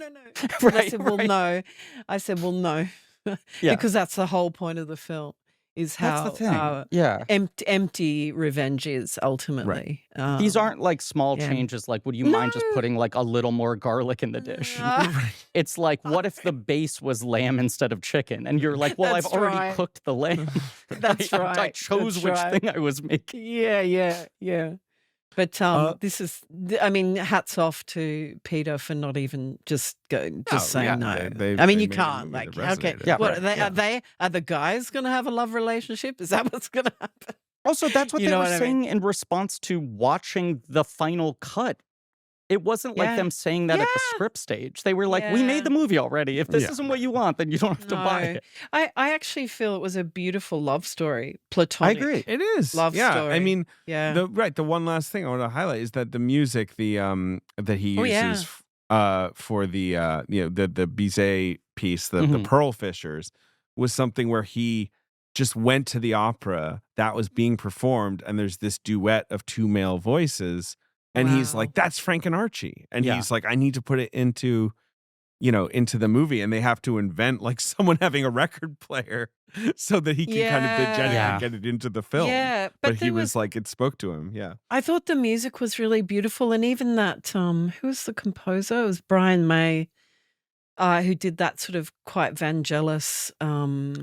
I said, well, no. I said, well, no. Because that's the whole point of the film. Is how empty revenge is ultimately. Right. These aren't like small changes. Like, would you mind just putting like a little more garlic in the dish? It's like, what if the base was lamb instead of chicken? And you're like, well, I've already cooked the lamb. That's right. I chose which thing I was making. Yeah. But this is, I mean, hats off to Peter for not even just saying no. I mean, you can't. Like, okay, what are the guys going to have a love relationship? Is that what's going to happen? Also, that's what they were saying in response to watching the final cut. It wasn't like them saying that at the script stage. They were like, we made the movie already. If this isn't what you want, then you don't have to buy it. I actually feel it was a beautiful love story. Platonic. I agree. It is. Love story. I mean, the one last thing I want to highlight is that the music that he uses for the Bizet piece, the Pearl Fishers, was something where he just went to the opera that was being performed, and there's this duet of 2 male voices. And he's like, that's Frank and Archie. And he's like, I need to put it into into the movie, and they have to invent like someone having a record player so that he can kind of Yeah. get it into the film. Yeah, but he there was like, it spoke to him. Yeah. I thought the music was really beautiful, and even that who was the composer? It was Brian May, who did that sort of quite Vangelis.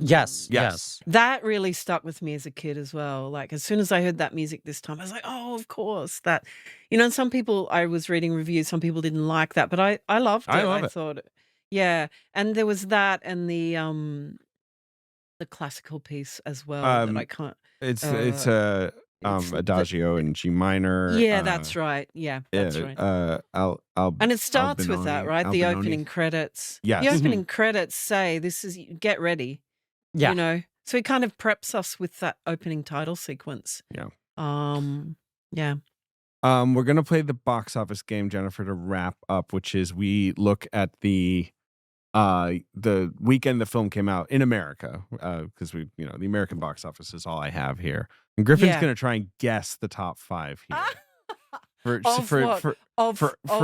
Yes. That really stuck with me as a kid as well. Like as soon as I heard that music this time, I was like, oh, of course that. And some people, I was reading reviews, some people didn't like that, but I loved it. I love it. Thought, yeah, and there was that and the classical piece as well that I can't. It's it's Adagio in G minor. Yeah, that's right. Yeah, that's right. And it starts with that, right? The opening credits. Yes. The opening credits say, "This is get ready." Yeah. So it kind of preps us with that opening title sequence. Yeah. Yeah. We're gonna play the box office game, Jennifer, to wrap up, which is we look at the weekend the film came out in America, because the American box office is all I have here. And Griffin's gonna try and guess the top 5 here. For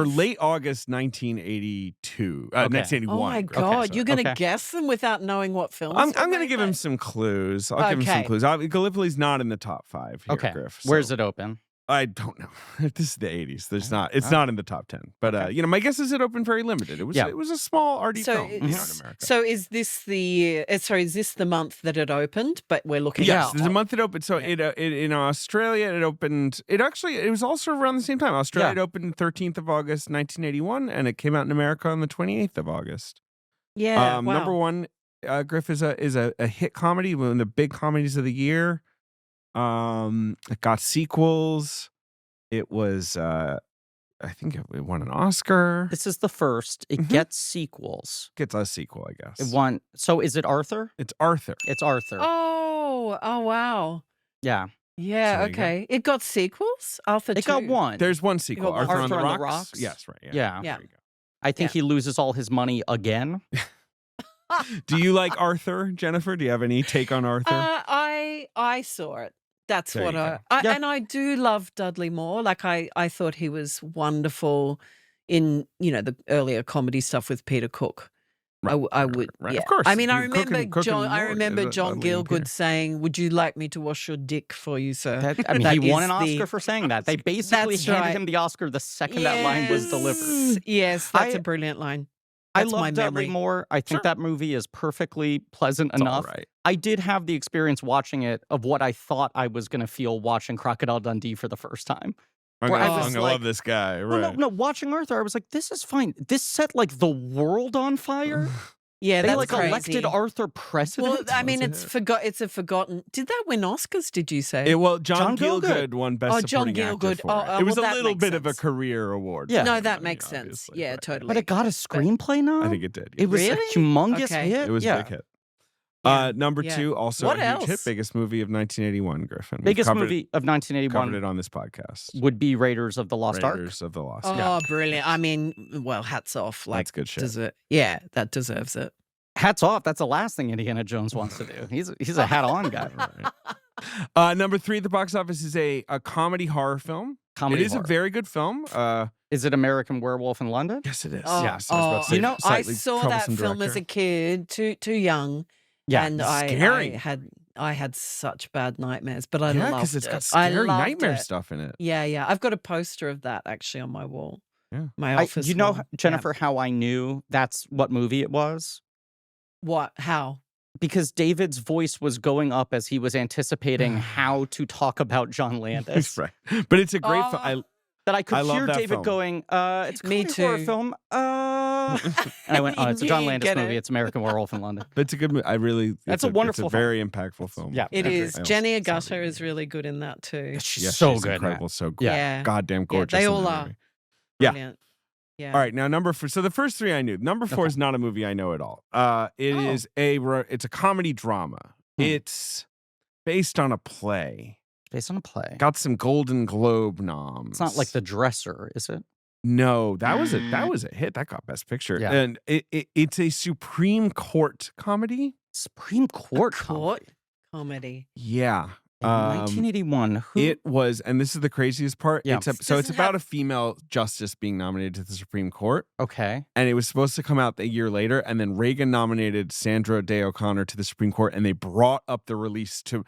late August 1982, 1981. Oh my God, you're going to guess them without knowing what films? I'm going to give him some clues. I'll give him some clues. Gallipoli's not in the top 5 here, Griff. So. Where's it open? I don't know. This is the 80s. There's not. It's not in the top 10. But my guess is it opened very limited. It was a small RD film in America. So is this is this the month that it opened? But we're looking at Yes, there's a month it opened. So it in Australia it opened. It was also around the same time. Australia it opened 13th of August 1981, and it came out in America on the 28th of August. Yeah. Wow. Number 1, Griff, is a hit comedy, one of the big comedies of the year. It got sequels. It was I think it won an Oscar. This is the first. It gets sequels. Gets a sequel, I guess. It won. So is it Arthur? It's Arthur. It's Arthur. Oh wow. Yeah. Yeah, So okay. It got sequels? Arthur It got one. There's one sequel. got Arthur on the Arthur on the Rocks? Rocks? Yes, right. Yeah. There you go. I think he loses all his money again. Do you like Arthur, Jennifer? Do you have any take on Arthur? I saw it. That's There what you go. and I do love Dudley Moore. Like I thought he was wonderful in the earlier comedy stuff with Peter Cook. Right, I would, right. yeah. Of course. I mean, I Cook remember and John. I Moore remember is John Dudley and Peter. Gilgood saying, "Would you like me to wash your dick for you, sir?" He won an Oscar for saying that. They basically That's handed right. him the Oscar the second that line was delivered. Yes, that's a brilliant line. I That's my love Dudley memory. Moore. I think that movie is perfectly pleasant enough. All right. I did have the experience watching it of what I thought I was going to feel watching Crocodile Dundee for the first time. I'm Where I gonna was love like- this guy. Well, Right. no, watching Arthur, I was like, this is fine. This set like the world on fire. Yeah, They that's like crazy. elected Arthur president. Well, I mean, That's it's a forgotten. Did that win Oscars? Did you say? John Gielgud. Gielgud won Best Oh, John Supporting Actor Gielgud. for Oh, it. It was well, a that little makes bit of a sense. career award. Yeah. for No, him, that I makes mean, sense. obviously, Yeah, right. totally. But it got a screenplay now. I think it did. It was Really? a humongous Okay. hit. It was yeah. a big hit. Yeah. Number Yeah. 2, also What a huge hit, else? biggest movie of 1981, Griffin. We've Biggest covered movie of covered 1981 it on this podcast. would be Raiders of the Lost Ark. Raiders of the Lost Oh, Ark. brilliant! I mean, well, hats off. Like, That's good shit. That deserves it. Hats off. That's the last thing Indiana Jones wants to do. He's a hat on guy. Number 3 at the box office is a comedy horror film. Comedy It is horror. a very good film. Is it American Werewolf in London? Yes, it is. Oh, Yes, I was about to say, you know, I slightly saw that troublesome film as director. a kid, too young. Yeah. and scary. I had such bad nightmares, but I Yeah, loved because it's it. got I scary loved nightmare it. stuff in it. Yeah. I've got a poster of that actually on my wall. Yeah. My office. you know, wall. Jennifer, how I knew that's what movie it was? Yeah. What? How? Because David's voice was going up as he was anticipating how to talk about John Landis. Right. But it's a great film. That I could I love hear that David film. going, it's a Me comedy horror too. film. And I went, oh, it's a John You Landis get movie. it. It's American Werewolf in London. It's a good movie. That's a wonderful It's a very impactful film. Yeah. It Every- is. I Jenny also saw Agata the is movie. really good in that too. She's Yeah, so she's good. incredible. So good. Yeah. Goddamn gorgeous. they in all that are. movie. Yeah. Brilliant. Yeah. All right, now number 4. So the first 3 I knew. Number 4 is not a movie I know at all. It's a comedy drama. It's based on a play. Based on a play. Got some Golden Globe noms. It's not like The Dresser, is it? No, that was a hit. That got Best Picture. Yeah. And it's a Supreme Court comedy. Supreme Court Court comedy. Yeah. In 1981. Who? It was, and this is the craziest part. Yeah. It's Doesn't about have- a female justice being nominated to the Supreme Court, Okay. and it was supposed to come out a year later. And then Reagan nominated Sandra Day O'Connor to the Supreme Court, and they brought up the release to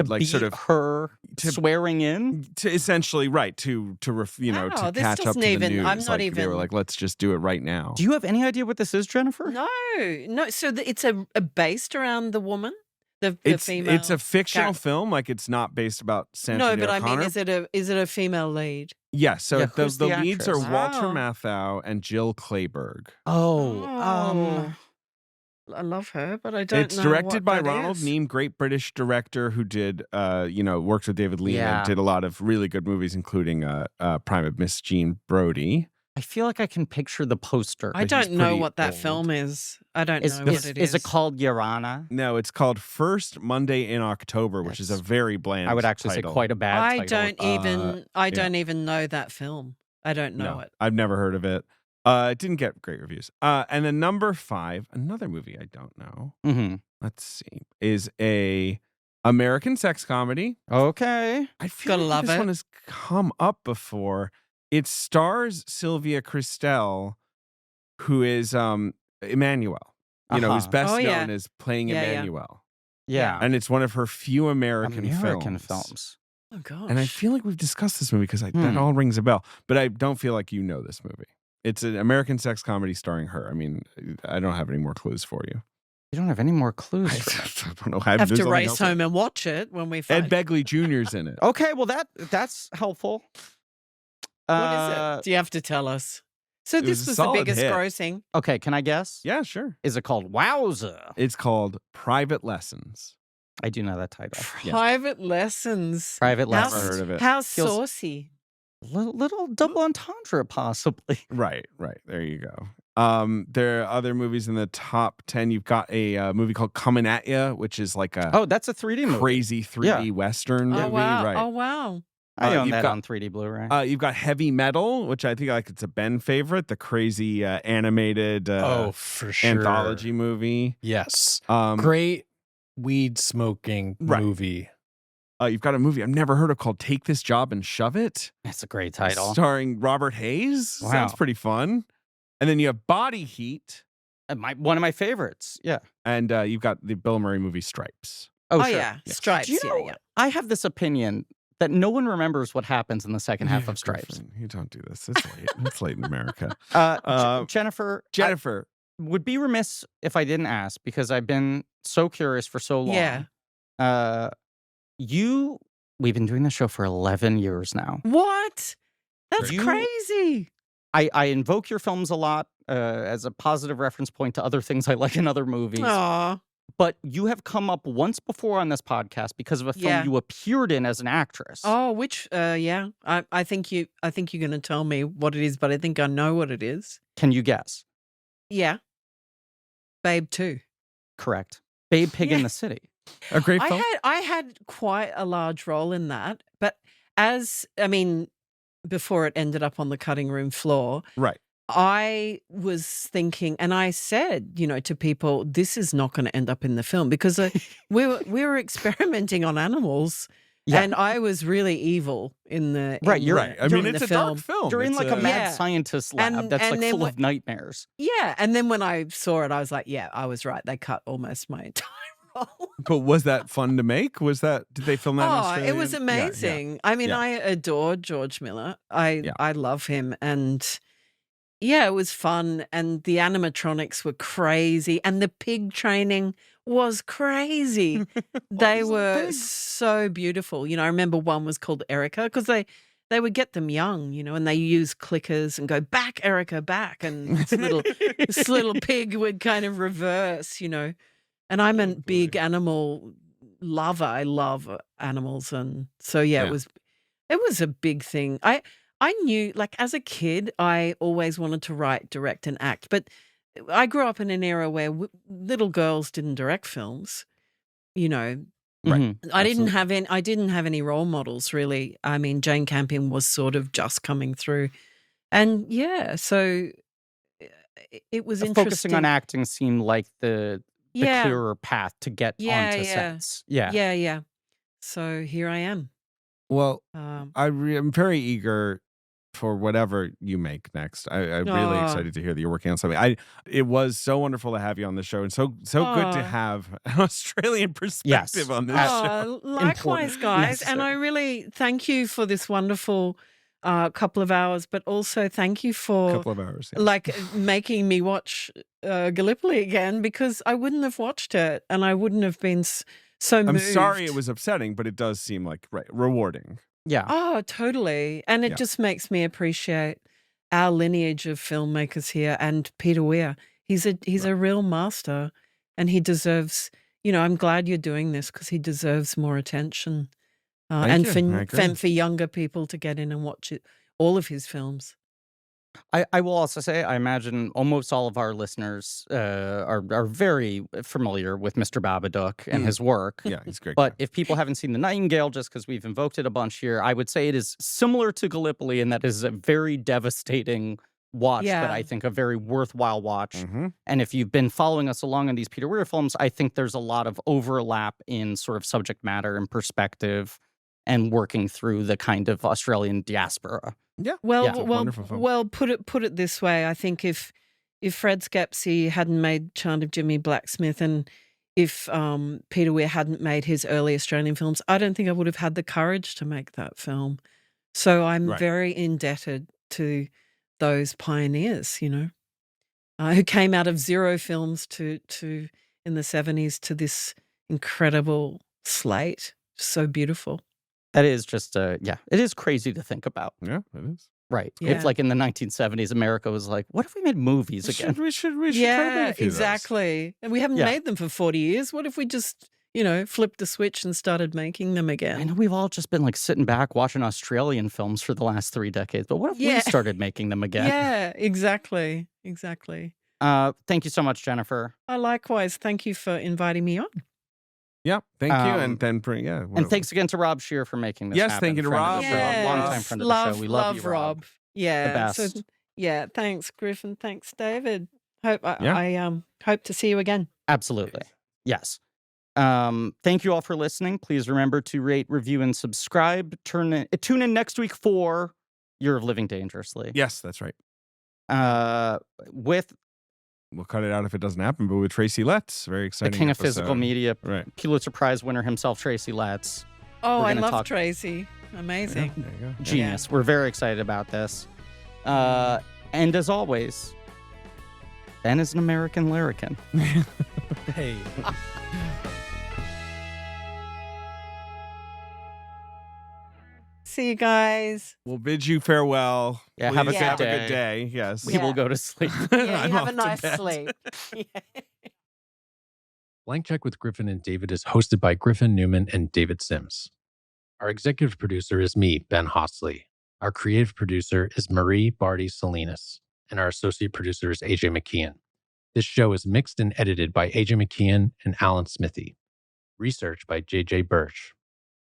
like beat sort of her to- swearing in. to essentially to Oh, to this catch up to doesn't the even- news. I'm not Like, they even- were like, let's just do it right now. Do you have any idea what this is, Jennifer? No. So it's a based around the woman, the It's female. a fictional character. film, like it's not based about Sandra No, Day but I O'Connor. mean, is it a female lead? Yes, so Yeah, the who's the leads are actress? Walter Wow. Matthau and Jill Clayburgh. I love her, but I don't It's know directed what by that Ronald is. Neame, great British director who did, worked with David Lean Yeah. and did a lot of really good movies, including Private Miss Jean Brodie. I feel like I can picture the poster. I he's don't know pretty what that old. film is. I don't Is, know is, what it is it called Yarana? No, it's called First Monday in October, which is a That's- very bland. I would actually title. say quite a bad I title. don't even know that film. I don't know No, it. I've never heard of it. It didn't get great reviews. And then number 5, another movie I don't know. Mhm. Let's see, is a American sex comedy. Okay. I feel Gotta like love this it. one has come up before. It stars Sylvia Christel, who is Emmanuel. Who's Uh-huh. best Oh, yeah. known as playing Yeah, yeah. Emmanuel. Yeah. And it's one of her few American films. Oh gosh. And I feel like we've discussed this movie because that Hmm. all rings a bell. But I don't feel like you know this movie. It's an American sex comedy starring her. I mean, I don't have any more clues for you. You don't have any more clues. I for me. don't know. have there's to nothing race else. home and watch it when we Ed find. Begley Jr.'s in it. Okay, well that's helpful. What is it? Do you have to tell us? So It this was a was the solid biggest hit. grossing. Okay, can I guess? Yeah, sure. Is it called Wowza? It's called Private Lessons. I do know that title. Yeah. Private lessons. Private How, Lessons. Never heard of it. How Feels- saucy. Little double entendre, possibly. Right. There you go. There are other movies in the top 10. You've got a movie called Coming at Ya, which is like a Oh, that's a 3D movie. crazy 3D Western movie. Oh wow. Right. Oh wow. I own you've that got- on 3D Blu-ray. You've got Heavy Metal, which I think it's a Ben favorite, the crazy animated for sure. anthology movie. Yes. Um, Great weed smoking Right. movie. You've got a movie I've never heard of called Take This Job and Shove It, That's a great title. starring Robert Hayes. Wow. Sounds pretty fun. And then you have Body Heat, One of my favorites. Yeah. and you've got the Bill Murray movie Stripes. Oh, Oh sure. yeah. Stripes. Do you know, yeah. I have this opinion that no one remembers what happens in the second half Yeah, of Stripes. girlfriend, you don't do this. It's late. It's late in America. Jennifer, Jennifer, I would be remiss if I didn't ask because I've been so curious for so long. Yeah. We've been doing this show for 11 years now. What? That's You- crazy. I invoke your films a lot as a positive reference point to other things I like in other movies. Aw. But you have come up once before on this podcast because of a film Yeah. you appeared in as an actress. Oh, which yeah. I think you're gonna tell me what it is, but I think I know what it is. Can you guess? Yeah. Babe 2. Correct. Babe Pig in Yeah. the City. a great film. I had quite a large role in that, but before it ended up on the cutting room floor, Right. I was thinking, and I said, to people, this is not going to end up in the film because we were experimenting on animals, Yeah. and I was really evil in the Right, you're Right. I mean, it's a dark film. You're in It's like a mad Yeah. scientist lab And- that's and like then full of nightmares. Yeah, and then when I saw it, I was like, yeah, I was right. They cut almost my entire role. But was that fun to make? Did they film that in Oh, Australia? it was Yeah, amazing. I mean, Yeah. I adore George Miller. I Yeah. love him, and yeah, it was fun. And the animatronics were crazy, and the pig training was crazy. They was the were pig? so beautiful. I remember one was called Erica because they would get them young, and they use clickers and go back, Erica, back, and this little pig would kind of reverse, And I'm a big animal lover. I love animals, and so Yeah. it was a big thing. I knew, like as a kid, I always wanted to write, direct, and act. But I grew up in an era where little girls didn't direct films. Right. Mhm. I didn't have any role models really. I mean, Jane Campion was sort of just coming through, and yeah, so it was interesting. Focusing on acting seemed like the yeah, clearer path to get Yeah, onto yeah. sets. Yeah. yeah. So here I am. Well, Um, I'm very eager for whatever you make next. I'm really Aw. excited to hear that you're working on something. It was so wonderful to have you on the show, and so good to Aw. have an Australian perspective on this show. Likewise, guys. And I necessary. really thank you for this wonderful couple of hours, but also thank you for Couple of hours. Yes. like making me watch Gallipoli again, because I wouldn't have watched it and I wouldn't have been so moved. I'm sorry it was upsetting, but it does seem like rewarding. Yeah. Oh, totally. And it Yeah. just makes me appreciate our lineage of filmmakers here and Peter Weir. He's a real master, and he deserves, I'm glad you're doing this because he deserves more attention. Thank And you. I for, agree. for younger people to get in and watch all of his films. I will also say, I imagine almost all of our listeners are very familiar with Mr. Babadook and his work. Yeah, he's a great. But guy. if people haven't seen The Nightingale, just because we've invoked it a bunch here, I would say it is similar to Gallipoli in that it is a very devastating watch, but Yeah. I think a very worthwhile watch. Mhm. And if you've been following us along on these Peter Weir films, I think there's a lot of overlap in sort of subject matter and perspective and working through the kind of Australian diaspora. Yeah. Well, It's a wonderful film. well, put it this way. I think if Fred Skepsey hadn't made Chant of Jimmy Blacksmith, and if Peter Weir hadn't made his early Australian films, I don't think I would have had the courage to make that film. So I'm Right. very indebted to those pioneers, who came out of zero films to in the 70s to this incredible slate. So beautiful. That is just, it is crazy to think about. Yeah, it is. Right. Yeah. If like in the 1970s, America was like, what if we made movies again? We should try to make Yeah, a few of those. exactly. And we haven't Yeah. made them for 40 years. What if we just, flipped the switch and started making them I again? know we've all just been like sitting back watching Australian films for the last 3 decades, but what if we Yeah. started making them again? Yeah, exactly. Exactly. Thank you so much, Jennifer. Likewise, thank you for inviting me on. Yeah, thank you, Um, and then And thanks again to Rob Shear for making this Yes, happen. thank you to Friend of Rob. the show, Yes. longtime friend of the show. We love you, Rob. Yeah. The So, best. yeah, thanks, Griffin. Thanks, David. I Yeah. hope to see you again. Absolutely. Yes. Thank you all for listening. Please remember to rate, review, and subscribe. Tune in next week for Year of Living Dangerously. Yes, that's right. With We'll cut it out if it doesn't happen, but with Tracy Letts, very the exciting. king of physical episode. media, Right. Pulitzer Prize winner himself, Tracy Letts. Oh, We're I gonna love talk- Tracy. Amazing. There you go. Genius. We're very excited about this. And as always, Ben is an American larrikin. Hey. See you guys. We'll bid you farewell. Yeah, have a Please good have a day. good day. Yes. We will go to sleep. Yeah, I'm you have off a to nice bed. sleep. Yeah. Blank Check with Griffin and David is hosted by Griffin Newman and David Sims. Our executive producer is me, Ben Hosley. Our creative producer is Marie Barty Salinas. And our associate producer is AJ McKeon. This show is mixed and edited by AJ McKeon and Alan Smithy. Research by JJ Birch.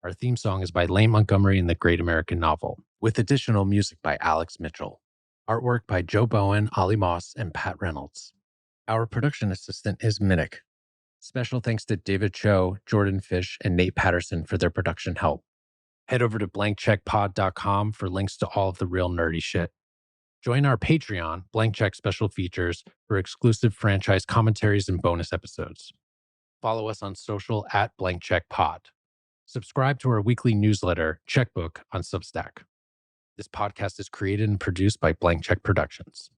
Our theme song is by Lane Montgomery and the Great American Novel, with additional music by Alex Mitchell. Artwork by Joe Bowen, Ollie Moss, and Pat Reynolds. Our production assistant is Minnick. Special thanks to David Cho, Jordan Fish, and Nate Patterson for their production help. Head over to blankcheckpod.com for links to all of the real nerdy shit. Join our Patreon, Blank Check Special Features, for exclusive franchise commentaries and bonus episodes. Follow us on social at Blank Check Pod. Subscribe to our weekly newsletter, Checkbook, on Substack. This podcast is created and produced by Blank Check Productions.